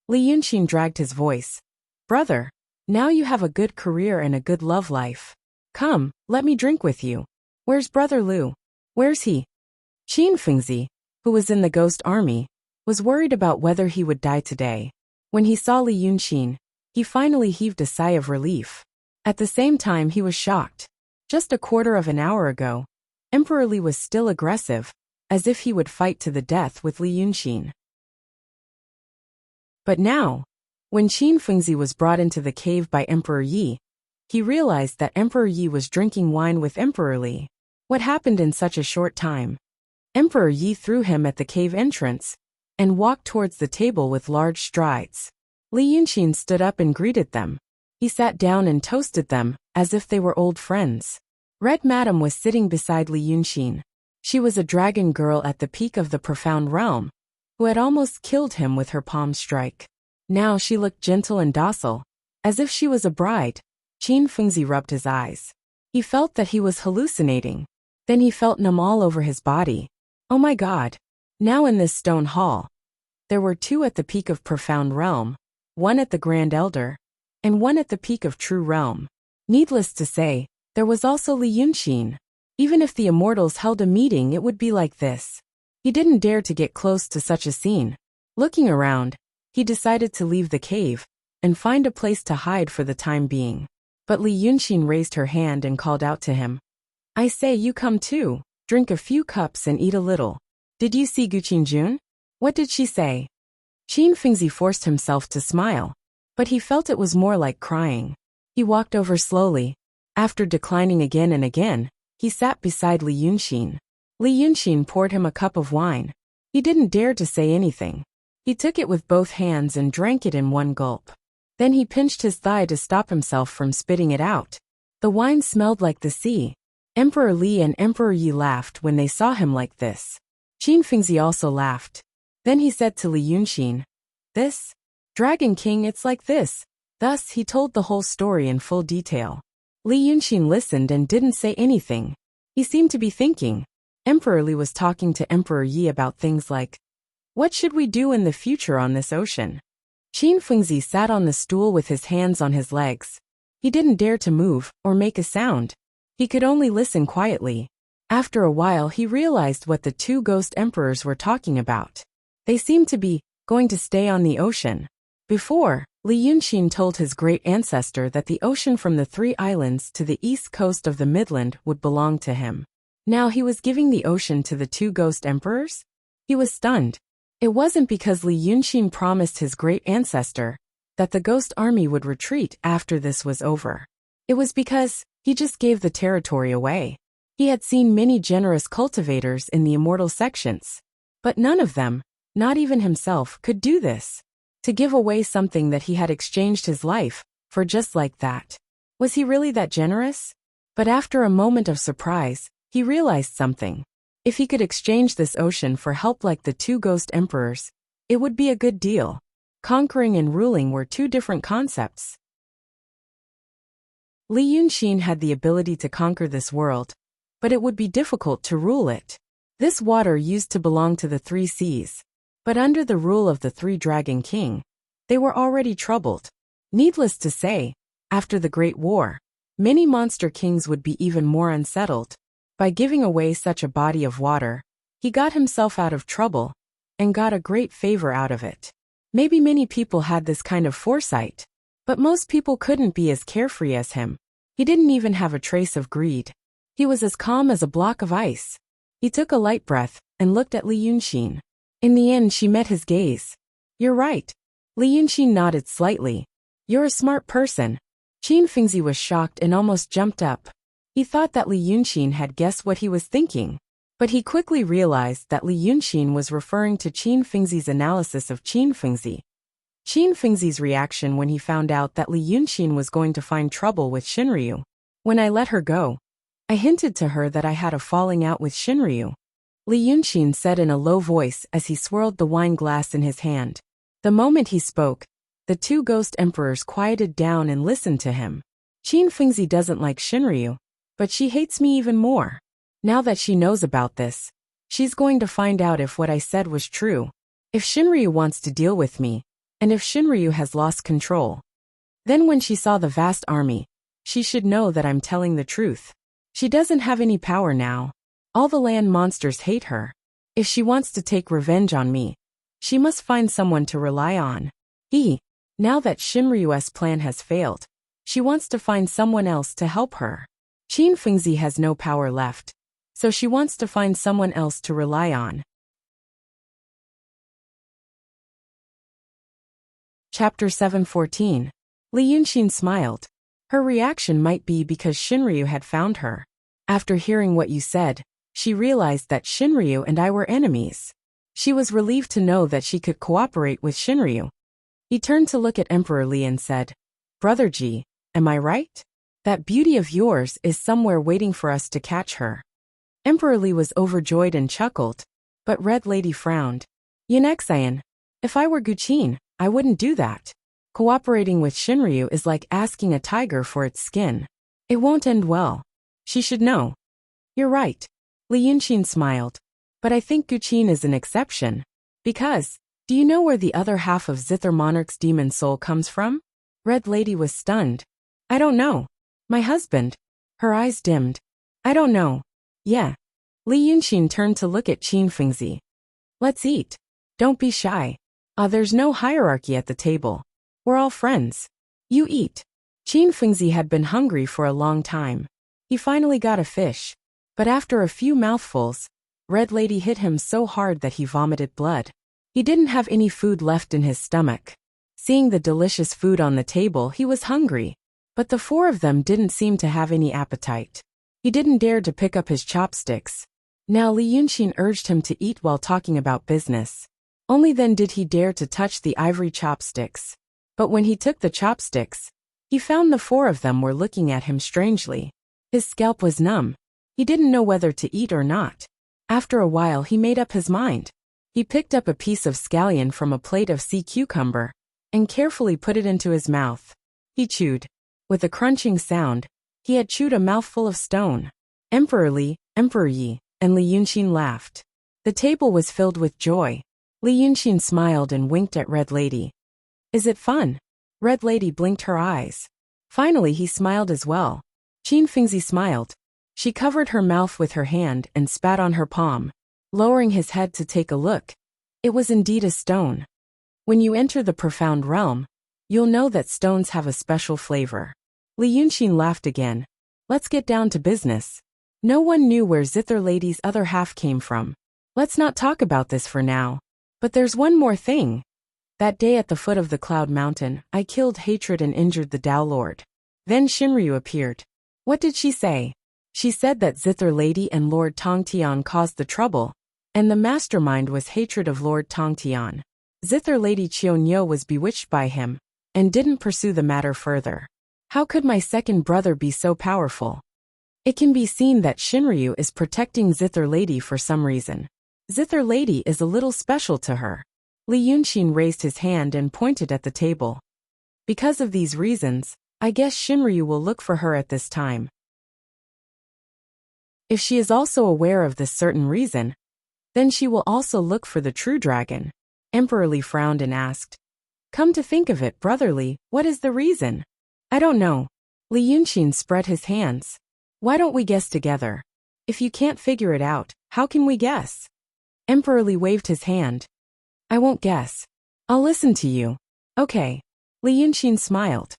S1: Li Yunxin dragged his voice. Brother, now you have a good career and a good love life. Come, let me drink with you. Where's Brother Lu? Where's he? Qin Fengzi, who was in the ghost army, was worried about whether he would die today. When he saw Li Yunxin, he finally heaved a sigh of relief. At the same time, he was shocked. Just a quarter of an hour ago, Emperor Li was still aggressive, as if he would fight to the death with Li Yunxin. But now, when Qin Fengzi was brought into the cave by Emperor Yi, he realized that Emperor Yi was drinking wine with Emperor Li. What happened in such a short time? Emperor Yi threw him at the cave entrance and walked towards the table with large strides. Li Yunxin stood up and greeted them. He sat down and toasted them, as if they were old friends. Red Madam was sitting beside Li Yunxin. She was a dragon girl at the peak of the profound realm, who had almost killed him with her palm strike. Now she looked gentle and docile, as if she was a bride. Qin Fengzi rubbed his eyes. He felt that he was hallucinating. Then he felt numb all over his body. Oh my God! Now in this stone hall, there were 2 at the peak of profound realm, 1 at the Grand Elder, and 1 at the peak of true realm. Needless to say, there was also Li Yunxin. Even if the immortals held a meeting, it would be like this. He didn't dare to get close to such a scene. Looking around, he decided to leave the cave and find a place to hide for the time being. But Li Yunxin raised her hand and called out to him. I say, you come too. Drink a few cups and eat a little. Did you see Gu Qingjun? What did she say? Qin Fengzi forced himself to smile, but he felt it was more like crying. He walked over slowly. After declining again and again, he sat beside Li Yunxin. Li Yunxin poured him a cup of wine. He didn't dare to say anything. He took it with both hands and drank it in one gulp. Then he pinched his thigh to stop himself from spitting it out. The wine smelled like the sea. Emperor Li and Emperor Yi laughed when they saw him like this. Qin Fengzi also laughed. Then he said to Li Yunxin, This? Dragon King, it's like this. Thus he told the whole story in full detail. Li Yunxin listened and didn't say anything. He seemed to be thinking. Emperor Li was talking to Emperor Yi about things like, what should we do in the future on this ocean? Qin Fengzi sat on the stool with his hands on his legs. He didn't dare to move or make a sound. He could only listen quietly. After a while he realized what the two ghost emperors were talking about. They seemed to be going to stay on the ocean. Before, Li Yunxin told his great ancestor that the ocean from the 3 islands to the east coast of the Midland would belong to him. Now he was giving the ocean to the two ghost emperors? He was stunned. It wasn't because Li Yunxin promised his great ancestor that the ghost army would retreat after this was over. It was because he just gave the territory away. He had seen many generous cultivators in the immortal sections, but none of them, not even himself, could do this. To give away something that he had exchanged his life for just like that. Was he really that generous? But after a moment of surprise, he realized something. If he could exchange this ocean for help like the two ghost emperors, it would be a good deal. Conquering and ruling were two different concepts. Li Yunxin had the ability to conquer this world, but it would be difficult to rule it. This water used to belong to the 3 seas, but under the rule of the 3 Dragon King, they were already troubled. Needless to say, after the Great War, many monster kings would be even more unsettled. By giving away such a body of water, he got himself out of trouble and got a great favor out of it. Maybe many people had this kind of foresight, but most people couldn't be as carefree as him. He didn't even have a trace of greed. He was as calm as a block of ice. He took a light breath and looked at Li Yunxin. In the end, she met his gaze. You're right. Li Yunxin nodded slightly. You're a smart person. Qin Fengzi was shocked and almost jumped up. He thought that Li Yunxin had guessed what he was thinking, but he quickly realized that Li Yunxin was referring to Qin Fengzi's analysis of Qin Fengzi. Qin Fengzi's reaction when he found out that Li Yunxin was going to find trouble with Shinryu. When I let her go, I hinted to her that I had a falling out with Shinryu. Li Yunxin said in a low voice as he swirled the wine glass in his hand. The moment he spoke, the two ghost emperors quieted down and listened to him. Qin Fengzi doesn't like Shinryu, but she hates me even more. Now that she knows about this, she's going to find out if what I said was true. If Shinryu wants to deal with me, and if Shinryu has lost control. Then when she saw the vast army, she should know that I'm telling the truth. She doesn't have any power now. All the land monsters hate her. If she wants to take revenge on me, she must find someone to rely on. Now that Shinryu's plan has failed, she wants to find someone else to help her. Qin Fengzi has no power left, so she wants to find someone else to rely on. Chapter 7:14. Li Yunxin smiled. Her reaction might be because Shinryu had found her. After hearing what you said, she realized that Shinryu and I were enemies. She was relieved to know that she could cooperate with Shinryu. He turned to look at Emperor Li and said, Brother Ji, am I right? That beauty of yours is somewhere waiting for us to catch her. Emperor Li was overjoyed and chuckled, but Red Lady frowned. Yunexian, if I were Guqin, I wouldn't do that. Cooperating with Shinryu is like asking a tiger for its skin. It won't end well. She should know. You're right. Li Yunxin smiled. But I think Guqin is an exception. Because, do you know where the other half of Zither Monarch's demon soul comes from? Red Lady was stunned. I don't know. My husband. Her eyes dimmed. I don't know. Yeah. Li Yunxin turned to look at Qin Fengzi. Let's eat. Don't be shy. There's no hierarchy at the table. We're all friends. You eat. Qin Fengzi had been hungry for a long time. He finally got a fish. But after a few mouthfuls, Red Lady hit him so hard that he vomited blood. He didn't have any food left in his stomach. Seeing the delicious food on the table, he was hungry. But the four of them didn't seem to have any appetite. He didn't dare to pick up his chopsticks. Now Li Yunxin urged him to eat while talking about business. Only then did he dare to touch the ivory chopsticks. But when he took the chopsticks, he found the four of them were looking at him strangely. His scalp was numb. He didn't know whether to eat or not. After a while he made up his mind. He picked up a piece of scallion from a plate of sea cucumber and carefully put it into his mouth. He chewed. With a crunching sound, he had chewed a mouthful of stone. Emperor Li, Emperor Yi, and Li Yunxin laughed. The table was filled with joy. Li Yunxin smiled and winked at Red Lady. Is it fun? Red Lady blinked her eyes. Finally he smiled as well. Qin Fengzi smiled. She covered her mouth with her hand and spat on her palm. Lowering his head to take a look, it was indeed a stone. When you enter the profound realm, you'll know that stones have a special flavor. Li Yunxin laughed again. Let's get down to business. No one knew where Zither Lady's other half came from. Let's not talk about this for now. But there's one more thing. That day at the foot of the Cloud Mountain, I killed Hatred and injured the Tao Lord. Then Shinryu appeared. What did she say? She said that Zither Lady and Lord Tongtian caused the trouble, and the mastermind was hatred of Lord Tongtian. Zither Lady Qianyo was bewitched by him, and didn't pursue the matter further. How could my second brother be so powerful? It can be seen that Shinryu is protecting Zither Lady for some reason. Zither Lady is a little special to her. Li Yunxin raised his hand and pointed at the table. Because of these reasons, I guess Shinryu will look for her at this time. If she is also aware of this certain reason, then she will also look for the true dragon. Emperor Li frowned and asked. Come to think of it, Brother Li, what is the reason? I don't know. Li Yunxin spread his hands. Why don't we guess together? If you can't figure it out, how can we guess? Emperor Li waved his hand. I won't guess. I'll listen to you. Okay. Li Yunxin smiled.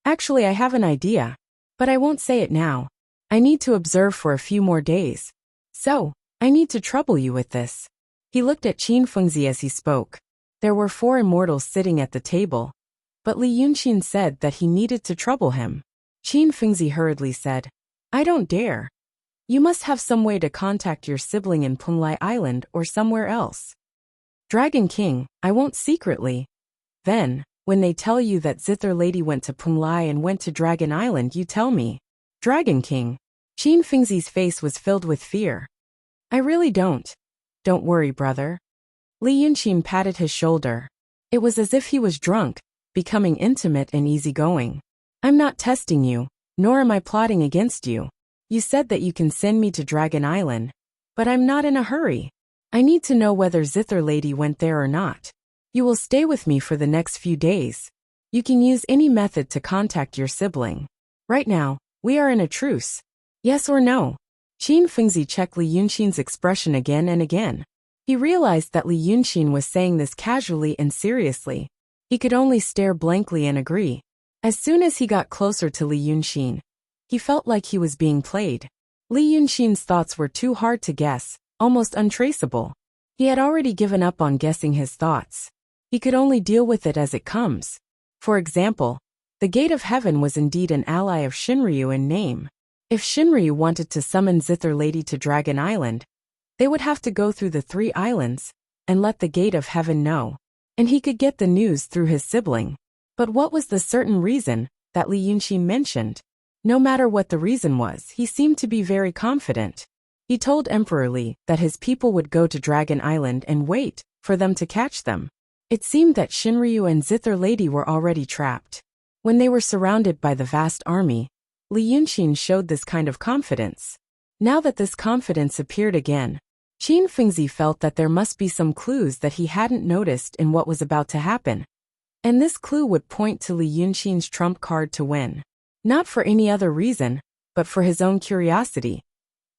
S1: Actually, I have an idea. But I won't say it now. I need to observe for a few more days. So, I need to trouble you with this. He looked at Qin Fengzi as he spoke. There were 4 immortals sitting at the table, but Li Yunxin said that he needed to trouble him. Qin Fengzi hurriedly said, I don't dare. You must have some way to contact your sibling in Punglai Island or somewhere else. Dragon King, I won't secretly. Then, when they tell you that Zither Lady went to Punglai and went to Dragon Island, you tell me. Dragon King. Qin Fengzi's face was filled with fear. I really don't. Don't worry, brother. Li Yunxin patted his shoulder. It was as if he was drunk, becoming intimate and easygoing. I'm not testing you, nor am I plotting against you. You said that you can send me to Dragon Island, but I'm not in a hurry. I need to know whether Zither Lady went there or not. You will stay with me for the next few days. You can use any method to contact your sibling. Right now, we are in a truce. Yes or no? Qin Fengzi checked Li Yunxin's expression again and again. He realized that Li Yunxin was saying this casually and seriously. He could only stare blankly and agree. As soon as he got closer to Li Yunxin, he felt like he was being played. Li Yunxin's thoughts were too hard to guess, almost untraceable. He had already given up on guessing his thoughts. He could only deal with it as it comes. For example, the Gate of Heaven was indeed an ally of Shinryu in name. If Shinryu wanted to summon Zither Lady to Dragon Island, they would have to go through the 3 islands and let the Gate of Heaven know, and he could get the news through his sibling. But what was the certain reason that Li Yunxin mentioned? No matter what the reason was, he seemed to be very confident. He told Emperor Li that his people would go to Dragon Island and wait for them to catch them. It seemed that Shinryu and Zither Lady were already trapped. When they were surrounded by the vast army, Li Yunxin showed this kind of confidence. Now that this confidence appeared again, Qin Fengzi felt that there must be some clues that he hadn't noticed in what was about to happen. And this clue would point to Li Yunxin's trump card to win. Not for any other reason, but for his own curiosity.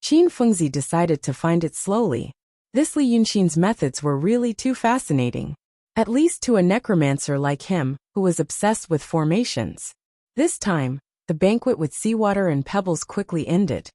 S1: Qin Fengzi decided to find it slowly. This Li Yunxin's methods were really too fascinating. At least to a necromancer like him, who was obsessed with formations. This time, the banquet with seawater and pebbles quickly ended.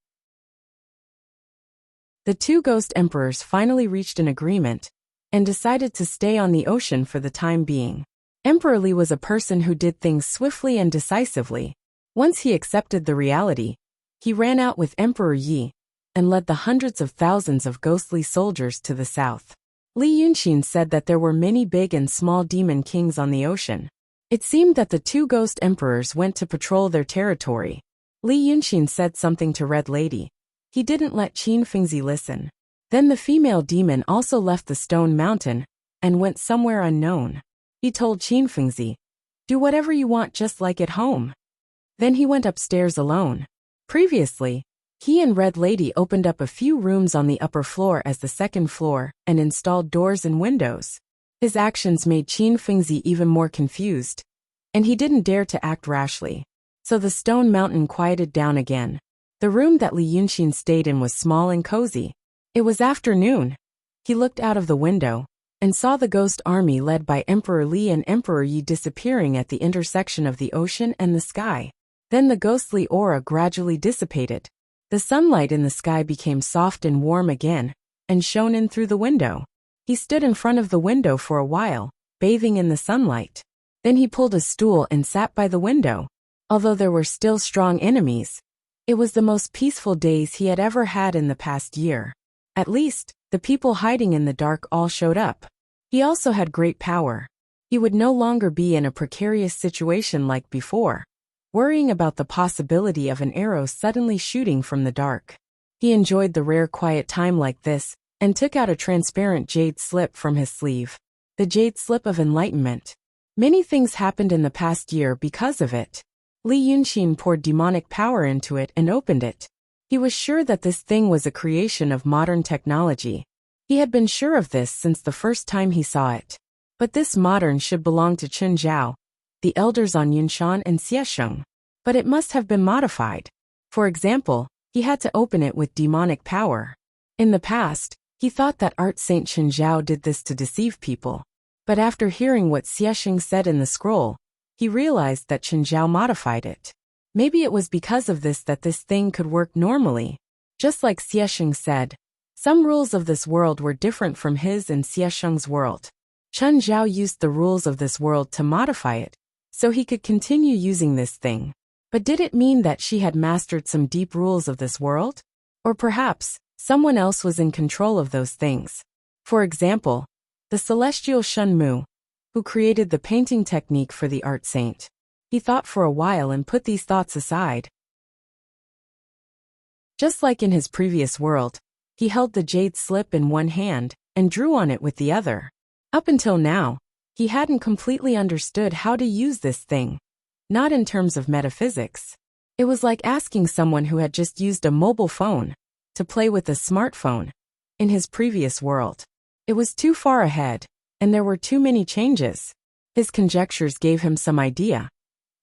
S1: The two ghost emperors finally reached an agreement and decided to stay on the ocean for the time being. Emperor Li was a person who did things swiftly and decisively. Once he accepted the reality, he ran out with Emperor Yi and led the hundreds of thousands of ghostly soldiers to the south. Li Yunxin said that there were many big and small demon kings on the ocean. It seemed that the two ghost emperors went to patrol their territory. Li Yunxin said something to Red Lady. He didn't let Qin Fengzi listen. Then the female demon also left the stone mountain and went somewhere unknown. He told Qin Fengzi, "Do whatever you want just like at home." Then he went upstairs alone. Previously, he and Red Lady opened up a few rooms on the upper floor as the second floor and installed doors and windows. His actions made Qin Fengzi even more confused, and he didn't dare to act rashly. So the stone mountain quieted down again. The room that Li Yunxin stayed in was small and cozy. It was afternoon. He looked out of the window and saw the ghost army led by Emperor Li and Emperor Yi disappearing at the intersection of the ocean and the sky. Then the ghostly aura gradually dissipated. The sunlight in the sky became soft and warm again, and shone in through the window. He stood in front of the window for a while, bathing in the sunlight. Then he pulled a stool and sat by the window. Although there were still strong enemies, it was the most peaceful days he had ever had in the past year. At least, the people hiding in the dark all showed up. He also had great power. He would no longer be in a precarious situation like before, worrying about the possibility of an arrow suddenly shooting from the dark. He enjoyed the rare quiet time like this, and took out a transparent jade slip from his sleeve. The jade slip of enlightenment. Many things happened in the past year because of it. Li Yunxin poured demonic power into it and opened it. He was sure that this thing was a creation of modern technology. He had been sure of this since the first time he saw it. But this modern should belong to Chen Zhao, the elders on Yunshan and Xiesheng. But it must have been modified. For example, he had to open it with demonic power. In the past, he thought that Art Saint Chen Zhao did this to deceive people. But after hearing what Xiesheng said in the scroll, he realized that Chen Zhao modified it. Maybe it was because of this that this thing could work normally. Just like Xiesheng said, some rules of this world were different from his and Xiesheng's world. Chen Zhao used the rules of this world to modify it, so he could continue using this thing. But did it mean that she had mastered some deep rules of this world? Or perhaps, someone else was in control of those things. For example, the celestial Shun Mu, who created the painting technique for the art saint. He thought for a while and put these thoughts aside. Just like in his previous world, he held the jade slip in one hand and drew on it with the other. Up until now, he hadn't completely understood how to use this thing. Not in terms of metaphysics. It was like asking someone who had just used a mobile phone to play with a smartphone. In his previous world, it was too far ahead, and there were too many changes. His conjectures gave him some idea,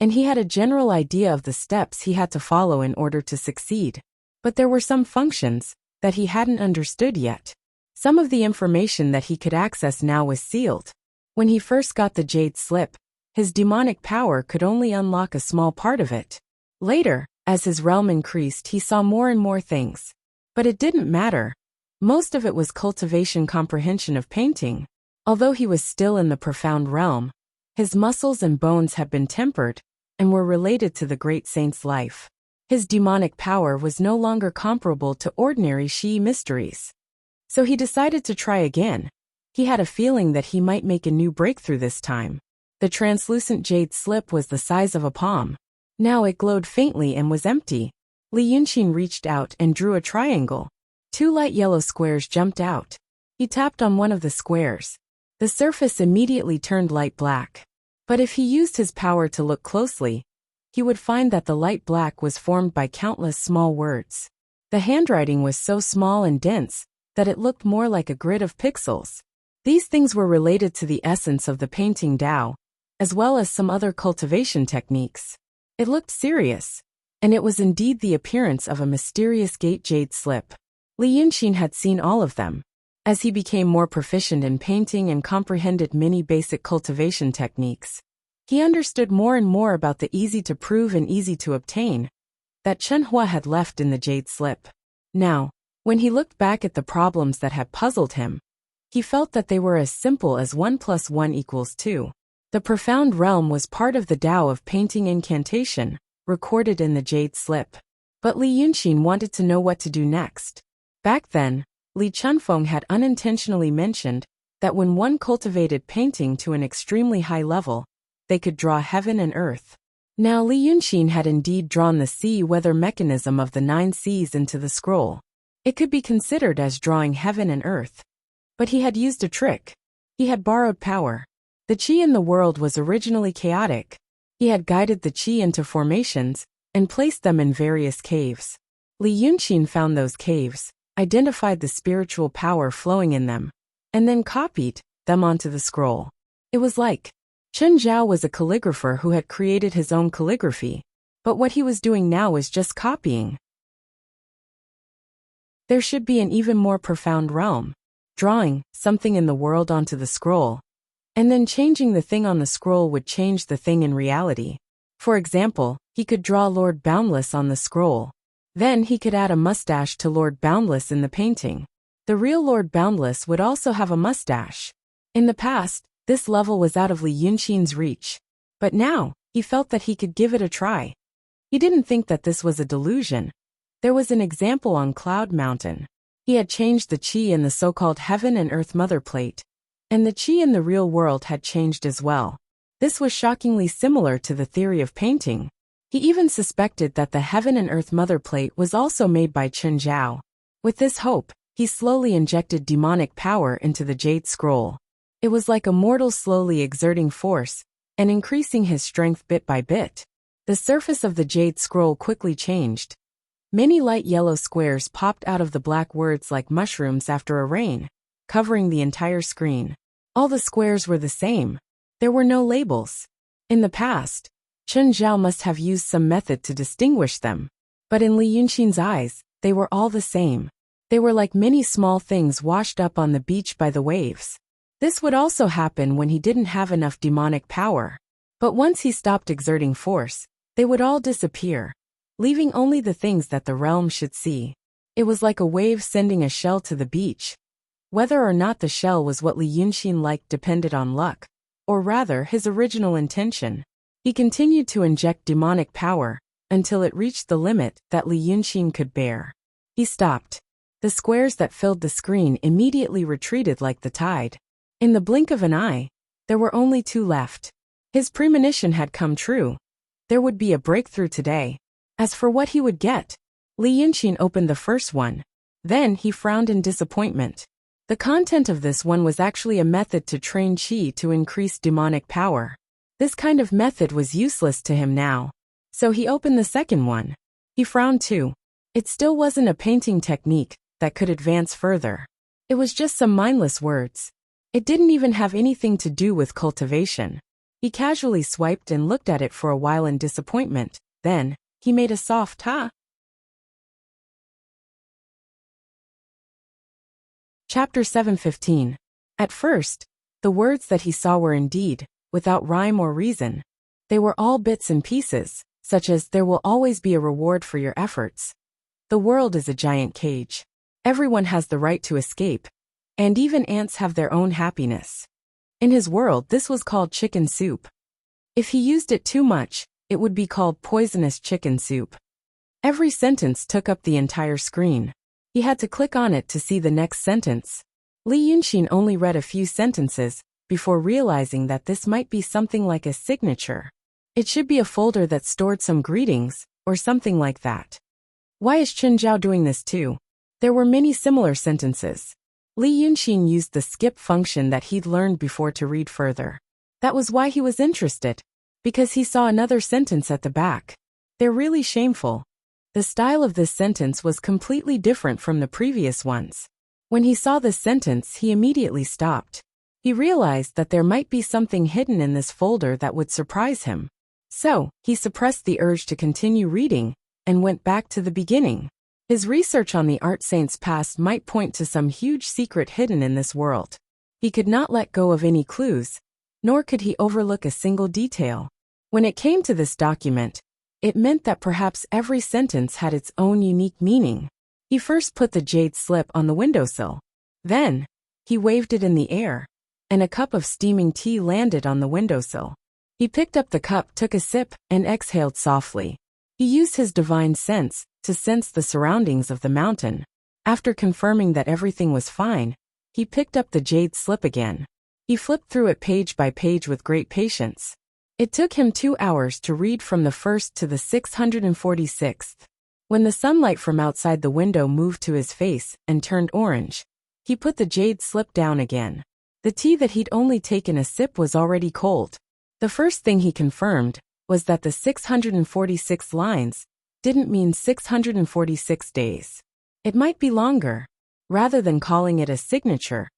S1: and he had a general idea of the steps he had to follow in order to succeed. But there were some functions that he hadn't understood yet. Some of the information that he could access now was sealed. When he first got the jade slip, his demonic power could only unlock a small part of it. Later, as his realm increased, he saw more and more things. But it didn't matter. Most of it was cultivation comprehension of painting. Although he was still in the profound realm, his muscles and bones had been tempered and were related to the great saint's life. His demonic power was no longer comparable to ordinary Shi mysteries. So he decided to try again. He had a feeling that he might make a new breakthrough this time. The translucent jade slip was the size of a palm. Now it glowed faintly and was empty. Li Yunxin reached out and drew a triangle. 2 light yellow squares jumped out. He tapped on one of the squares. The surface immediately turned light black. But if he used his power to look closely, he would find that the light black was formed by countless small words. The handwriting was so small and dense that it looked more like a grid of pixels. These things were related to the essence of the painting Tao, as well as some other cultivation techniques. It looked serious. And it was indeed the appearance of a mysterious gate jade slip. Li Yunxin had seen all of them. As he became more proficient in painting and comprehended many basic cultivation techniques, he understood more and more about the easy-to-prove and easy-to-obtain that Chen Hua had left in the jade slip. Now, when he looked back at the problems that had puzzled him, he felt that they were as simple as 1 + 1 = 2. The profound realm was part of the Tao of painting incantation, recorded in the jade slip. But Li Yunxin wanted to know what to do next. Back then, Li Chunfeng had unintentionally mentioned that when one cultivated painting to an extremely high level, they could draw heaven and earth. Now Li Yunxin had indeed drawn the sea weather mechanism of the 9 seas into the scroll. It could be considered as drawing heaven and earth. But he had used a trick. He had borrowed power. The qi in the world was originally chaotic. He had guided the qi into formations and placed them in various caves. Li Yunxin found those caves, identified the spiritual power flowing in them, and then copied them onto the scroll. It was like Chen Zhao was a calligrapher who had created his own calligraphy, but what he was doing now was just copying. There should be an even more profound realm, drawing something in the world onto the scroll, and then changing the thing on the scroll would change the thing in reality. For example, he could draw Lord Boundless on the scroll. Then he could add a mustache to Lord Boundless in the painting. The real Lord Boundless would also have a mustache. In the past, this level was out of Li Yunxin's reach. But now, he felt that he could give it a try. He didn't think that this was a delusion. There was an example on Cloud Mountain. He had changed the qi in the so-called Heaven and Earth Mother Plate, and the qi in the real world had changed as well. This was shockingly similar to the theory of painting. He even suspected that the Heaven and Earth Mother Plate was also made by Chen Zhao. With this hope, he slowly injected demonic power into the jade scroll. It was like a mortal slowly exerting force and increasing his strength bit by bit. The surface of the jade scroll quickly changed. Many light yellow squares popped out of the black words like mushrooms after a rain, covering the entire screen. All the squares were the same. There were no labels. In the past, Chen Zhao must have used some method to distinguish them. But in Li Yunxin's eyes, they were all the same. They were like many small things washed up on the beach by the waves. This would also happen when he didn't have enough demonic power. But once he stopped exerting force, they would all disappear, leaving only the things that the realm should see. It was like a wave sending a shell to the beach. Whether or not the shell was what Li Yunxin liked depended on luck, or rather his original intention. He continued to inject demonic power until it reached the limit that Li Yunxin could bear. He stopped. The squares that filled the screen immediately retreated like the tide. In the blink of an eye, there were only 2 left. His premonition had come true. There would be a breakthrough today. As for what he would get, Li Yunxin opened the first one. Then he frowned in disappointment. The content of this one was actually a method to train qi to increase demonic power. This kind of method was useless to him now. So he opened the second one. He frowned too. It still wasn't a painting technique that could advance further. It was just some mindless words. It didn't even have anything to do with cultivation. He casually swiped and looked at it for a while in disappointment. Then, he made a soft ha. Chapter 7:15. At first, the words that he saw were indeed without rhyme or reason. They were all bits and pieces, such as there will always be a reward for your efforts. The world is a giant cage. Everyone has the right to escape, and even ants have their own happiness. In his world, this was called chicken soup. If he used it too much, it would be called poisonous chicken soup. Every sentence took up the entire screen. He had to click on it to see the next sentence. Li Yunxin only read a few sentences before realizing that this might be something like a signature. It should be a folder that stored some greetings, or something like that. Why is Chen Zhao doing this too? There were many similar sentences. Li Yunxin used the skip function that he'd learned before to read further. That was why he was interested, because he saw another sentence at the back. They're really shameful. The style of this sentence was completely different from the previous ones. When he saw this sentence, he immediately stopped. He realized that there might be something hidden in this folder that would surprise him. So, he suppressed the urge to continue reading and went back to the beginning. His research on the art saint's past might point to some huge secret hidden in this world. He could not let go of any clues, nor could he overlook a single detail. When it came to this document, it meant that perhaps every sentence had its own unique meaning. He first put the jade slip on the windowsill. Then, he waved it in the air, and a cup of steaming tea landed on the windowsill. He picked up the cup, took a sip, and exhaled softly. He used his divine sense to sense the surroundings of the mountain. After confirming that everything was fine, he picked up the jade slip again. He flipped through it page by page with great patience. It took him 2 hours to read from the first to the 646th. When the sunlight from outside the window moved to his face and turned orange, he put the jade slip down again. The tea that he'd only taken a sip was already cold. The first thing he confirmed was that the 646 lines didn't mean 646 days. It might be longer. Rather than calling it a signature,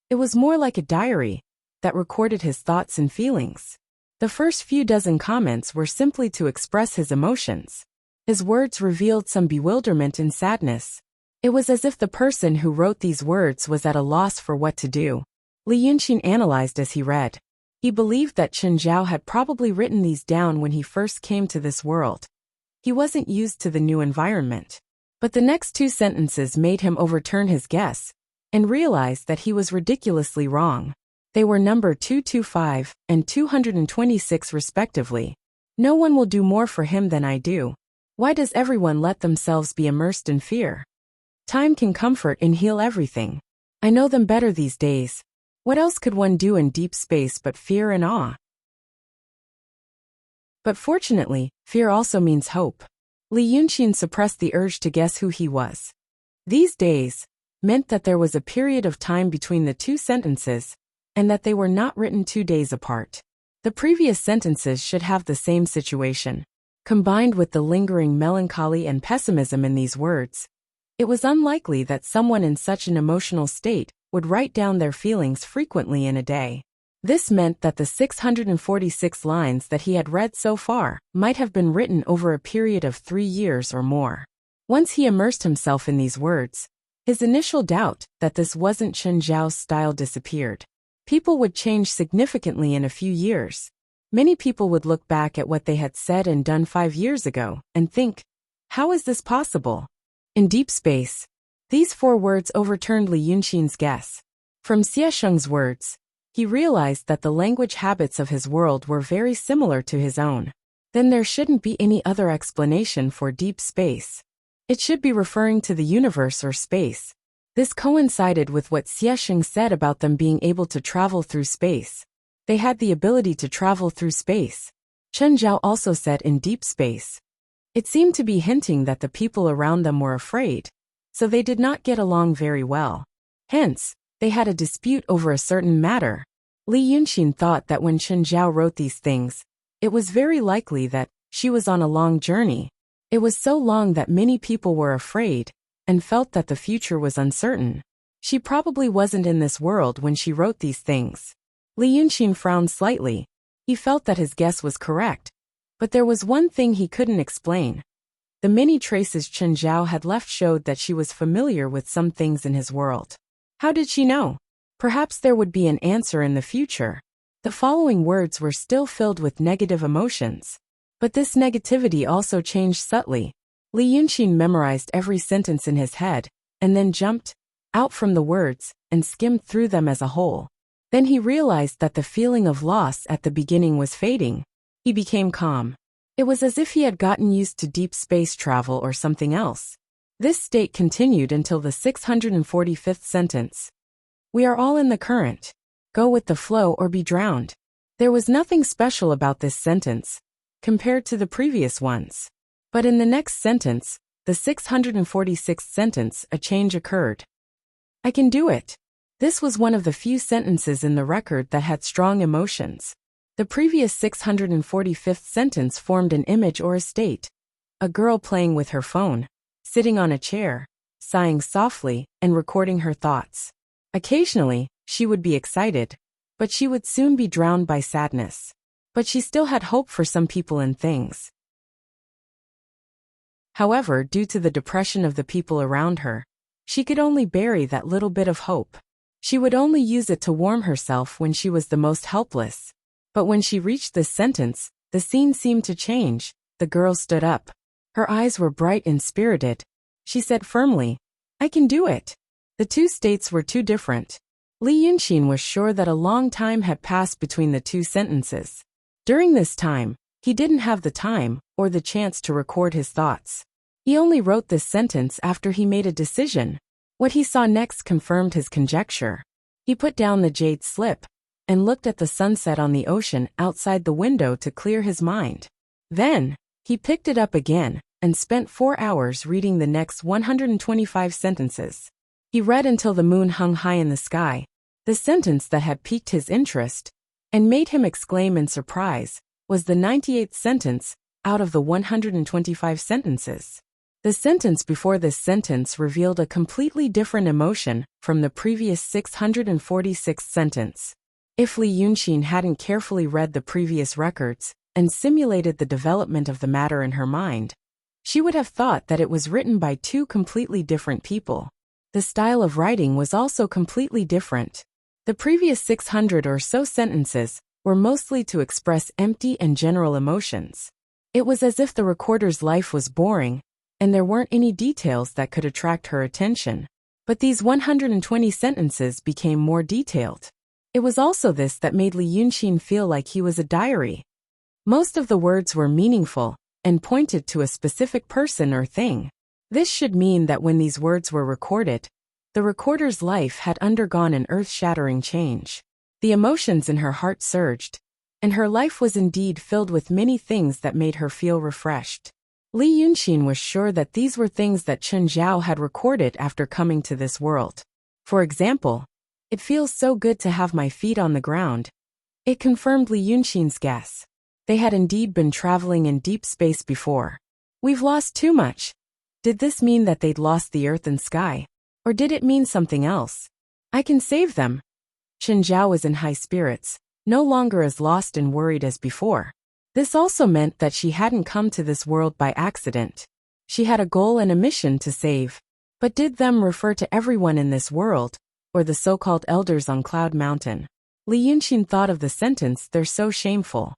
S1: it was more like a diary that recorded his thoughts and feelings. The first few dozen comments were simply to express his emotions. His words revealed some bewilderment and sadness. It was as if the person who wrote these words was at a loss for what to do. Li Yunxin analyzed as he read. He believed that Chen Zhao had probably written these down when he first came to this world. He wasn't used to the new environment. But the next 2 sentences made him overturn his guess and realize that he was ridiculously wrong. They were number 225 and 226 respectively. No one will do more for him than I do. Why does everyone let themselves be immersed in fear? Time can comfort and heal everything. I know them better these days. What else could one do in deep space but fear and awe? But fortunately, fear also means hope. Li Yunxin suppressed the urge to guess who he was. These days meant that there was a period of time between the 2 sentences, and that they were not written 2 days apart. The previous sentences should have the same situation. Combined with the lingering melancholy and pessimism in these words, it was unlikely that someone in such an emotional state would write down their feelings frequently in a day. This meant that the 646 lines that he had read so far might have been written over a period of 3 years or more. Once he immersed himself in these words, his initial doubt that this wasn't Chen Zhao's style disappeared. People would change significantly in a few years. Many people would look back at what they had said and done 5 years ago and think, how is this possible? In deep space, these 4 words overturned Li Yunxin's guess. From Xie Sheng's words, he realized that the language habits of his world were very similar to his own. Then there shouldn't be any other explanation for deep space. It should be referring to the universe or space. This coincided with what Xie Sheng said about them being able to travel through space. They had the ability to travel through space. Chen Zhao also said in deep space. It seemed to be hinting that the people around them were afraid, so they did not get along very well. Hence, they had a dispute over a certain matter. Li Yunxin thought that when Chen Zhao wrote these things, it was very likely that she was on a long journey. It was so long that many people were afraid and felt that the future was uncertain. She probably wasn't in this world when she wrote these things. Li Yunxin frowned slightly. He felt that his guess was correct, but there was one thing he couldn't explain. The many traces Chen Zhao had left showed that she was familiar with some things in his world. How did she know? Perhaps there would be an answer in the future. The following words were still filled with negative emotions. But this negativity also changed subtly. Li Yunxin memorized every sentence in his head, and then jumped out from the words and skimmed through them as a whole. Then he realized that the feeling of loss at the beginning was fading. He became calm. It was as if he had gotten used to deep space travel or something else. This state continued until the 645th sentence. We are all in the current. Go with the flow or be drowned. There was nothing special about this sentence compared to the previous ones. But in the next sentence, the 646th sentence, a change occurred. I can do it. This was one of the few sentences in the record that had strong emotions. The previous 645th sentence formed an image or a state. A girl playing with her phone, sitting on a chair, sighing softly, and recording her thoughts. Occasionally, she would be excited, but she would soon be drowned by sadness. But she still had hope for some people and things. However, due to the depression of the people around her, she could only bury that little bit of hope. She would only use it to warm herself when she was the most helpless. But when she reached this sentence, the scene seemed to change. The girl stood up. Her eyes were bright and spirited. She said firmly, "I can do it." The two states were too different. Li Yunxin was sure that a long time had passed between the two sentences. During this time, he didn't have the time or the chance to record his thoughts. He only wrote this sentence after he made a decision. What he saw next confirmed his conjecture. He put down the jade slip and looked at the sunset on the ocean outside the window to clear his mind. Then, he picked it up again and spent 4 hours reading the next 125 sentences. He read until the moon hung high in the sky. The sentence that had piqued his interest and made him exclaim in surprise was the 98th sentence out of the 125 sentences. The sentence before this sentence revealed a completely different emotion from the previous 646th sentence. If Li Yunxin hadn't carefully read the previous records and simulated the development of the matter in her mind, she would have thought that it was written by two completely different people. The style of writing was also completely different. The previous 600 or so sentences were mostly to express empty and general emotions. It was as if the recorder's life was boring, and there weren't any details that could attract her attention. But these 120 sentences became more detailed. It was also this that made Li Yunxin feel like he was a diary. Most of the words were meaningful and pointed to a specific person or thing. This should mean that when these words were recorded, the recorder's life had undergone an earth-shattering change. The emotions in her heart surged, and her life was indeed filled with many things that made her feel refreshed. Li Yunxin was sure that these were things that Chen Zhao had recorded after coming to this world. For example, "It feels so good to have my feet on the ground." It confirmed Li Yunxin's guess. They had indeed been traveling in deep space before. "We've lost too much." Did this mean that they'd lost the earth and sky? Or did it mean something else? "I can save them." Chen Zhao was in high spirits, no longer as lost and worried as before. This also meant that she hadn't come to this world by accident. She had a goal and a mission to save. But did them refer to everyone in this world, or the so-called elders on Cloud Mountain? Li Yunxin thought of the sentence, "They're so shameful."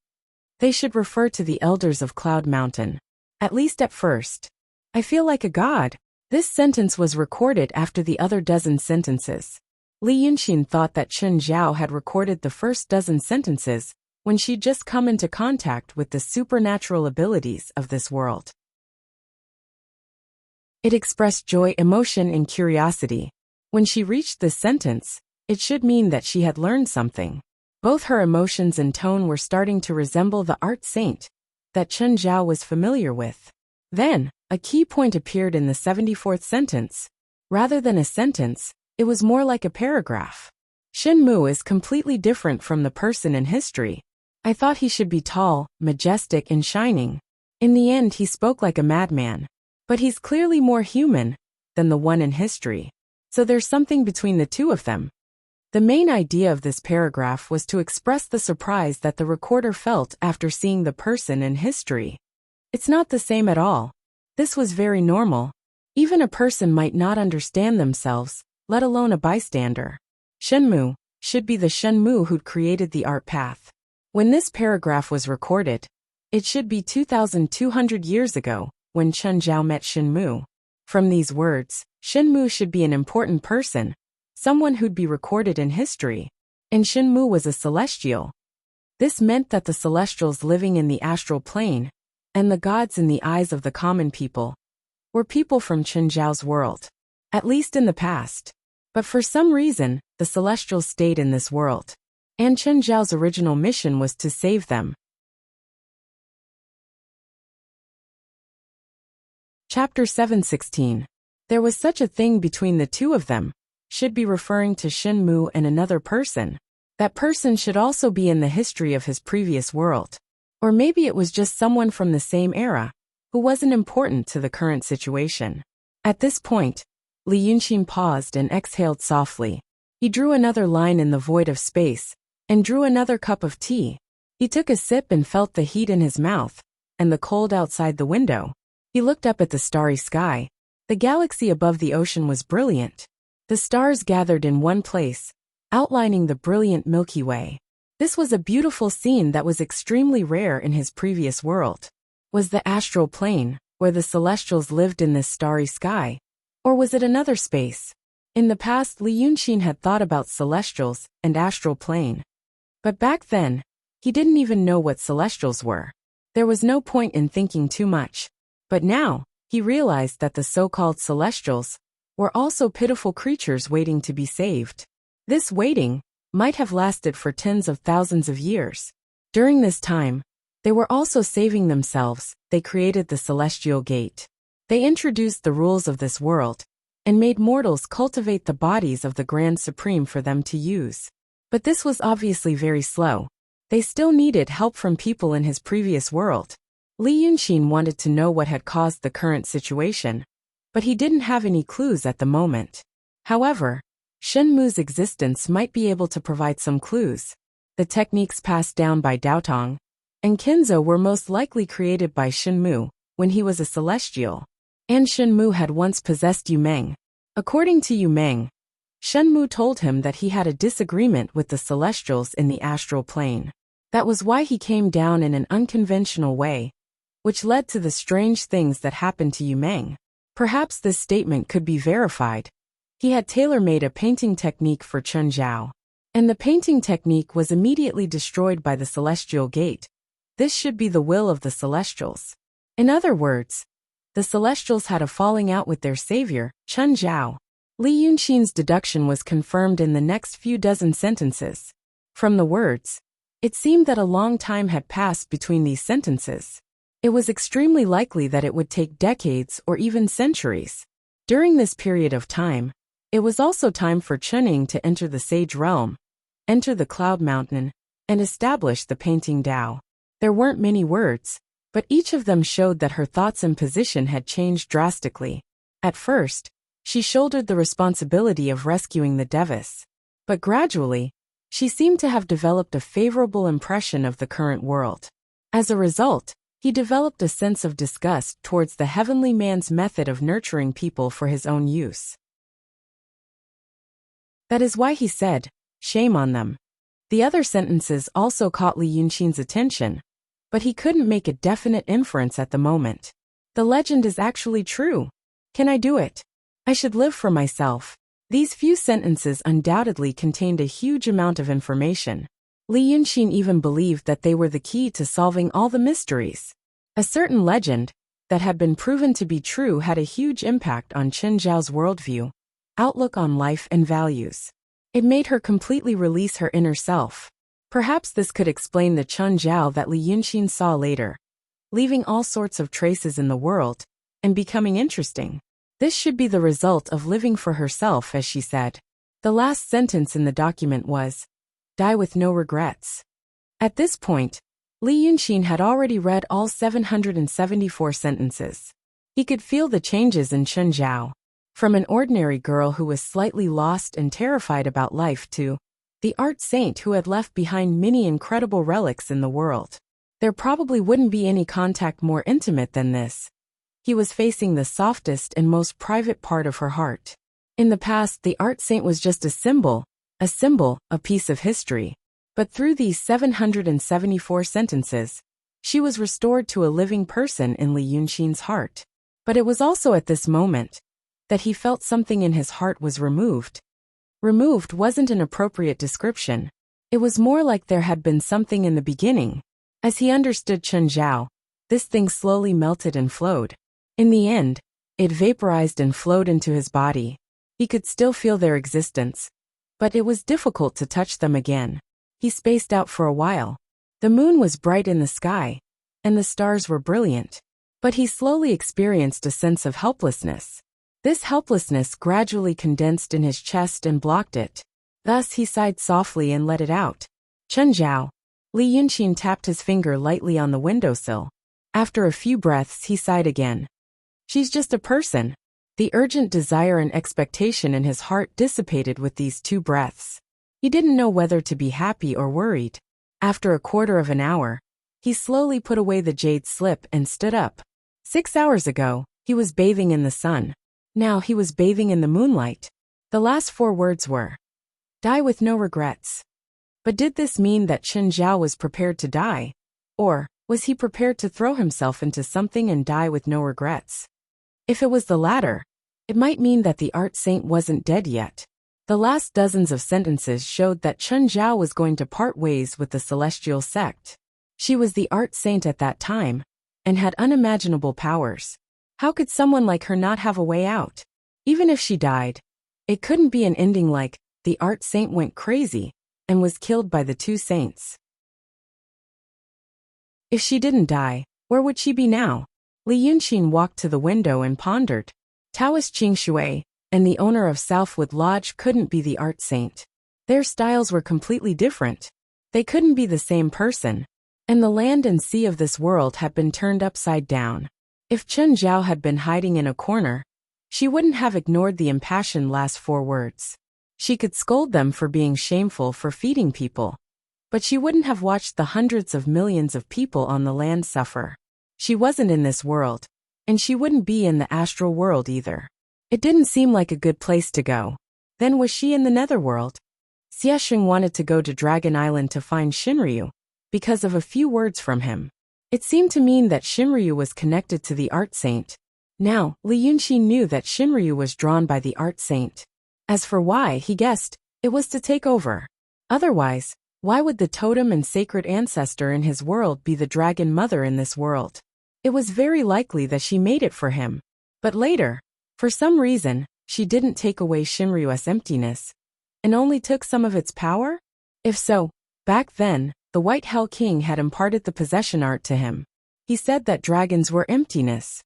S1: They should refer to the elders of Cloud Mountain. At least at first. "I feel like a god." This sentence was recorded after the other dozen sentences. Li Yunxin thought that Chen Zhao had recorded the first dozen sentences when she'd just come into contact with the supernatural abilities of this world. It expressed joy, emotion, and curiosity. When she reached this sentence, it should mean that she had learned something. Both her emotions and tone were starting to resemble the art saint that Chen Zhao was familiar with. Then, a key point appeared in the 74th sentence. Rather than a sentence, it was more like a paragraph. "Shen Mu is completely different from the person in history. I thought he should be tall, majestic, and shining. In the end, he spoke like a madman. But he's clearly more human than the one in history. So there's something between the two of them." The main idea of this paragraph was to express the surprise that the recorder felt after seeing the person in history. It's not the same at all. This was very normal. Even a person might not understand themselves, let alone a bystander. Shenmu should be the Shenmu who'd created the art path. When this paragraph was recorded, it should be 2,200 years ago, when Chen Zhao met Shenmu. From these words, Shenmu should be an important person, someone who'd be recorded in history. And Shenmu was a celestial. This meant that the celestials living in the astral plane, and the gods in the eyes of the common people, were people from Chen Zhao's world. At least in the past. But for some reason, the celestials stayed in this world. And Chen Zhao's original mission was to save them. Chapter 716. There was such a thing between the two of them, should be referring to Shenmu and another person. That person should also be in the history of his previous world. Or maybe it was just someone from the same era, who wasn't important to the current situation. At this point, Li Yunxin paused and exhaled softly. He drew another line in the void of space, and drew another cup of tea. He took a sip and felt the heat in his mouth, and the cold outside the window. He looked up at the starry sky. The galaxy above the ocean was brilliant. The stars gathered in one place, outlining the brilliant Milky Way. This was a beautiful scene that was extremely rare in his previous world. Was the astral plane, where the celestials lived in this starry sky? Or was it another space? In the past, Li Yunxin had thought about celestials and astral plane. But back then, he didn't even know what celestials were. There was no point in thinking too much. But now, he realized that the so-called celestials were also pitiful creatures waiting to be saved. This waiting might have lasted for tens of thousands of years. During this time, they were also saving themselves. They created the celestial gate. They introduced the rules of this world and made mortals cultivate the bodies of the Grand Supreme for them to use. But this was obviously very slow. They still needed help from people in his previous world. Li Yunxin wanted to know what had caused the current situation, but he didn't have any clues at the moment. However, Shenmu's existence might be able to provide some clues. The techniques passed down by Daotong and Kenzo were most likely created by Shenmu when he was a celestial. And Shenmu had once possessed Yu Meng. According to Yu Meng, Shenmu told him that he had a disagreement with the celestials in the astral plane. That was why he came down in an unconventional way, which led to the strange things that happened to Yu Meng. Perhaps this statement could be verified. He had tailor-made a painting technique for Chun Zhao, and the painting technique was immediately destroyed by the celestial gate. This should be the will of the celestials. In other words, the celestials had a falling out with their savior, Chun Zhao. Li Yunxin's deduction was confirmed in the next few dozen sentences. From the words, it seemed that a long time had passed between these sentences. It was extremely likely that it would take decades or even centuries. During this period of time, it was also time for Chuning to enter the Sage Realm, enter the Cloud Mountain, and establish the painting Dao. There weren't many words, but each of them showed that her thoughts and position had changed drastically. At first, she shouldered the responsibility of rescuing the Devis. But gradually, she seemed to have developed a favorable impression of the current world. As a result, he developed a sense of disgust towards the heavenly man's method of nurturing people for his own use. That is why he said, "Shame on them." The other sentences also caught Li Yunxin's attention, but he couldn't make a definite inference at the moment. The legend is actually true. Can I do it? I should live for myself. These few sentences undoubtedly contained a huge amount of information. Li Yunxin even believed that they were the key to solving all the mysteries. A certain legend that had been proven to be true had a huge impact on Chen Zhao's worldview, outlook on life and values. It made her completely release her inner self. Perhaps this could explain the Chun Zhao that Li Yunxin saw later, leaving all sorts of traces in the world and becoming interesting. This should be the result of living for herself, as she said. The last sentence in the document was, "Die with no regrets." At this point, Li Yunxin had already read all 774 sentences. He could feel the changes in Chun Zhao. From an ordinary girl who was slightly lost and terrified about life to the art saint who had left behind many incredible relics in the world. There probably wouldn't be any contact more intimate than this. He was facing the softest and most private part of her heart. In the past, the art saint was just a symbol, a piece of history. But through these 774 sentences, she was restored to a living person in Li Yunxin's heart. But it was also at this moment that he felt something in his heart was removed. Removed wasn't an appropriate description. It was more like there had been something in the beginning. As he understood Chun Zhao, this thing slowly melted and flowed. In the end, it vaporized and flowed into his body. He could still feel their existence, but it was difficult to touch them again. He spaced out for a while. The moon was bright in the sky, and the stars were brilliant. But he slowly experienced a sense of helplessness. This helplessness gradually condensed in his chest and blocked it. Thus he sighed softly and let it out. Chun Zhao. Li Yunxin tapped his finger lightly on the windowsill. After a few breaths he sighed again. She's just a person. The urgent desire and expectation in his heart dissipated with these 2 breaths. He didn't know whether to be happy or worried. After a quarter of an hour, he slowly put away the jade slip and stood up. 6 hours ago, he was bathing in the sun. Now he was bathing in the moonlight. The last 4 words were, die with no regrets. But did this mean that Chen Zhao was prepared to die? Or was he prepared to throw himself into something and die with no regrets? If it was the latter, it might mean that the art saint wasn't dead yet. The last dozens of sentences showed that Chen Zhao was going to part ways with the celestial sect. She was the art saint at that time, and had unimaginable powers. How could someone like her not have a way out? Even if she died, it couldn't be an ending like, the art saint went crazy, and was killed by the 2 saints. If she didn't die, where would she be now? Li Yunxin walked to the window and pondered. Taoist Qing Shui and the owner of Southwood Lodge couldn't be the art saint. Their styles were completely different. They couldn't be the same person. And the land and sea of this world had been turned upside down. If Chen Zhao had been hiding in a corner, she wouldn't have ignored the impassioned last 4 words. She could scold them for being shameful for feeding people. But she wouldn't have watched the hundreds of millions of people on the land suffer. She wasn't in this world, and she wouldn't be in the astral world either. It didn't seem like a good place to go. Then was she in the netherworld? Xiesheng wanted to go to Dragon Island to find Shinryu, because of a few words from him. It seemed to mean that Shinryu was connected to the art saint. Now, Li Yunxin knew that Shinryu was drawn by the art saint. As for why, he guessed, it was to take over. Otherwise, why would the totem and sacred ancestor in his world be the dragon mother in this world? It was very likely that she made it for him. But later, for some reason, she didn't take away Shinryu's emptiness, and only took some of its power? If so, back then, the White Hell King had imparted the possession art to him. He said that dragons were emptiness.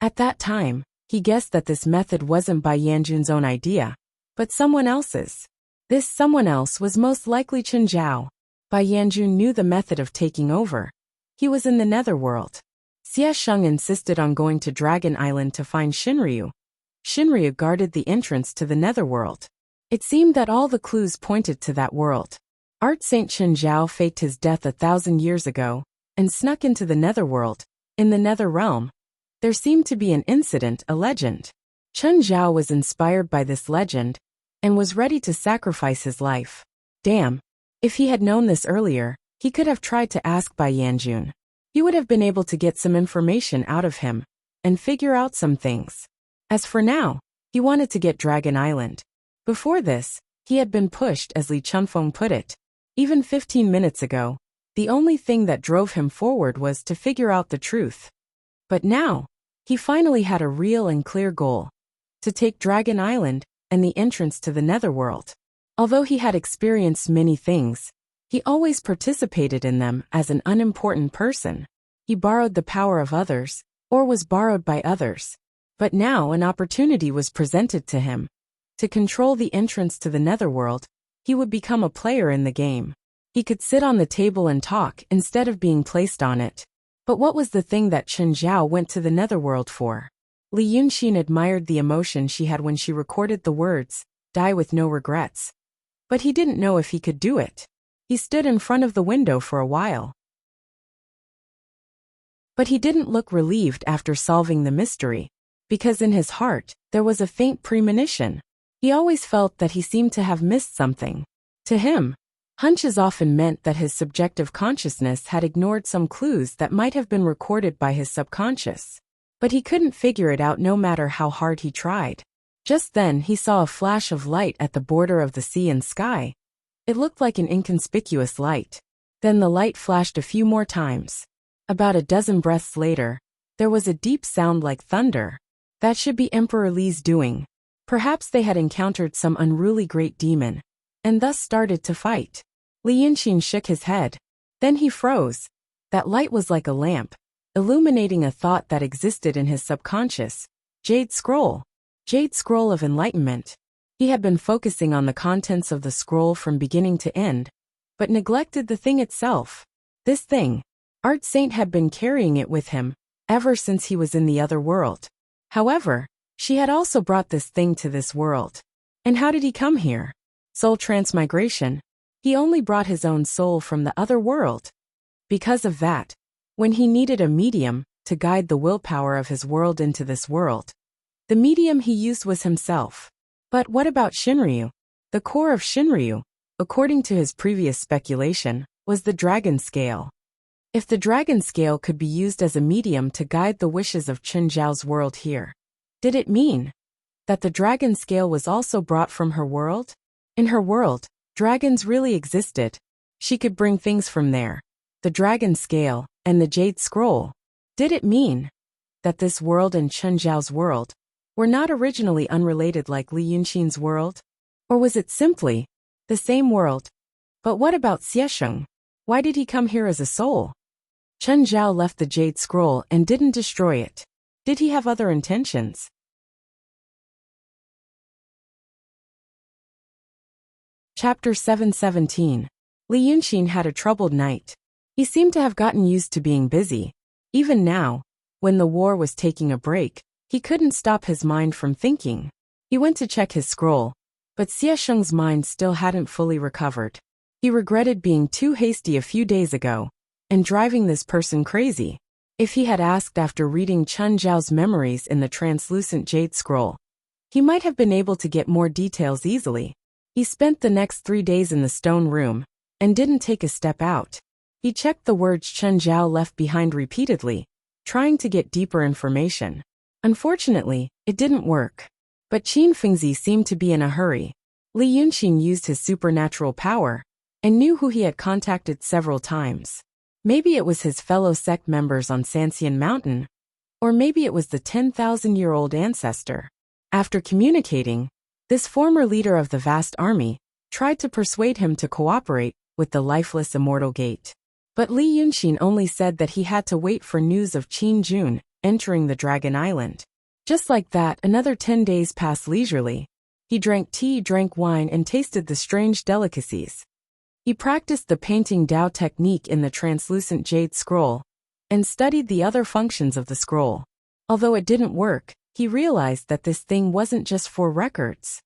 S1: At that time, he guessed that this method wasn't Bai Yanjun's own idea, but someone else's. This someone else was most likely Chen Zhao. Bai Yanjun knew the method of taking over. He was in the netherworld. Xie Sheng insisted on going to Dragon Island to find Shinryu. Shinryu guarded the entrance to the netherworld. It seemed that all the clues pointed to that world. Art Saint Chen Zhao faked his death 1,000 years ago, and snuck into the netherworld. In the nether realm, there seemed to be an incident, a legend. Chen Zhao was inspired by this legend, and was ready to sacrifice his life. Damn. If he had known this earlier, he could have tried to ask Bai Yanjun. He would have been able to get some information out of him, and figure out some things. As for now, he wanted to get Dragon Island. Before this, he had been pushed, as Li Chunfeng put it. Even 15 minutes ago, the only thing that drove him forward was to figure out the truth. But now, he finally had a real and clear goal. To take Dragon Island, and the entrance to the netherworld. Although he had experienced many things, he always participated in them as an unimportant person. He borrowed the power of others, or was borrowed by others. But now an opportunity was presented to him. To control the entrance to the netherworld, he would become a player in the game. He could sit on the table and talk instead of being placed on it. But what was the thing that Chen Zhao went to the netherworld for? Li Yunxin admired the emotion she had when she recorded the words, die with no regrets. But he didn't know if he could do it. He stood in front of the window for a while. But he didn't look relieved after solving the mystery, because in his heart, there was a faint premonition. He always felt that he seemed to have missed something. To him, hunches often meant that his subjective consciousness had ignored some clues that might have been recorded by his subconscious. But he couldn't figure it out no matter how hard he tried. Just then he saw a flash of light at the border of the sea and sky. It looked like an inconspicuous light. Then the light flashed a few more times. About a dozen breaths later, there was a deep sound like thunder. That should be Emperor Li's doing. Perhaps they had encountered some unruly great demon, and thus started to fight. Li Yunxin shook his head. Then he froze. That light was like a lamp, illuminating a thought that existed in his subconscious. Jade Scroll. Jade Scroll of Enlightenment. He had been focusing on the contents of the scroll from beginning to end, but neglected the thing itself. This thing, Art Saint had been carrying it with him, ever since he was in the other world. However, she had also brought this thing to this world. And how did he come here? Soul transmigration. He only brought his own soul from the other world. Because of that, when he needed a medium to guide the willpower of his world into this world. The medium he used was himself. But what about Shinryu? The core of Shinryu, according to his previous speculation, was the dragon scale. If the dragon scale could be used as a medium to guide the wishes of Chen Zhao's world here, did it mean that the dragon scale was also brought from her world? In her world, dragons really existed. She could bring things from there. The dragon scale and the jade scroll. Did it mean that this world and Chen Zhao's world were not originally unrelated like Li Yunxin's world? Or was it simply the same world? But what about Xiesheng? Why did he come here as a soul? Chen Zhao left the jade scroll and didn't destroy it. Did he have other intentions? Chapter 717. Li Yunxin had a troubled night. He seemed to have gotten used to being busy. Even now, when the war was taking a break, he couldn't stop his mind from thinking. He went to check his scroll, but Xiesheng's mind still hadn't fully recovered. He regretted being too hasty a few days ago and driving this person crazy. If he had asked after reading Chen Zhao's memories in the translucent jade scroll, he might have been able to get more details easily. He spent the next 3 days in the stone room and didn't take a step out. He checked the words Chen Zhao left behind repeatedly, trying to get deeper information. Unfortunately, it didn't work. But Qin Fengzi seemed to be in a hurry. Li Yunxin used his supernatural power and knew who he had contacted several times. Maybe it was his fellow sect members on Sanxian Mountain, or maybe it was the 10,000-year-old ancestor. After communicating, this former leader of the vast army tried to persuade him to cooperate with the lifeless immortal gate. But Li Yunxin only said that he had to wait for news of Qin Jun entering the Dragon Island. Just like that, another 10 days passed leisurely. He drank tea, drank wine, and tasted the strange delicacies. He practiced the painting Dao technique in the translucent jade scroll and studied the other functions of the scroll. Although it didn't work, he realized that this thing wasn't just for records.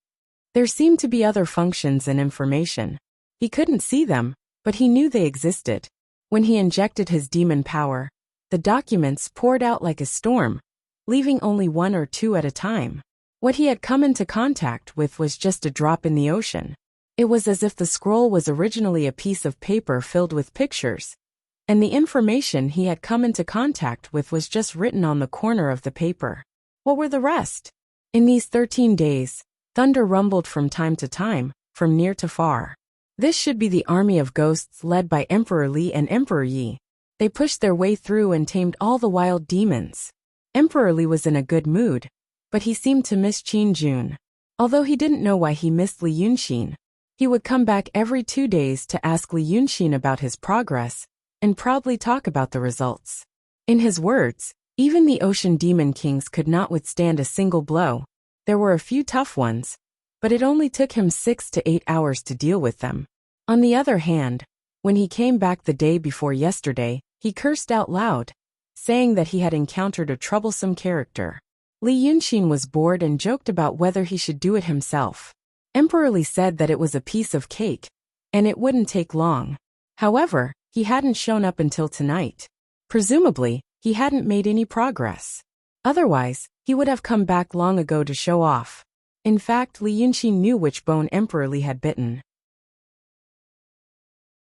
S1: There seemed to be other functions and information. He couldn't see them, but he knew they existed. When he injected his demon power, the documents poured out like a storm, leaving only 1 or 2 at a time. What he had come into contact with was just a drop in the ocean. It was as if the scroll was originally a piece of paper filled with pictures, and the information he had come into contact with was just written on the corner of the paper. What were the rest? In these 13 days, thunder rumbled from time to time, from near to far. This should be the army of ghosts led by Emperor Li and Emperor Yi. They pushed their way through and tamed all the wild demons. Emperor Li was in a good mood, but he seemed to miss Qin Jun. Although he didn't know why he missed Li Yunxin, he would come back every 2 days to ask Li Yunxin about his progress and proudly talk about the results. In his words, even the ocean demon kings could not withstand a single blow. There were a few tough ones, but it only took him 6 to 8 hours to deal with them. On the other hand, when he came back the day before yesterday, he cursed out loud, saying that he had encountered a troublesome character. Li Yunxin was bored and joked about whether he should do it himself. Emperor Li said that it was a piece of cake, and it wouldn't take long. However, he hadn't shown up until tonight. Presumably, he hadn't made any progress. Otherwise, he would have come back long ago to show off. In fact, Li Yunxin knew which bone Emperor Li had bitten.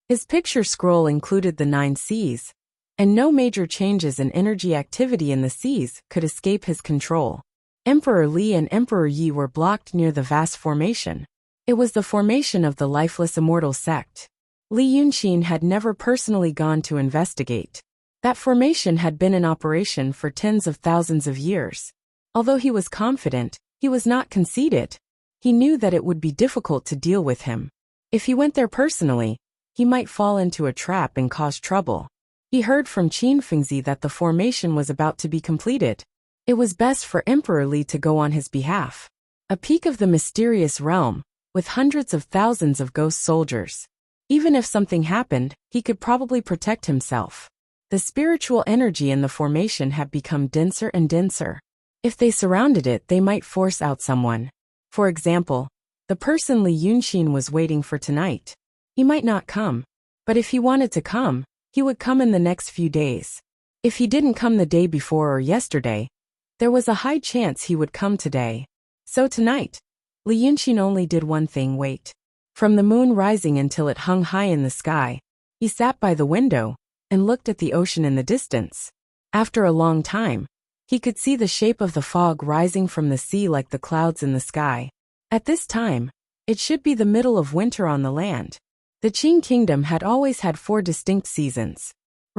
S1: His picture scroll included the 9 seas, and no major changes in energy activity in the seas could escape his control. Emperor Li and Emperor Yi were blocked near the vast formation. It was the formation of the lifeless immortal sect. Li Yunxin had never personally gone to investigate. That formation had been in operation for tens of thousands of years. Although he was confident, he was not conceited. He knew that it would be difficult to deal with him. If he went there personally, he might fall into a trap and cause trouble. He heard from Qin Fengzi that the formation was about to be completed. It was best for Emperor Li to go on his behalf. A peak of the mysterious realm, with hundreds of thousands of ghost soldiers. Even if something happened, he could probably protect himself. The spiritual energy in the formation had become denser and denser. If they surrounded it, they might force out someone. For example, the person Li Yunxin was waiting for tonight. He might not come, but if he wanted to come, he would come in the next few days. If he didn't come the day before or yesterday, there was a high chance he would come today. So tonight, Li Yunxin only did one thing: wait. From the moon rising until it hung high in the sky, he sat by the window and looked at the ocean in the distance. After a long time, he could see the shape of the fog rising from the sea like the clouds in the sky. At this time, it should be the middle of winter on the land. The Qing kingdom had always had 4 distinct seasons.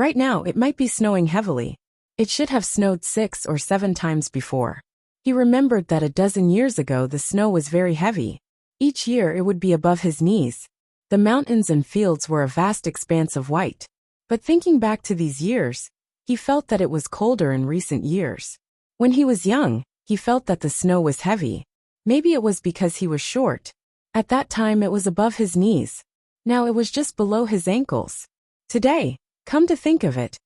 S1: Right now it might be snowing heavily. It should have snowed 6 or 7 times before. He remembered that a dozen years ago the snow was very heavy. Each year it would be above his knees. The mountains and fields were a vast expanse of white. But thinking back to these years, he felt that it was colder in recent years. When he was young, he felt that the snow was heavy. Maybe it was because he was short. At that time it was above his knees. Now it was just below his ankles. Today, come to think of it,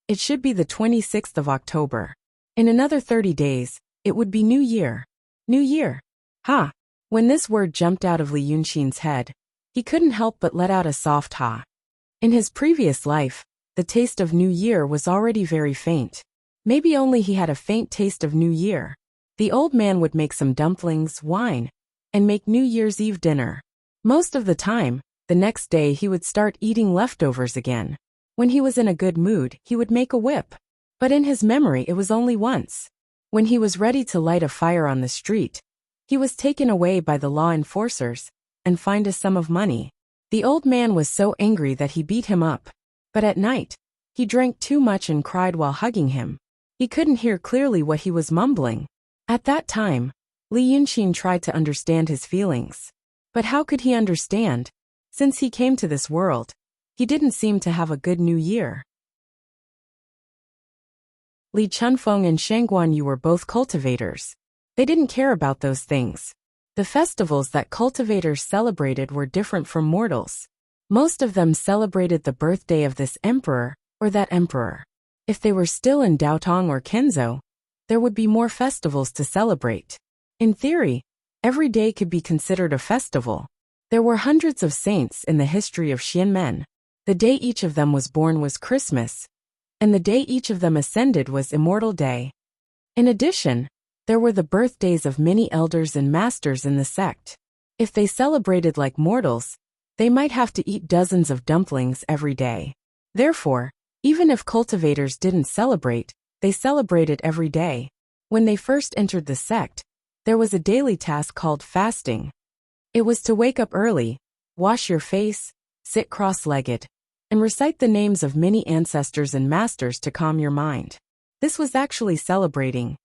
S1: it should be the 26th of October. In another 30 days, it would be New Year. New Year. Ha! When this word jumped out of Li Yunxin's head, he couldn't help but let out a soft ha. In his previous life, the taste of New Year was already very faint. Maybe only he had a faint taste of New Year. The old man would make some dumplings, wine, and make New Year's Eve dinner. Most of the time, the next day he would start eating leftovers again. When he was in a good mood, he would make a whip. But in his memory it was only once. When he was ready to light a fire on the street, he was taken away by the law enforcers and fined a sum of money. The old man was so angry that he beat him up. But at night, he drank too much and cried while hugging him. He couldn't hear clearly what he was mumbling. At that time, Li Yunxin tried to understand his feelings. But how could he understand? Since he came to this world, he didn't seem to have a good New Year. Li Chunfeng and Shang Guanyu were both cultivators. They didn't care about those things. The festivals that cultivators celebrated were different from mortals. Most of them celebrated the birthday of this emperor or that emperor. If they were still in Daotong or Kenzo, there would be more festivals to celebrate. In theory, every day could be considered a festival. There were hundreds of saints in the history of Xianmen. The day each of them was born was Christmas, and the day each of them ascended was Immortal Day. In addition, there were the birthdays of many elders and masters in the sect. If they celebrated like mortals, they might have to eat dozens of dumplings every day. Therefore, even if cultivators didn't celebrate, they celebrated every day. When they first entered the sect, there was a daily task called fasting. It was to wake up early, wash your face, sit cross-legged, and recite the names of many ancestors and masters to calm your mind. This was actually celebrating.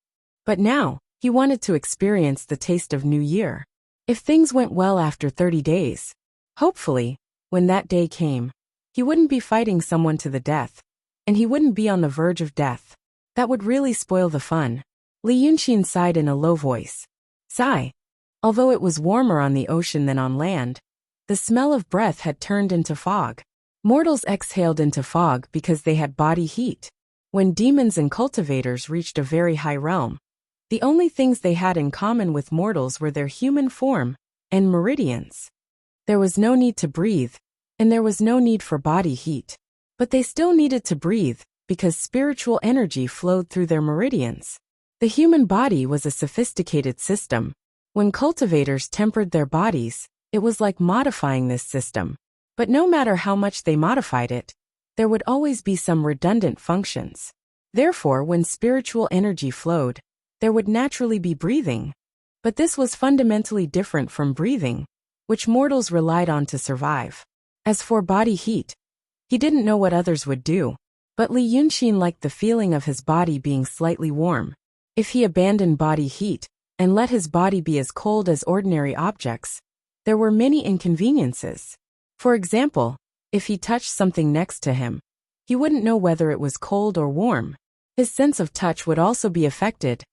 S1: But now, he wanted to experience the taste of New Year. If things went well after 30 days, hopefully, when that day came, he wouldn't be fighting someone to the death, and he wouldn't be on the verge of death. That would really spoil the fun. Li Yunxin sighed in a low voice. Sigh. Although it was warmer on the ocean than on land, the smell of breath had turned into fog. Mortals exhaled into fog because they had body heat. When demons and cultivators reached a very high realm, the only things they had in common with mortals were their human form and meridians. There was no need to breathe, and there was no need for body heat. But they still needed to breathe, because spiritual energy flowed through their meridians. The human body was a sophisticated system. When cultivators tempered their bodies, it was like modifying this system. But no matter how much they modified it, there would always be some redundant functions. Therefore, when spiritual energy flowed, there would naturally be breathing. But this was fundamentally different from breathing, which mortals relied on to survive. As for body heat, he didn't know what others would do. But Li Yunxin liked the feeling of his body being slightly warm. If he abandoned body heat and let his body be as cold as ordinary objects, there were many inconveniences. For example, if he touched something next to him, he wouldn't know whether it was cold or warm. His sense of touch would also be affected,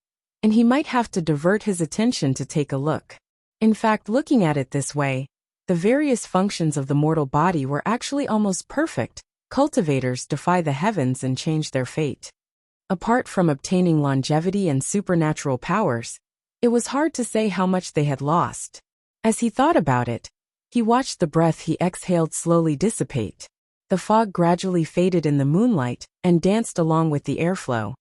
S1: and he might have to divert his attention to take a look. In fact, looking at it this way, the various functions of the mortal body were actually almost perfect. Cultivators defy the heavens and change their fate. Apart from obtaining longevity and supernatural powers, it was hard to say how much they had lost. As he thought about it, he watched the breath he exhaled slowly dissipate. The fog gradually faded in the moonlight and danced along with the airflow.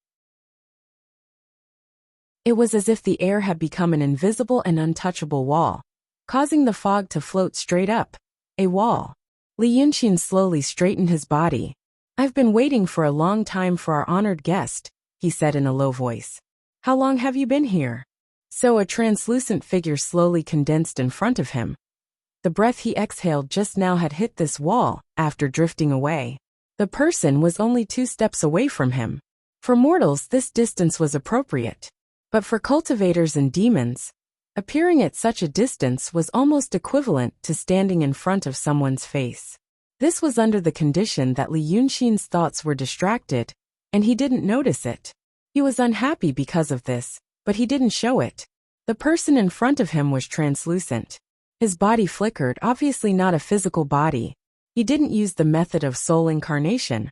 S1: It was as if the air had become an invisible and untouchable wall, causing the fog to float straight up. A wall. Li Yunxin slowly straightened his body. "I've been waiting for a long time for our honored guest," he said in a low voice. "How long have you been here?" So a translucent figure slowly condensed in front of him. The breath he exhaled just now had hit this wall, after drifting away. The person was only 2 steps away from him. For mortals, this distance was appropriate. But for cultivators and demons, appearing at such a distance was almost equivalent to standing in front of someone's face. This was under the condition that Li Yunxin's thoughts were distracted, and he didn't notice it. He was unhappy because of this, but he didn't show it. The person in front of him was translucent. His body flickered, obviously not a physical body. He didn't use the method of soul incarnation,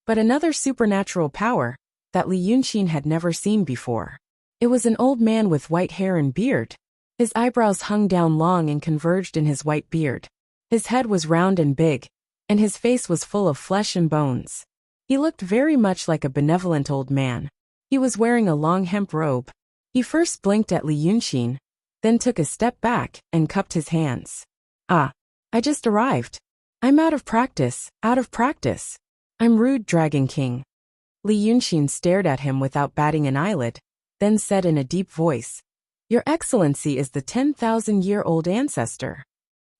S1: but another supernatural power that Li Yunxin had never seen before. It was an old man with white hair and beard. His eyebrows hung down long and converged in his white beard. His head was round and big, and his face was full of flesh and bones. He looked very much like a benevolent old man. He was wearing a long hemp robe. He first blinked at Li Yunxin, then took a step back and cupped his hands. "Ah, I just arrived. I'm out of practice, out of practice. I'm rude, Dragon King." Li Yunxin stared at him without batting an eyelid, then said in a deep voice, "Your Excellency is the 10,000-year-old ancestor."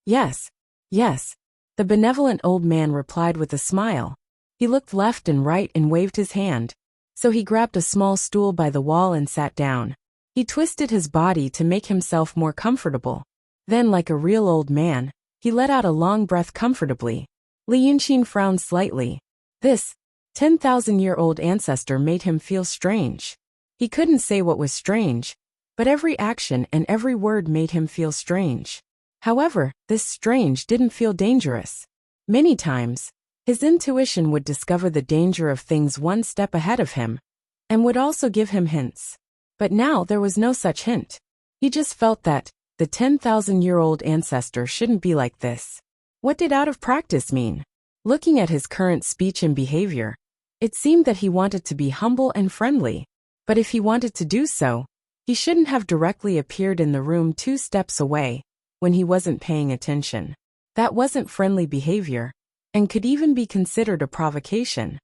S1: "Yes, yes," the benevolent old man replied with a smile. He looked left and right and waved his hand. So he grabbed a small stool by the wall and sat down. He twisted his body to make himself more comfortable. Then, like a real old man, he let out a long breath comfortably. Li Yunxin frowned slightly. This 10,000-year-old ancestor made him feel strange. He couldn't say what was strange, but every action and every word made him feel strange. However, this strange didn't feel dangerous. Many times, his intuition would discover the danger of things one step ahead of him, and would also give him hints. But now there was no such hint. He just felt that the 10,000-year-old ancestor shouldn't be like this. What did out of practice mean? Looking at his current speech and behavior, it seemed that he wanted to be humble and friendly. But if he wanted to do so, he shouldn't have directly appeared in the room 2 steps away when he wasn't paying attention. That wasn't friendly behavior, and could even be considered a provocation.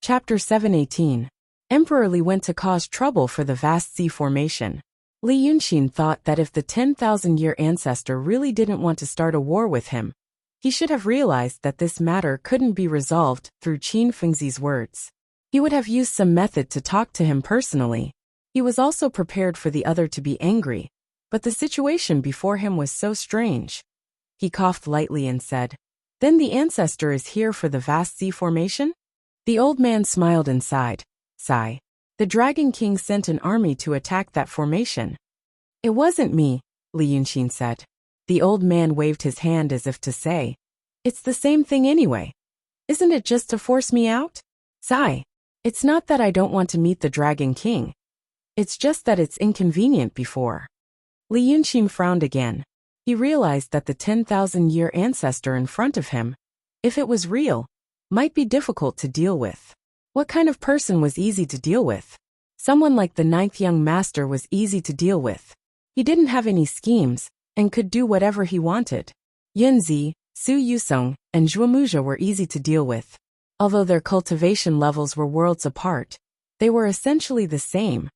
S1: Chapter 718. Emperor Li went to cause trouble for the vast sea formation. Li Yunxin thought that if the 10,000-year ancestor really didn't want to start a war with him, he should have realized that this matter couldn't be resolved through Qin Fengzi's words. He would have used some method to talk to him personally. He was also prepared for the other to be angry, but the situation before him was so strange. He coughed lightly and said, "Then the ancestor is here for the vast sea formation?" The old man smiled and sighed. Sigh. "The Dragon King sent an army to attack that formation." "It wasn't me," Li Yunxin said. The old man waved his hand as if to say, "It's the same thing anyway. Isn't it just to force me out?" Sigh. "It's not that I don't want to meet the Dragon King. It's just that it's inconvenient before." Li Yunxin frowned again. He realized that the 10,000-year ancestor in front of him, if it was real, might be difficult to deal with. What kind of person was easy to deal with? Someone like the 9th young master was easy to deal with. He didn't have any schemes, and could do whatever he wanted. Yunzi, Su Yusong, and Zhuomuja were easy to deal with. Although their cultivation levels were worlds apart, they were essentially the same.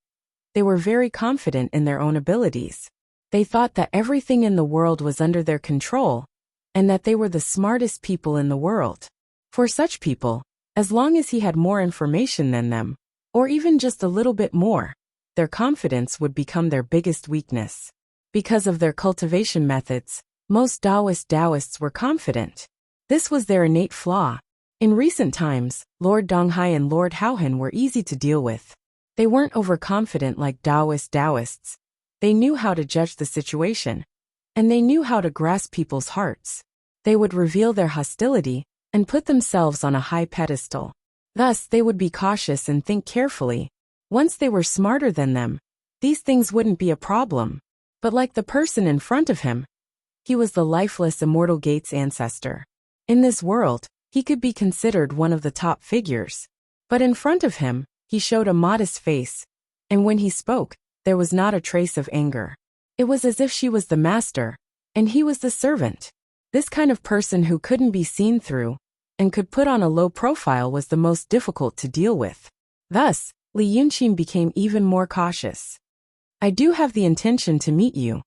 S1: They were very confident in their own abilities. They thought that everything in the world was under their control, and that they were the smartest people in the world. For such people, as long as he had more information than them, or even just a little bit more, their confidence would become their biggest weakness. Because of their cultivation methods, most Taoists were confident. This was their innate flaw. In recent times, Lord Donghai and Lord Haohan were easy to deal with. They weren't overconfident like Taoists. They knew how to judge the situation, and they knew how to grasp people's hearts. They would reveal their hostility and put themselves on a high pedestal. Thus, they would be cautious and think carefully. Once they were smarter than them, these things wouldn't be a problem. But like the person in front of him, He was the lifeless immortal Gates ancestor. In this world, he could be considered one of the top figures. But in front of him, he showed a modest face, and when he spoke, there was not a trace of anger. It was as if she was the master, and he was the servant. This kind of person who couldn't be seen through, and could put on a low profile was the most difficult to deal with. Thus, Li Yunqing became even more cautious. I do have the intention to meet you.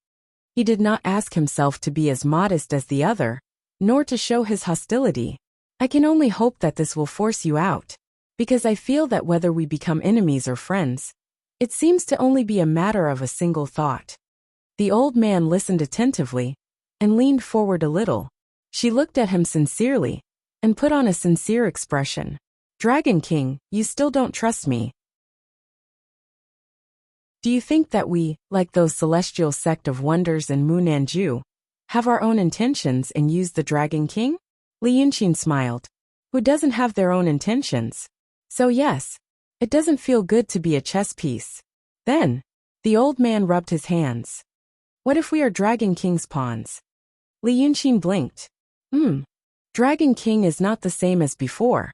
S1: He did not ask himself to be as modest as the other, nor to show his hostility. I can only hope that this will force you out, because I feel that whether we become enemies or friends, it seems to only be a matter of a single thought. The old man listened attentively, and leaned forward a little. She looked at him sincerely, and put on a sincere expression. Dragon King, you still don't trust me. Do you think that we, like those celestial sect of wonders in Munanju, have our own intentions and use the Dragon King? Li Yunqing smiled. Who doesn't have their own intentions? So yes, it doesn't feel good to be a chess piece. Then, the old man rubbed his hands. What if we are Dragon King's pawns? Li Yunqing blinked. Dragon King is not the same as before,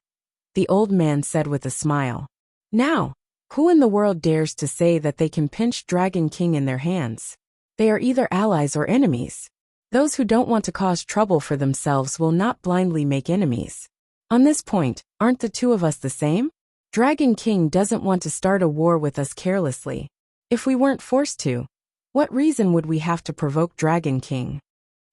S1: the old man said with a smile. Now, who in the world dares to say that they can pinch Dragon King in their hands? They are either allies or enemies. Those who don't want to cause trouble for themselves will not blindly make enemies. On this point, aren't the two of us the same? Dragon King doesn't want to start a war with us carelessly. If we weren't forced to, what reason would we have to provoke Dragon King?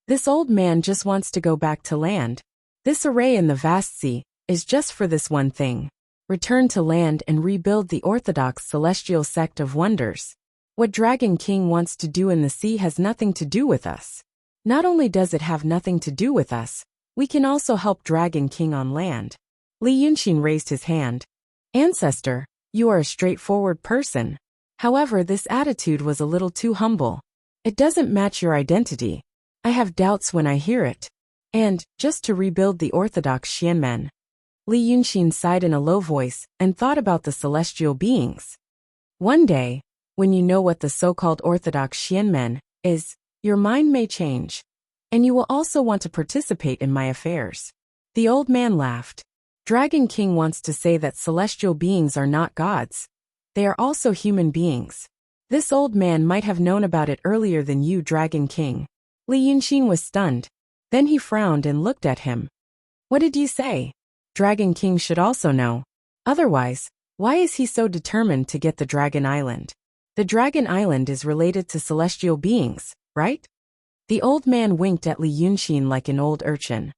S1: This old man just wants to go back to land. This array in the vast sea is just for this one thing. Return to land and rebuild the orthodox celestial sect of wonders. What Dragon King wants to do in the sea has nothing to do with us. Not only does it have nothing to do with us, we can also help Dragon King on land. Li Yunqing raised his hand. Ancestor, you are a straightforward person. However, this attitude was a little too humble. It doesn't match your identity. I have doubts when I hear it. And, just to rebuild the orthodox Xianmen. Li Yunqing sighed in a low voice and thought about the celestial beings. One day, when you know what the so-called orthodox Xianmen is, your mind may change. And you will also want to participate in my affairs. The old man laughed. Dragon King wants to say that celestial beings are not gods. They are also human beings. This old man might have known about it earlier than you, Dragon King. Li Yunqing was stunned. Then he frowned and looked at him. What did you say? Dragon King should also know. Otherwise, why is he so determined to get the Dragon Island? The Dragon Island is related to celestial beings, right? The old man winked at Li Yunqing like an old urchin.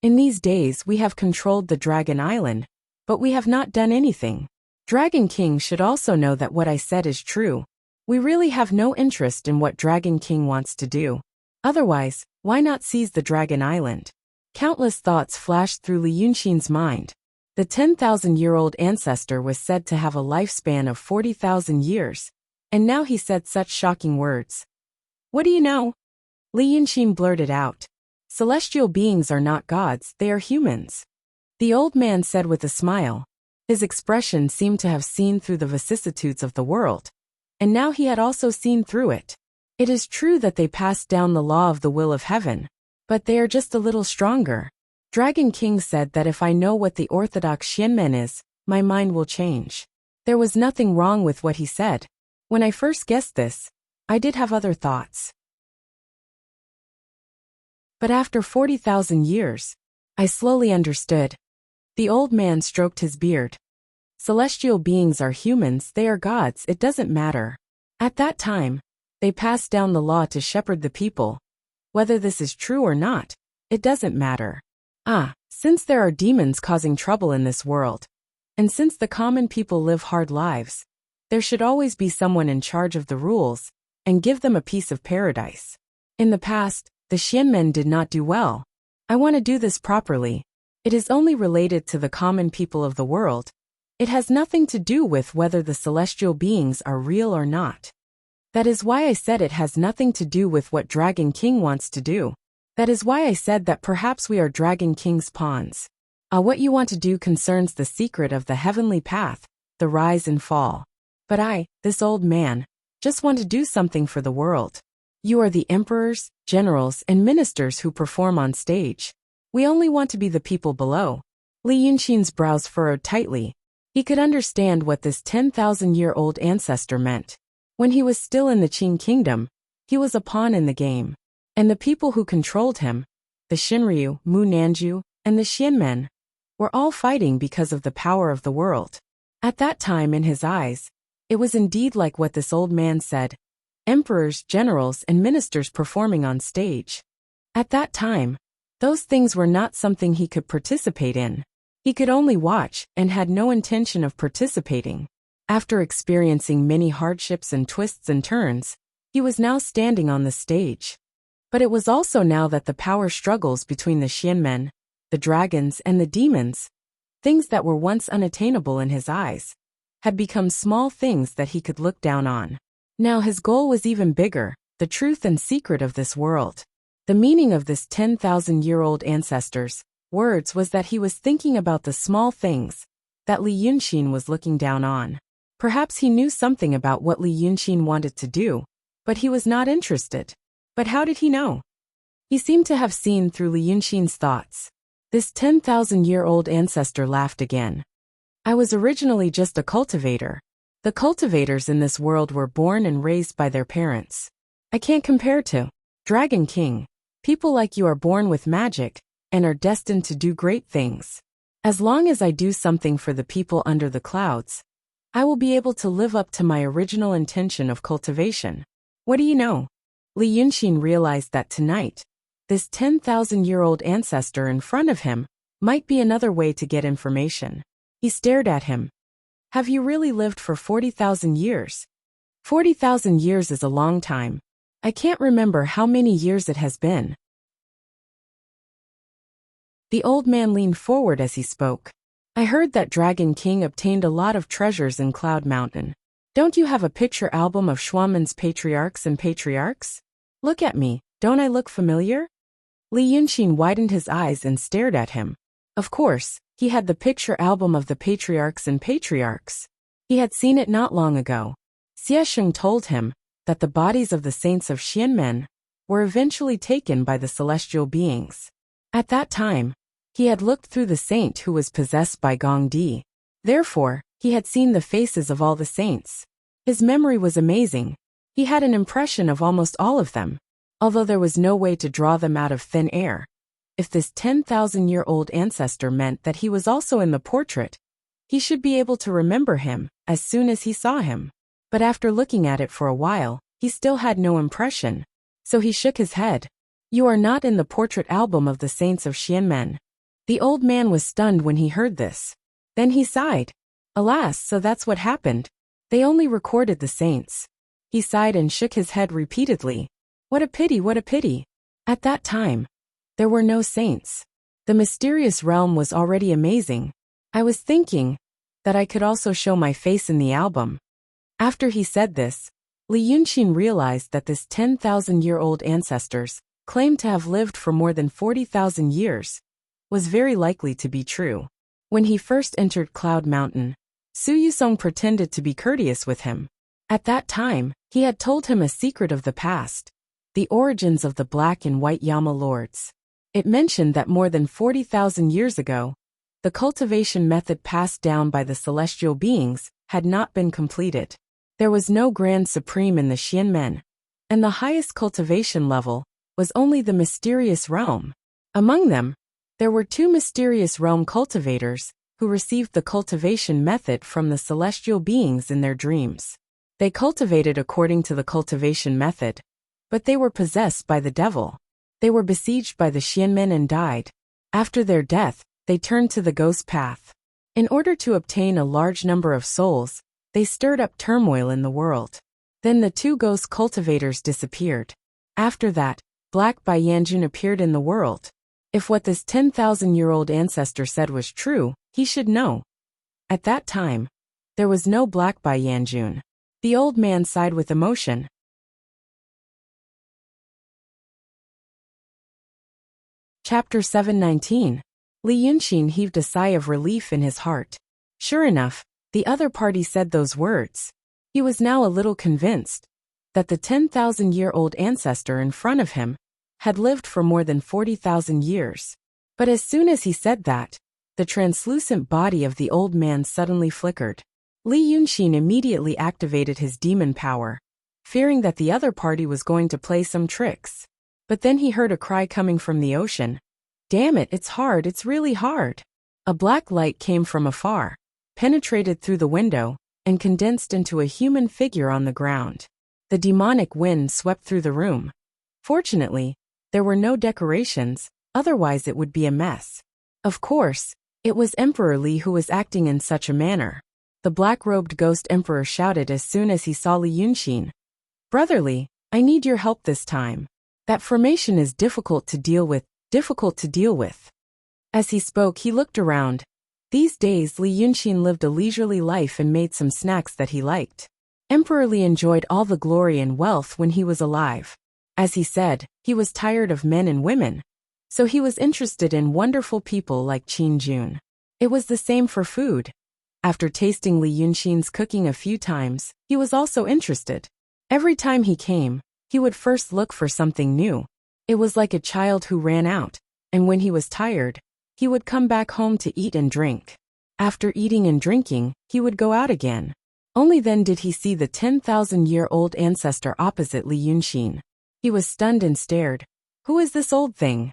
S1: In these days we have controlled the Dragon Island, but we have not done anything. Dragon King should also know that what I said is true. We really have no interest in what Dragon King wants to do. Otherwise, why not seize the Dragon Island? Countless thoughts flashed through Li Yunqing's mind. The 10,000-year-old ancestor was said to have a lifespan of 40,000 years, and now he said such shocking words. What do you know? Li Yunqing blurted out. Celestial beings are not gods, they are humans. The old man said with a smile. His expression seemed to have seen through the vicissitudes of the world, and now he had also seen through it. It is true that they passed down the law of the will of heaven, but they are just a little stronger. Dragon King said that if I know what the orthodox Xianmen is, my mind will change. There was nothing wrong with what he said. When I first guessed this, I did have other thoughts. But after 40,000 years, I slowly understood. The old man stroked his beard. Celestial beings are humans, they are gods, it doesn't matter. At that time, they passed down the law to shepherd the people. Whether this is true or not, it doesn't matter. Since there are demons causing trouble in this world, and since the common people live hard lives, there should always be someone in charge of the rules, and give them a piece of paradise. In the past, the Xianmen did not do well. I want to do this properly. It is only related to the common people of the world. It has nothing to do with whether the celestial beings are real or not. That is why I said it has nothing to do with what Dragon King wants to do. That is why I said that perhaps we are Dragon King's pawns. What you want to do concerns the secret of the heavenly path, the rise and fall. But I, this old man, just want to do something for the world. You are the emperors, generals, and ministers who perform on stage. We only want to be the people below. Li Yunxin's brows furrowed tightly. He could understand what this 10,000-year-old ancestor meant. When he was still in the Qing kingdom, he was a pawn in the game. And the people who controlled him, the Xinryu, Mu Nanju, and the Xianmen, were all fighting because of the power of the world. At that time, in his eyes, it was indeed like what this old man said, emperors, generals, and ministers performing on stage. At that time, those things were not something he could participate in. He could only watch and had no intention of participating. After experiencing many hardships and twists and turns, he was now standing on the stage. But it was also now that the power struggles between the Xianmen, the dragons, and the demons, things that were once unattainable in his eyes, had become small things that he could look down on. Now his goal was even bigger, the truth and secret of this world. The meaning of this 10,000-year-old ancestor's words was that he was thinking about the small things that Li Yunxin was looking down on. Perhaps he knew something about what Li Yunxin wanted to do, but he was not interested. But how did he know? He seemed to have seen through Li Yunxin's thoughts. This 10,000-year-old ancestor laughed again. I was originally just a cultivator. The cultivators in this world were born and raised by their parents. I can't compare to Dragon King. People like you are born with magic and are destined to do great things. As long as I do something for the people under the clouds, I will be able to live up to my original intention of cultivation. What do you know? Li Yunxin realized that tonight, this 10,000-year-old ancestor in front of him might be another way to get information. He stared at him. Have you really lived for 40,000 years? 40,000 years is a long time. I can't remember how many years it has been. The old man leaned forward as he spoke. I heard that Dragon King obtained a lot of treasures in Cloud Mountain. Don't you have a picture album of Xuanmen's patriarchs and patriarchs? Look at me, don't I look familiar? Li Yunxin widened his eyes and stared at him. Of course, he had the picture album of the patriarchs and patriarchs. He had seen it not long ago. Xie Sheng told him that the bodies of the saints of Xianmen were eventually taken by the celestial beings. At that time, he had looked through the saint who was possessed by Gong Di. Therefore, he had seen the faces of all the saints. His memory was amazing. He had an impression of almost all of them, although there was no way to draw them out of thin air. If this 10,000-year-old ancestor meant that he was also in the portrait, he should be able to remember him as soon as he saw him. But after looking at it for a while, he still had no impression. So he shook his head. You are not in the portrait album of the saints of Xianmen. The old man was stunned when he heard this. Then he sighed. Alas, so that's what happened. They only recorded the saints. He sighed and shook his head repeatedly. What a pity, what a pity. At that time, there were no saints. The mysterious realm was already amazing. I was thinking that I could also show my face in the album. After he said this, Li Yunxin realized that this 10,000-year-old ancestors claimed to have lived for more than 40,000 years was very likely to be true. When he first entered Cloud Mountain, Su Yusong pretended to be courteous with him. At that time, he had told him a secret of the past, the origins of the Black and White Yama Lords. It mentioned that more than 40,000 years ago, the cultivation method passed down by the celestial beings had not been completed. There was no Grand Supreme in the Xianmen, and the highest cultivation level was only the mysterious realm. Among them, there were two mysterious realm cultivators who received the cultivation method from the celestial beings in their dreams. They cultivated according to the cultivation method, but they were possessed by the devil. They were besieged by the Xianmen and died. After their death, they turned to the ghost path. In order to obtain a large number of souls, they stirred up turmoil in the world. Then the two ghost cultivators disappeared. After that, Black Bai Yanjun appeared in the world. If what this 10,000-year-old ancestor said was true, he should know. At that time, there was no Black Bai Yanjun. The old man sighed with emotion. Chapter 719. Li Yunxin heaved a sigh of relief in his heart. Sure enough, the other party said those words. He was now a little convinced. that the 10,000-year-old ancestor in front of him had lived for more than 40,000 years. But as soon as he said that, the translucent body of the old man suddenly flickered. Li Yunxin immediately activated his demon power, fearing that the other party was going to play some tricks. But then he heard a cry coming from the ocean. "Damn it, it's hard, it's really hard." A black light came from afar, penetrated through the window, and condensed into a human figure on the ground. The demonic wind swept through the room. Fortunately, there were no decorations, otherwise it would be a mess. Of course, it was Emperor Li who was acting in such a manner. The black-robed ghost emperor shouted as soon as he saw Li Yunxin. "Brother Li, I need your help this time. That formation is difficult to deal with. As he spoke, he looked around. These days, Li Yunxin lived a leisurely life and made some snacks that he liked. Emperor Li enjoyed all the glory and wealth when he was alive. As he said, he was tired of men and women, so he was interested in wonderful people like Qin Jun. It was the same for food. After tasting Li Yunxin's cooking a few times, he was also interested. Every time he came, he would first look for something new. It was like a child who ran out, and when he was tired, he would come back home to eat and drink. After eating and drinking, he would go out again. Only then did he see the 10,000-year-old ancestor opposite Li Yunxin. He was stunned and stared. "Who is this old thing?"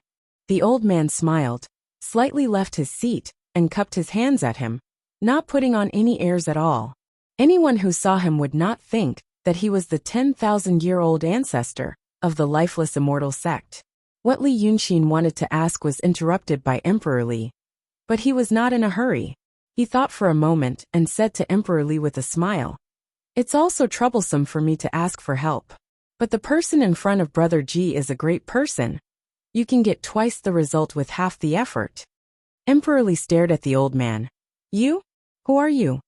S1: The old man smiled, slightly left his seat, and cupped his hands at him, not putting on any airs at all. Anyone who saw him would not think that he was the 10,000-year-old ancestor of the lifeless immortal sect. What Li Yunxin wanted to ask was interrupted by Emperor Li. But he was not in a hurry. He thought for a moment and said to Emperor Li with a smile, "It's also troublesome for me to ask for help. But the person in front of Brother Ji is a great person. You can get twice the result with half the effort." Emperor Li stared at the old man. "You? Who are you?"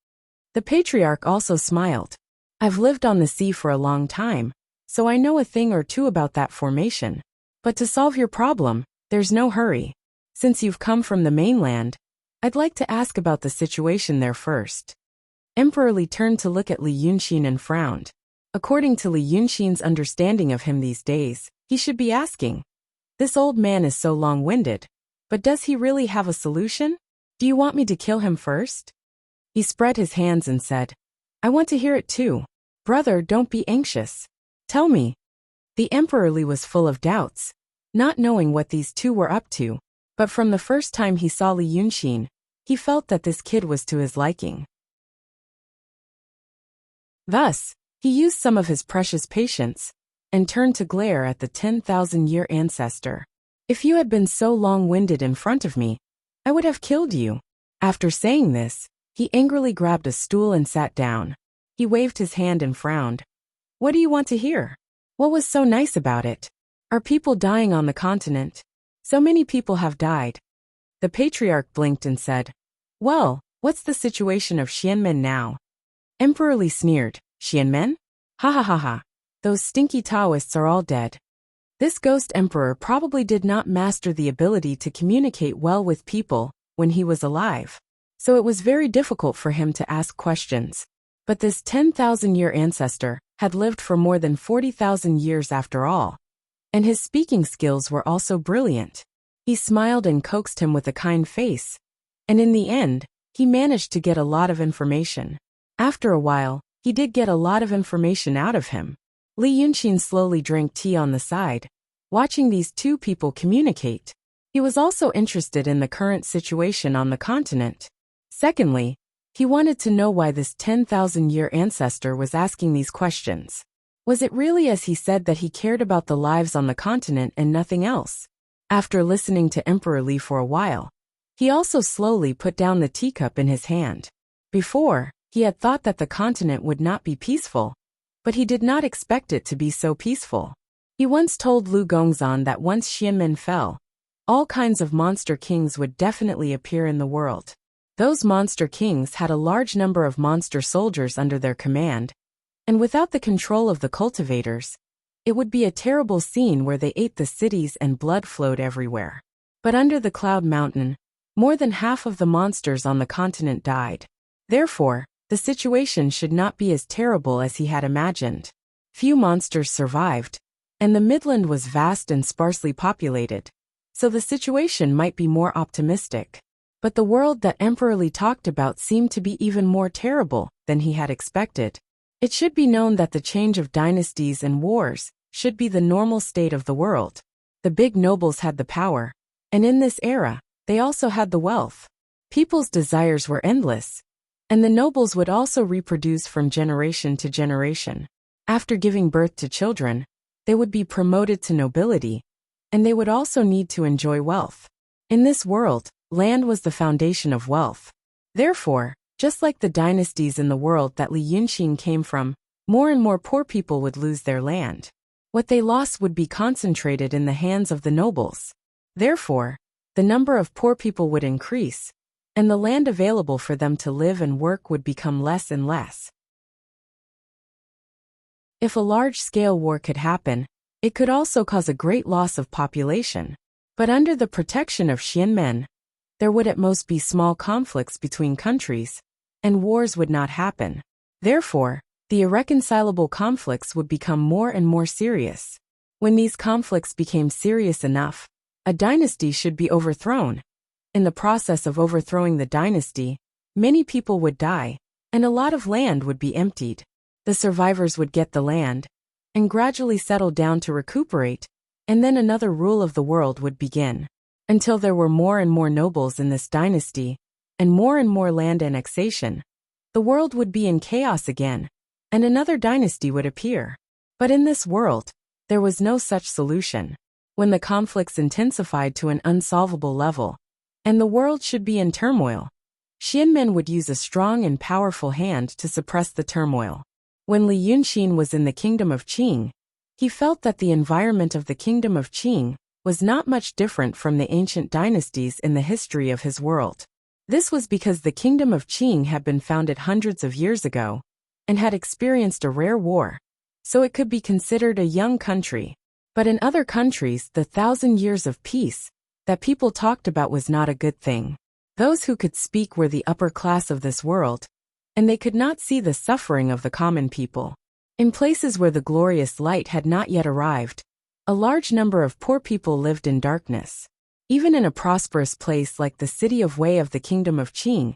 S1: The patriarch also smiled. "I've lived on the sea for a long time, so I know a thing or two about that formation. But to solve your problem, there's no hurry. Since you've come from the mainland, I'd like to ask about the situation there first." Emperor Li turned to look at Li Yunxin and frowned. According to Li Yunxin's understanding of him these days, he should be asking, "This old man is so long-winded, but does he really have a solution? Do you want me to kill him first?" He spread his hands and said, "I want to hear it too. Brother, don't be anxious. Tell me." The Emperor Li was full of doubts, not knowing what these two were up to, but from the first time he saw Li Yunxin, he felt that this kid was to his liking. Thus, he used some of his precious patience, and turned to glare at the 10,000-year ancestor. "If you had been so long-winded in front of me, I would have killed you." After saying this, he angrily grabbed a stool and sat down. He waved his hand and frowned. "What do you want to hear? What was so nice about it? Are people dying on the continent? So many people have died." The patriarch blinked and said, "Well, what's the situation of Xianmen now?" Emperor Li sneered. "Xianmen? Ha ha ha ha. Those stinky Taoists are all dead." This ghost emperor probably did not master the ability to communicate well with people when he was alive, so it was very difficult for him to ask questions. But this 10,000-year ancestor had lived for more than 40,000 years after all, and his speaking skills were also brilliant. He smiled and coaxed him with a kind face, and in the end, he managed to get a lot of information. After a while, he did get a lot of information out of him. Li Yunxin slowly drank tea on the side, watching these two people communicate. He was also interested in the current situation on the continent. Secondly, he wanted to know why this 10,000-year ancestor was asking these questions. Was it really as he said that he cared about the lives on the continent and nothing else? After listening to Emperor Li for a while, he also slowly put down the teacup in his hand. Before, he had thought that the continent would not be peaceful, but he did not expect it to be so peaceful. He once told Lu Gongzan that once Xianmen fell, all kinds of monster kings would definitely appear in the world. Those monster kings had a large number of monster soldiers under their command, and without the control of the cultivators, it would be a terrible scene where they ate the cities and blood flowed everywhere. But under the Cloud Mountain, more than half of the monsters on the continent died. Therefore, the situation should not be as terrible as he had imagined. Few monsters survived, and the Midland was vast and sparsely populated, so the situation might be more optimistic. But the world that Emperor Li talked about seemed to be even more terrible than he had expected. It should be known that the change of dynasties and wars should be the normal state of the world. The big nobles had the power, and in this era, they also had the wealth. People's desires were endless, and the nobles would also reproduce from generation to generation. After giving birth to children, they would be promoted to nobility, and they would also need to enjoy wealth. In this world, land was the foundation of wealth. Therefore, just like the dynasties in the world that Li Yunxin came from, more and more poor people would lose their land. What they lost would be concentrated in the hands of the nobles. Therefore, the number of poor people would increase, and the land available for them to live and work would become less and less. If a large-scale war could happen, it could also cause a great loss of population. But under the protection of Xianmen, there would at most be small conflicts between countries, and wars would not happen. Therefore, the irreconcilable conflicts would become more and more serious. When these conflicts became serious enough, a dynasty should be overthrown. In the process of overthrowing the dynasty, many people would die, and a lot of land would be emptied. The survivors would get the land, and gradually settle down to recuperate, and then another rule of the world would begin. Until there were more and more nobles in this dynasty, and more land annexation, the world would be in chaos again, and another dynasty would appear. But in this world, there was no such solution. When the conflicts intensified to an unsolvable level, and the world should be in turmoil, Xianmen would use a strong and powerful hand to suppress the turmoil. When Li Yunxin was in the kingdom of Qing, he felt that the environment of the kingdom of Qing was not much different from the ancient dynasties in the history of his world. This was because the kingdom of Qing had been founded hundreds of years ago, and had experienced a rare war, so it could be considered a young country. But in other countries, the 1,000 years of peace that people talked about was not a good thing. Those who could speak were the upper class of this world, and they could not see the suffering of the common people. In places where the glorious light had not yet arrived, a large number of poor people lived in darkness. Even in a prosperous place like the city of Wei of the kingdom of Qing,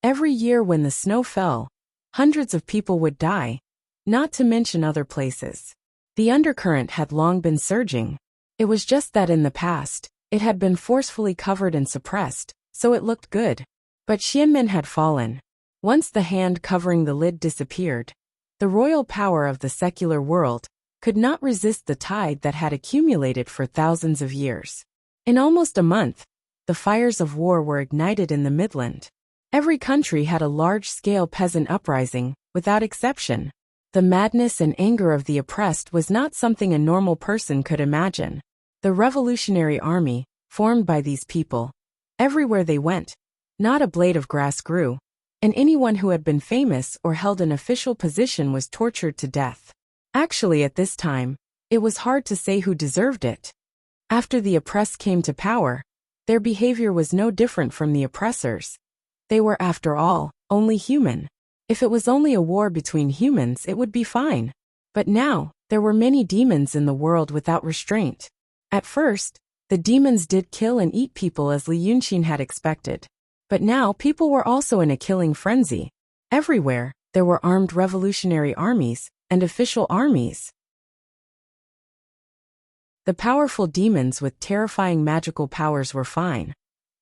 S1: every year when the snow fell, hundreds of people would die, not to mention other places. The undercurrent had long been surging. It was just that in the past, it had been forcefully covered and suppressed, so it looked good. But Xianmen had fallen. Once the hand covering the lid disappeared, the royal power of the secular world could not resist the tide that had accumulated for thousands of years. In almost a month, the fires of war were ignited in the Midland. Every country had a large-scale peasant uprising, without exception. The madness and anger of the oppressed was not something a normal person could imagine. The revolutionary army, formed by these people, everywhere they went, not a blade of grass grew, and anyone who had been famous or held an official position was tortured to death. Actually, at this time, it was hard to say who deserved it. After the oppressed came to power, their behavior was no different from the oppressors. They were, after all, only human. If it was only a war between humans, it would be fine. But now, there were many demons in the world without restraint. At first, the demons did kill and eat people as Li Yunxin had expected. But now people were also in a killing frenzy. Everywhere, there were armed revolutionary armies and official armies. The powerful demons with terrifying magical powers were fine.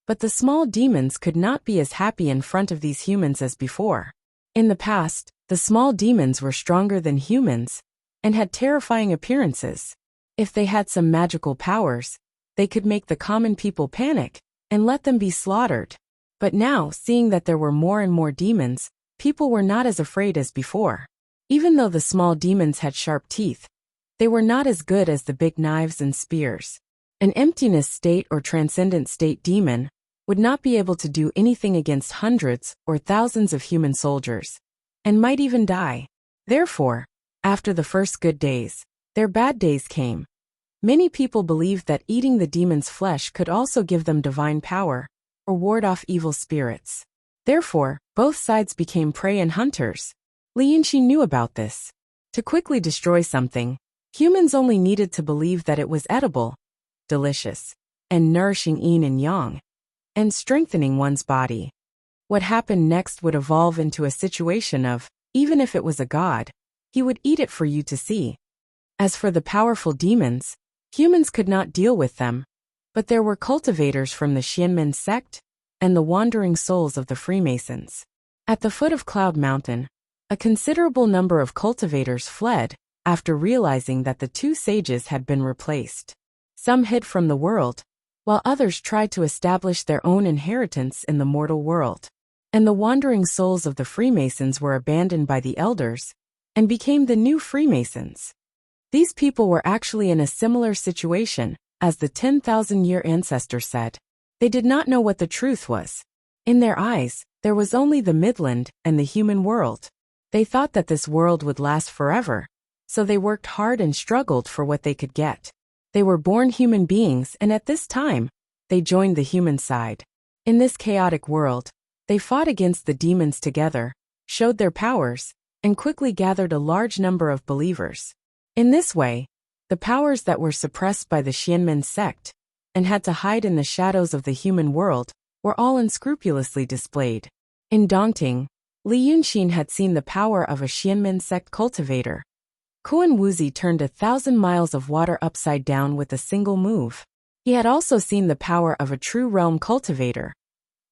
S1: But the small demons could not be as happy in front of these humans as before. In the past, the small demons were stronger than humans and had terrifying appearances. If they had some magical powers, they could make the common people panic and let them be slaughtered. But now, seeing that there were more and more demons, people were not as afraid as before. Even though the small demons had sharp teeth, they were not as good as the big knives and spears. An emptiness state or transcendent state demon would not be able to do anything against hundreds or thousands of human soldiers, and might even die. Therefore, after the first good days, their bad days came. Many people believed that eating the demon's flesh could also give them divine power, or ward off evil spirits. Therefore, both sides became prey and hunters. Li Yunxin knew about this. To quickly destroy something, humans only needed to believe that it was edible, delicious, and nourishing yin and yang, and strengthening one's body. What happened next would evolve into a situation of, even if it was a god, he would eat it for you to see. As for the powerful demons, humans could not deal with them, but there were cultivators from the Xianmen sect and the wandering souls of the Freemasons. At the foot of Cloud Mountain, a considerable number of cultivators fled after realizing that the two sages had been replaced. Some hid from the world, while others tried to establish their own inheritance in the mortal world. And the wandering souls of the Freemasons were abandoned by the elders and became the new Freemasons. These people were actually in a similar situation, as the 10,000-year ancestor said. They did not know what the truth was. In their eyes, there was only the Midland and the human world. They thought that this world would last forever, so they worked hard and struggled for what they could get. They were born human beings, and at this time, they joined the human side. In this chaotic world, they fought against the demons together, showed their powers, and quickly gathered a large number of believers. In this way, the powers that were suppressed by the Xianmen sect and had to hide in the shadows of the human world were all unscrupulously displayed. In Dongting, Li Yunxin had seen the power of a Xianmen sect cultivator. Kuan Wuzi turned 1,000 miles of water upside down with a single move. He had also seen the power of a true realm cultivator.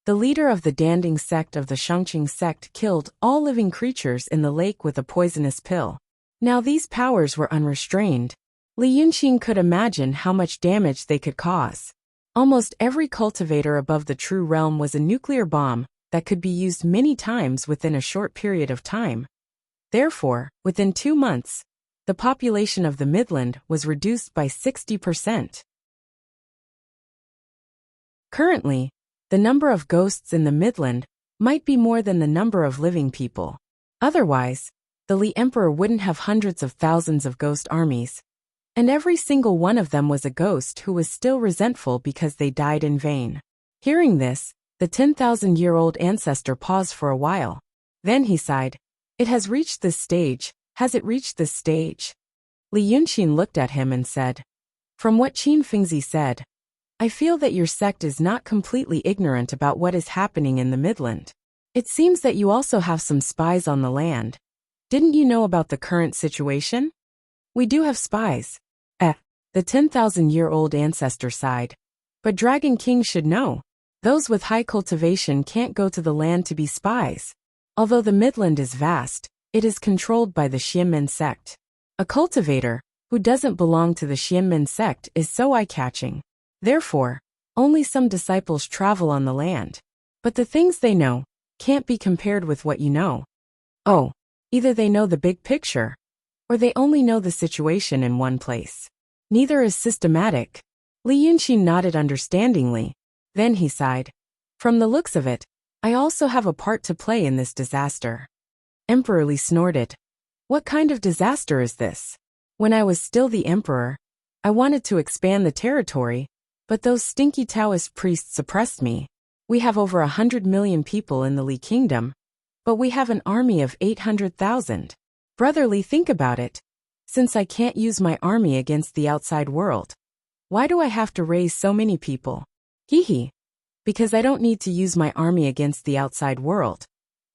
S1: The leader of the Danding sect of the Shangqing sect killed all living creatures in the lake with a poisonous pill. Now these powers were unrestrained. Li Yunxin could imagine how much damage they could cause. Almost every cultivator above the true realm was a nuclear bomb that could be used many times within a short period of time. Therefore, within 2 months, the population of the Midland was reduced by 60%. Currently, the number of ghosts in the Midland might be more than the number of living people. Otherwise, the Li Emperor wouldn't have hundreds of thousands of ghost armies, and every single one of them was a ghost who was still resentful because they died in vain. Hearing this, the 10,000-year-old ancestor paused for a while. Then he sighed. It has reached this stage. Has it reached this stage? Li Yunxin looked at him and said, from what Qin Fengzi said, I feel that your sect is not completely ignorant about what is happening in the Midland. It seems that you also have some spies on the land. Didn't you know about the current situation? We do have spies. The 10,000-year-old ancestor sighed. But Dragon King should know. Those with high cultivation can't go to the land to be spies. Although the Midland is vast, it is controlled by the Xianmen sect. A cultivator, who doesn't belong to the Xianmen sect, is so eye-catching. Therefore, only some disciples travel on the land. But the things they know can't be compared with what you know. Oh, either they know the big picture, or they only know the situation in one place. Neither is systematic. Li Yunxin nodded understandingly. Then he sighed. From the looks of it, I also have a part to play in this disaster. Emperor Li snorted. What kind of disaster is this? When I was still the emperor, I wanted to expand the territory, but those stinky Taoist priests suppressed me. We have over 100 million people in the Li Kingdom, but we have an army of 800,000. Brother Li, think about it. Since I can't use my army against the outside world, why do I have to raise so many people? Hee. Because I don't need to use my army against the outside world,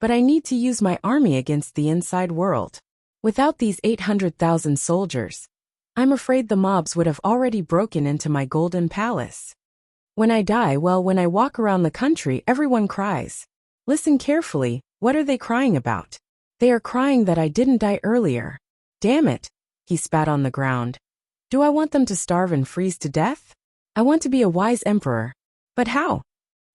S1: but I need to use my army against the inside world. Without these 800,000 soldiers, I'm afraid the mobs would have already broken into my golden palace. When I die, when I walk around the country, everyone cries. Listen carefully, what are they crying about? They are crying that I didn't die earlier. Damn it, he spat on the ground. Do I want them to starve and freeze to death? I want to be a wise emperor. But how?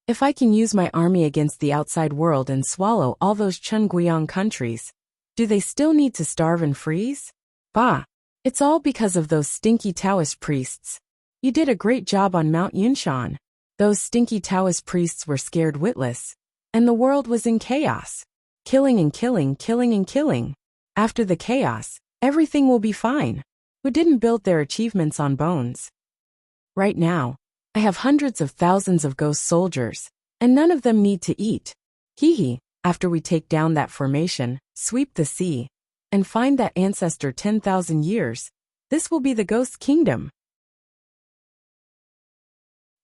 S1: If I can use my army against the outside world and swallow all those Chunguiyang countries, do they still need to starve and freeze? Bah! It's all because of those stinky Taoist priests. You did a great job on Mount Yunshan. Those stinky Taoist priests were scared witless, and the world was in chaos. Killing and killing, killing and killing. After the chaos, everything will be fine. Who didn't build their achievements on bones? Right now, I have hundreds of thousands of ghost soldiers, and none of them need to eat. Hee. After we take down that formation, sweep the sea, and find that ancestor 10,000 years. This will be the ghost kingdom.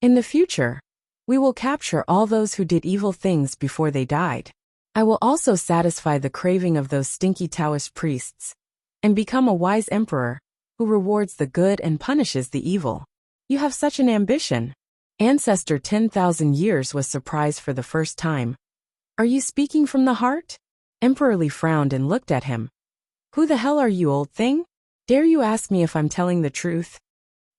S1: In the future, we will capture all those who did evil things before they died. I will also satisfy the craving of those stinky Taoist priests, and become a wise emperor, who rewards the good and punishes the evil. You have such an ambition. Ancestor 10,000 years was surprised for the first time. Are you speaking from the heart? Emperor Li frowned and looked at him. Who the hell are you, old thing? Dare you ask me if I'm telling the truth?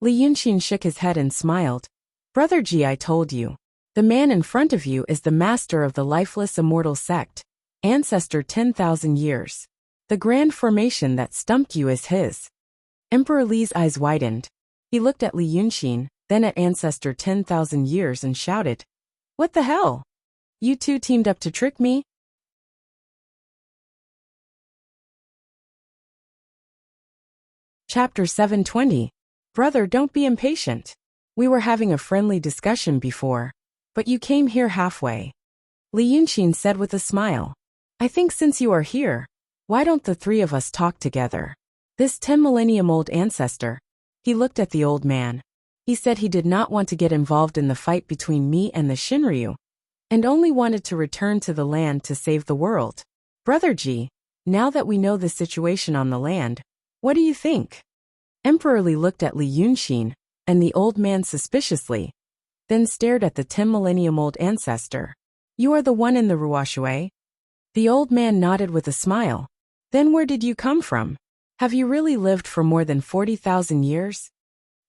S1: Li Yunxin shook his head and smiled. Brother Ji, I told you. The man in front of you is the master of the lifeless immortal sect, ancestor 10,000 years. The grand formation that stumped you is his. Emperor Li's eyes widened. He looked at Li Yunxin, then at ancestor 10,000 years and shouted, What the hell? You two teamed up to trick me? Chapter 720. Brother, don't be impatient. We were having a friendly discussion before, but you came here halfway. Li Yunxin said with a smile. I think since you are here, why don't the three of us talk together? This 10 millennium old ancestor. He looked at the old man. He said he did not want to get involved in the fight between me and the Shinryu, and only wanted to return to the land to save the world. Brother Ji, now that we know the situation on the land, what do you think? Emperor Li looked at Li Yunxin and the old man suspiciously, then stared at the 10 millennium old ancestor. You are the one in the Ruoshui? The old man nodded with a smile. Then where did you come from? Have you really lived for more than 40,000 years?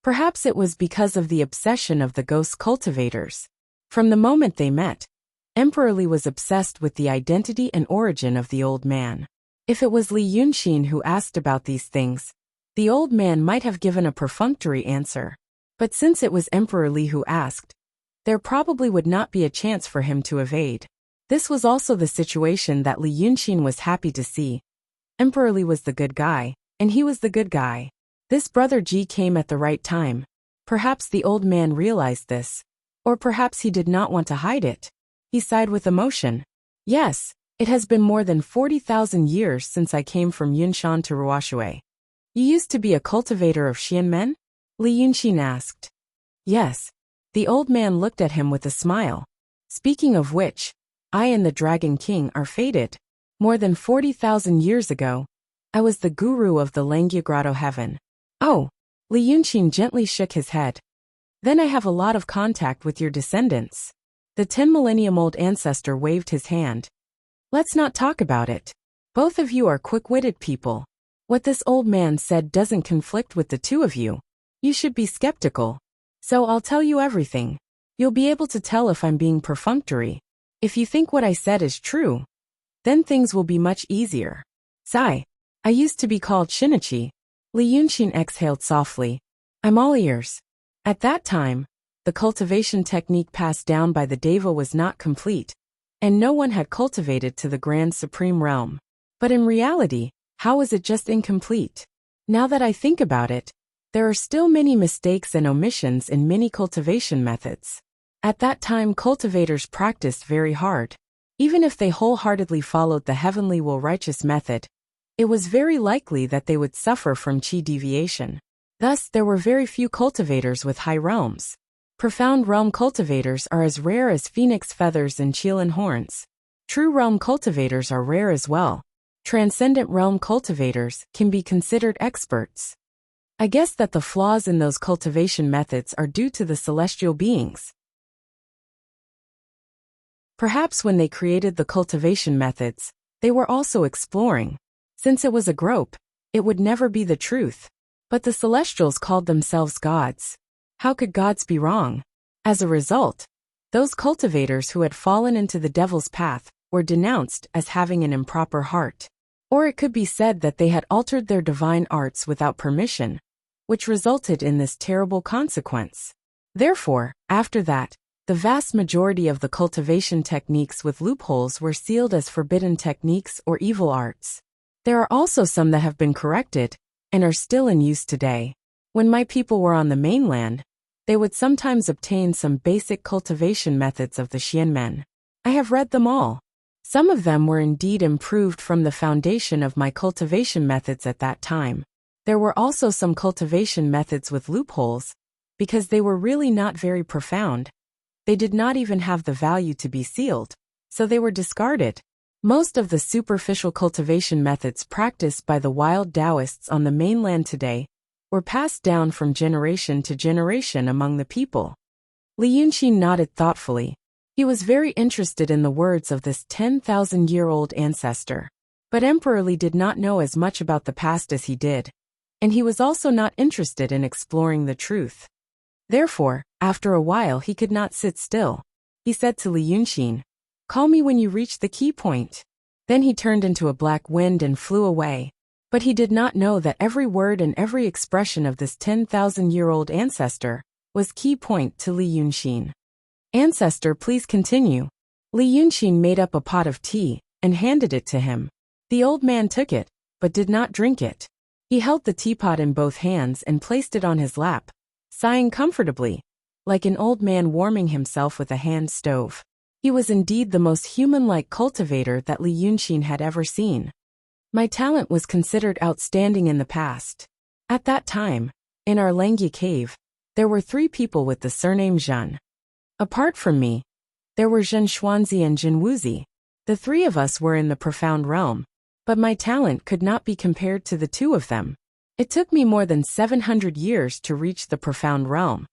S1: Perhaps it was because of the obsession of the ghost cultivators. From the moment they met, Emperor Li was obsessed with the identity and origin of the old man. If it was Li Yunxin who asked about these things, the old man might have given a perfunctory answer. But since it was Emperor Li who asked, there probably would not be a chance for him to evade. This was also the situation that Li Yunxin was happy to see. Emperor Li was the good guy, and he was the good guy. This brother Ji came at the right time. Perhaps the old man realized this. Or perhaps he did not want to hide it. He sighed with emotion. Yes, it has been more than 40,000 years since I came from Yunshan to Ruoshui. You used to be a cultivator of Xianmen? Li Yunxin asked. Yes. The old man looked at him with a smile. Speaking of which, I and the Dragon King are fated. More than 40,000 years ago, I was the guru of the Langya Grotto heaven. Oh, Li Yunxin gently shook his head. Then I have a lot of contact with your descendants. The 10 millennium old ancestor waved his hand. Let's not talk about it. Both of you are quick-witted people. What this old man said doesn't conflict with the two of you. You should be skeptical. So I'll tell you everything. You'll be able to tell if I'm being perfunctory. If you think what I said is true, then things will be much easier. Sigh. I used to be called Shinichi. Li Yunxin exhaled softly. I'm all ears. At that time, the cultivation technique passed down by the Deva was not complete, and no one had cultivated to the grand supreme realm. But in reality, how was it just incomplete? Now that I think about it, there are still many mistakes and omissions in many cultivation methods. At that time, cultivators practiced very hard. Even if they wholeheartedly followed the heavenly will righteous method, it was very likely that they would suffer from qi deviation. Thus, there were very few cultivators with high realms. Profound realm cultivators are as rare as phoenix feathers and Qilin horns. True realm cultivators are rare as well. Transcendent realm cultivators can be considered experts. I guess that the flaws in those cultivation methods are due to the celestial beings. Perhaps when they created the cultivation methods, they were also exploring. Since it was a grope, it would never be the truth. But the celestials called themselves gods. How could gods be wrong? As a result, those cultivators who had fallen into the devil's path were denounced as having an improper heart. Or it could be said that they had altered their divine arts without permission, which resulted in this terrible consequence. Therefore, after that, the vast majority of the cultivation techniques with loopholes were sealed as forbidden techniques or evil arts. There are also some that have been corrected and are still in use today. When my people were on the mainland, they would sometimes obtain some basic cultivation methods of the Xianmen. I have read them all. Some of them were indeed improved from the foundation of my cultivation methods at that time. There were also some cultivation methods with loopholes, because they were really not very profound. They did not even have the value to be sealed, so they were discarded. Most of the superficial cultivation methods practiced by the wild Taoists on the mainland today were passed down from generation to generation among the people. Li Yunxin nodded thoughtfully. He was very interested in the words of this 10,000-year-old ancestor. But Emperor Li did not know as much about the past as he did, and he was also not interested in exploring the truth. Therefore, after a while he could not sit still. He said to Li Yunxin, "Call me when you reach the key point." Then he turned into a black wind and flew away. But he did not know that every word and every expression of this 10,000-year-old ancestor was key point to Li Yunxin. "Ancestor, please continue." Li Yunxin made up a pot of tea and handed it to him. The old man took it, but did not drink it. He held the teapot in both hands and placed it on his lap, sighing comfortably, like an old man warming himself with a hand stove. He was indeed the most human-like cultivator that Li Yunxin had ever seen. My talent was considered outstanding in the past. At that time, in our Langya cave, there were 3 people with the surname Zhen. Apart from me, there were Zhen Xuanzi and Jin Wuzi. The 3 of us were in the profound realm, but my talent could not be compared to the 2 of them. It took me more than 700 years to reach the profound realm,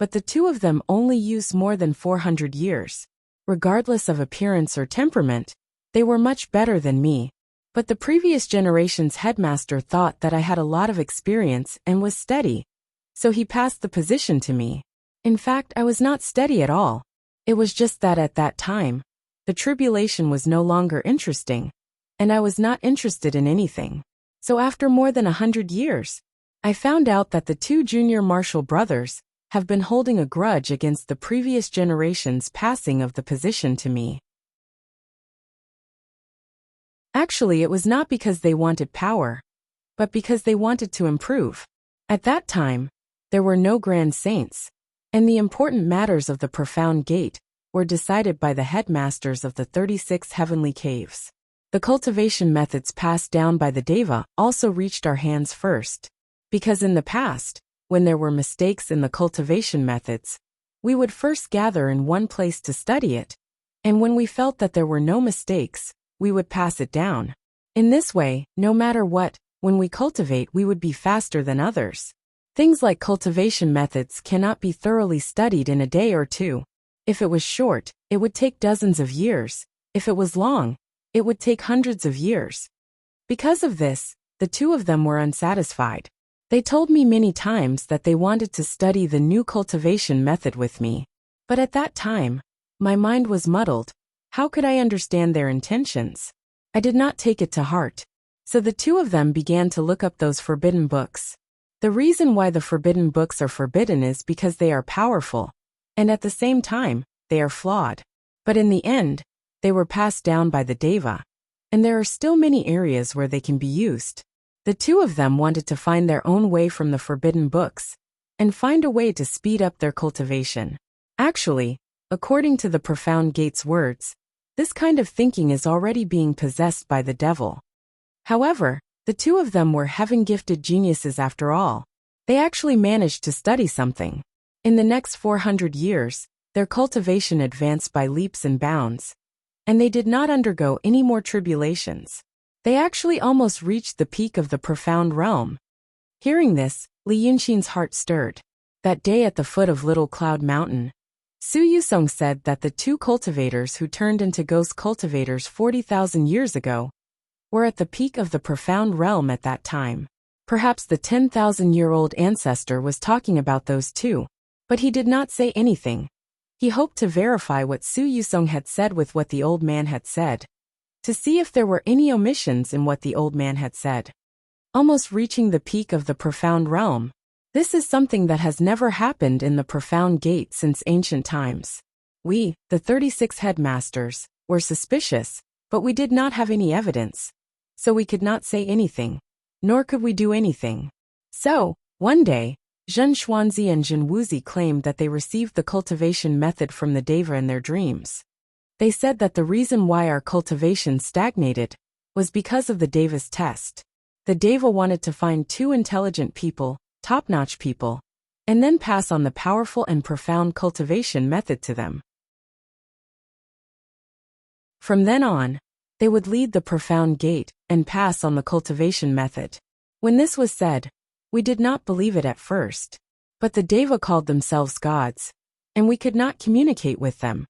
S1: but the 2 of them only used more than 400 years. Regardless of appearance or temperament, they were much better than me. But the previous generation's headmaster thought that I had a lot of experience and was steady, so he passed the position to me. In fact, I was not steady at all. It was just that at that time, the tribulation was no longer interesting, and I was not interested in anything. So after more than 100 years, I found out that the 2 junior Marshall brothers have been holding a grudge against the previous generation's passing of the position to me. Actually, it was not because they wanted power, but because they wanted to improve. At that time, there were no grand saints, and the important matters of the profound gate were decided by the headmasters of the 36 heavenly caves. The cultivation methods passed down by the Deva also reached our hands first, because in the past, when there were mistakes in the cultivation methods, we would first gather in one place to study it, and when we felt that there were no mistakes, we would pass it down. In this way, no matter what, when we cultivate, we would be faster than others. Things like cultivation methods cannot be thoroughly studied in a day or 2. If it was short, it would take dozens of years. If it was long, it would take hundreds of years. Because of this, the 2 of them were unsatisfied. They told me many times that they wanted to study the new cultivation method with me. But at that time, my mind was muddled. How could I understand their intentions? I did not take it to heart. So the 2 of them began to look up those forbidden books. The reason why the forbidden books are forbidden is because they are powerful, and at the same time, they are flawed. But in the end, they were passed down by the Deva, and there are still many areas where they can be used. The 2 of them wanted to find their own way from the forbidden books, and find a way to speed up their cultivation. Actually, according to the Profound Gate's words, this kind of thinking is already being possessed by the devil. However, the 2 of them were heaven-gifted geniuses after all. They actually managed to study something. In the next 400 years, their cultivation advanced by leaps and bounds, and they did not undergo any more tribulations. They actually almost reached the peak of the profound realm. Hearing this, Li Yunxin's heart stirred. That day at the foot of Little Cloud Mountain, Su Yusong said that the 2 cultivators who turned into ghost cultivators 40,000 years ago were at the peak of the profound realm at that time. Perhaps the 10,000-year-old ancestor was talking about those 2, but he did not say anything. He hoped to verify what Su Yusong had said with what the old man had said, to see if there were any omissions in what the old man had said. Almost reaching the peak of the profound realm. This is something that has never happened in the profound gate since ancient times. We, the 36 headmasters, were suspicious, but we did not have any evidence. So we could not say anything, nor could we do anything. So, one day, Zhen Xuanzi and Jin Wuzi claimed that they received the cultivation method from the Deva in their dreams. They said that the reason why our cultivation stagnated was because of the Deva's test. The Deva wanted to find two intelligent people, top-notch people, and then pass on the powerful and profound cultivation method to them. From then on, they would lead the profound gate and pass on the cultivation method. When this was said, we did not believe it at first. But the Deva called themselves gods, and we could not communicate with them.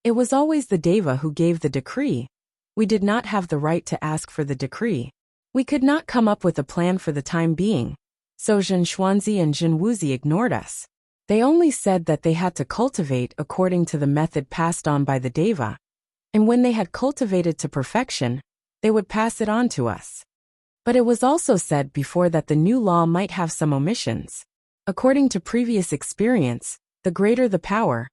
S1: It was always the Deva who gave the decree. We did not have the right to ask for the decree. We could not come up with a plan for the time being, so Zhen Xuanzi and Zhen Wuzi ignored us. They only said that they had to cultivate according to the method passed on by the Deva, and when they had cultivated to perfection, they would pass it on to us. But it was also said before that the new law might have some omissions. According to previous experience, the greater the power,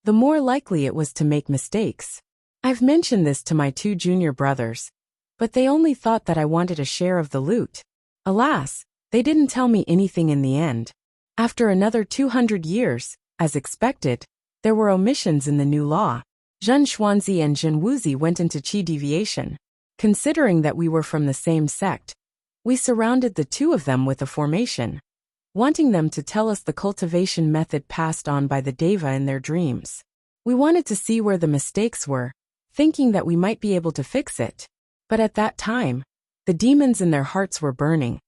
S1: the more likely it was to make mistakes. I've mentioned this to my two junior brothers, but they only thought that I wanted a share of the loot. Alas, they didn't tell me anything in the end. After another 200 years, as expected, there were omissions in the new law. Zhen Xuanzi and Zhen Wuzi went into qi deviation. Considering that we were from the same sect, we surrounded the two of them with a formation, wanting them to tell us the cultivation method passed on by the Deva in their dreams. We wanted to see where the mistakes were, thinking that we might be able to fix it. But at that time, the demons in their hearts were burning,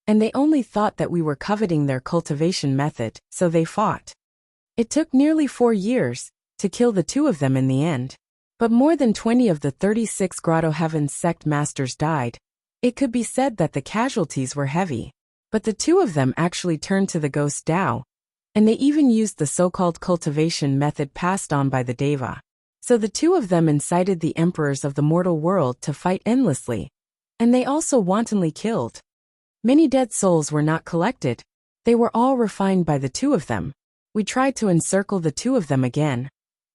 S1: and they only thought that we were coveting their cultivation method, so they fought. It took nearly 4 years to kill the two of them in the end. But more than 20 of the 36 Grotto Heavens sect masters died. It could be said that the casualties were heavy. But the two of them actually turned to the Ghost Tao, and they even used the so-called cultivation method passed on by the Deva. So the two of them incited the emperors of the mortal world to fight endlessly, and they also wantonly killed. Many dead souls were not collected. They were all refined by the two of them. We tried to encircle the two of them again,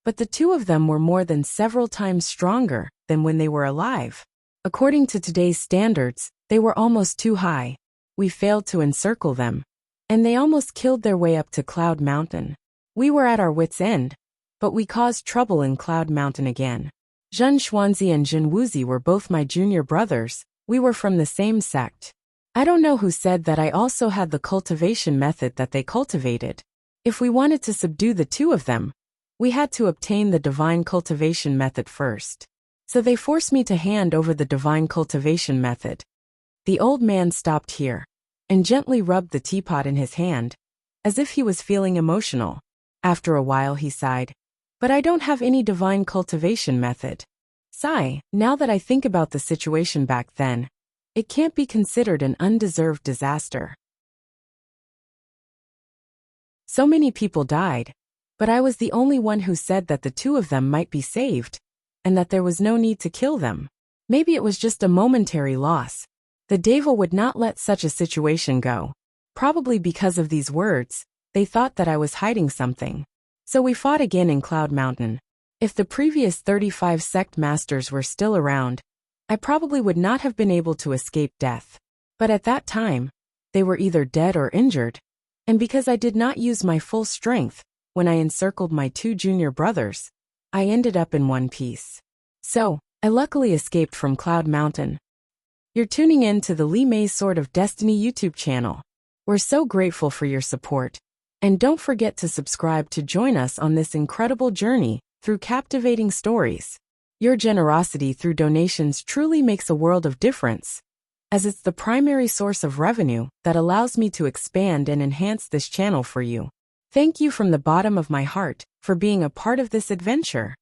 S1: but the two of them were more than several times stronger than when they were alive. According to today's standards, they were almost too high. We failed to encircle them, and they almost killed their way up to Cloud Mountain. We were at our wits' end, but we caused trouble in Cloud Mountain again. Zhen Xuanzi and Zhen Wuzi were both my junior brothers. We were from the same sect. I don't know who said that I also had the cultivation method that they cultivated. If we wanted to subdue the two of them, we had to obtain the divine cultivation method first. So they forced me to hand over the divine cultivation method. The old man stopped here and gently rubbed the teapot in his hand, as if he was feeling emotional. After a while he sighed, "But I don't have any divine cultivation method." Sigh, now that I think about the situation back then, it can't be considered an undeserved disaster. So many people died, but I was the only one who said that the two of them might be saved, and that there was no need to kill them. Maybe it was just a momentary loss. The Deva would not let such a situation go. Probably because of these words, they thought that I was hiding something. So we fought again in Cloud Mountain. If the previous 35 sect masters were still around, I probably would not have been able to escape death. But at that time, they were either dead or injured, and because I did not use my full strength when I encircled my two junior brothers, I ended up in one piece. So, I luckily escaped from Cloud Mountain. You're tuning in to the Li Mei Sword of Destiny YouTube channel. We're so grateful for your support. And don't forget to subscribe to join us on this incredible journey through captivating stories. Your generosity through donations truly makes a world of difference, as it's the primary source of revenue that allows me to expand and enhance this channel for you. Thank you from the bottom of my heart for being a part of this adventure.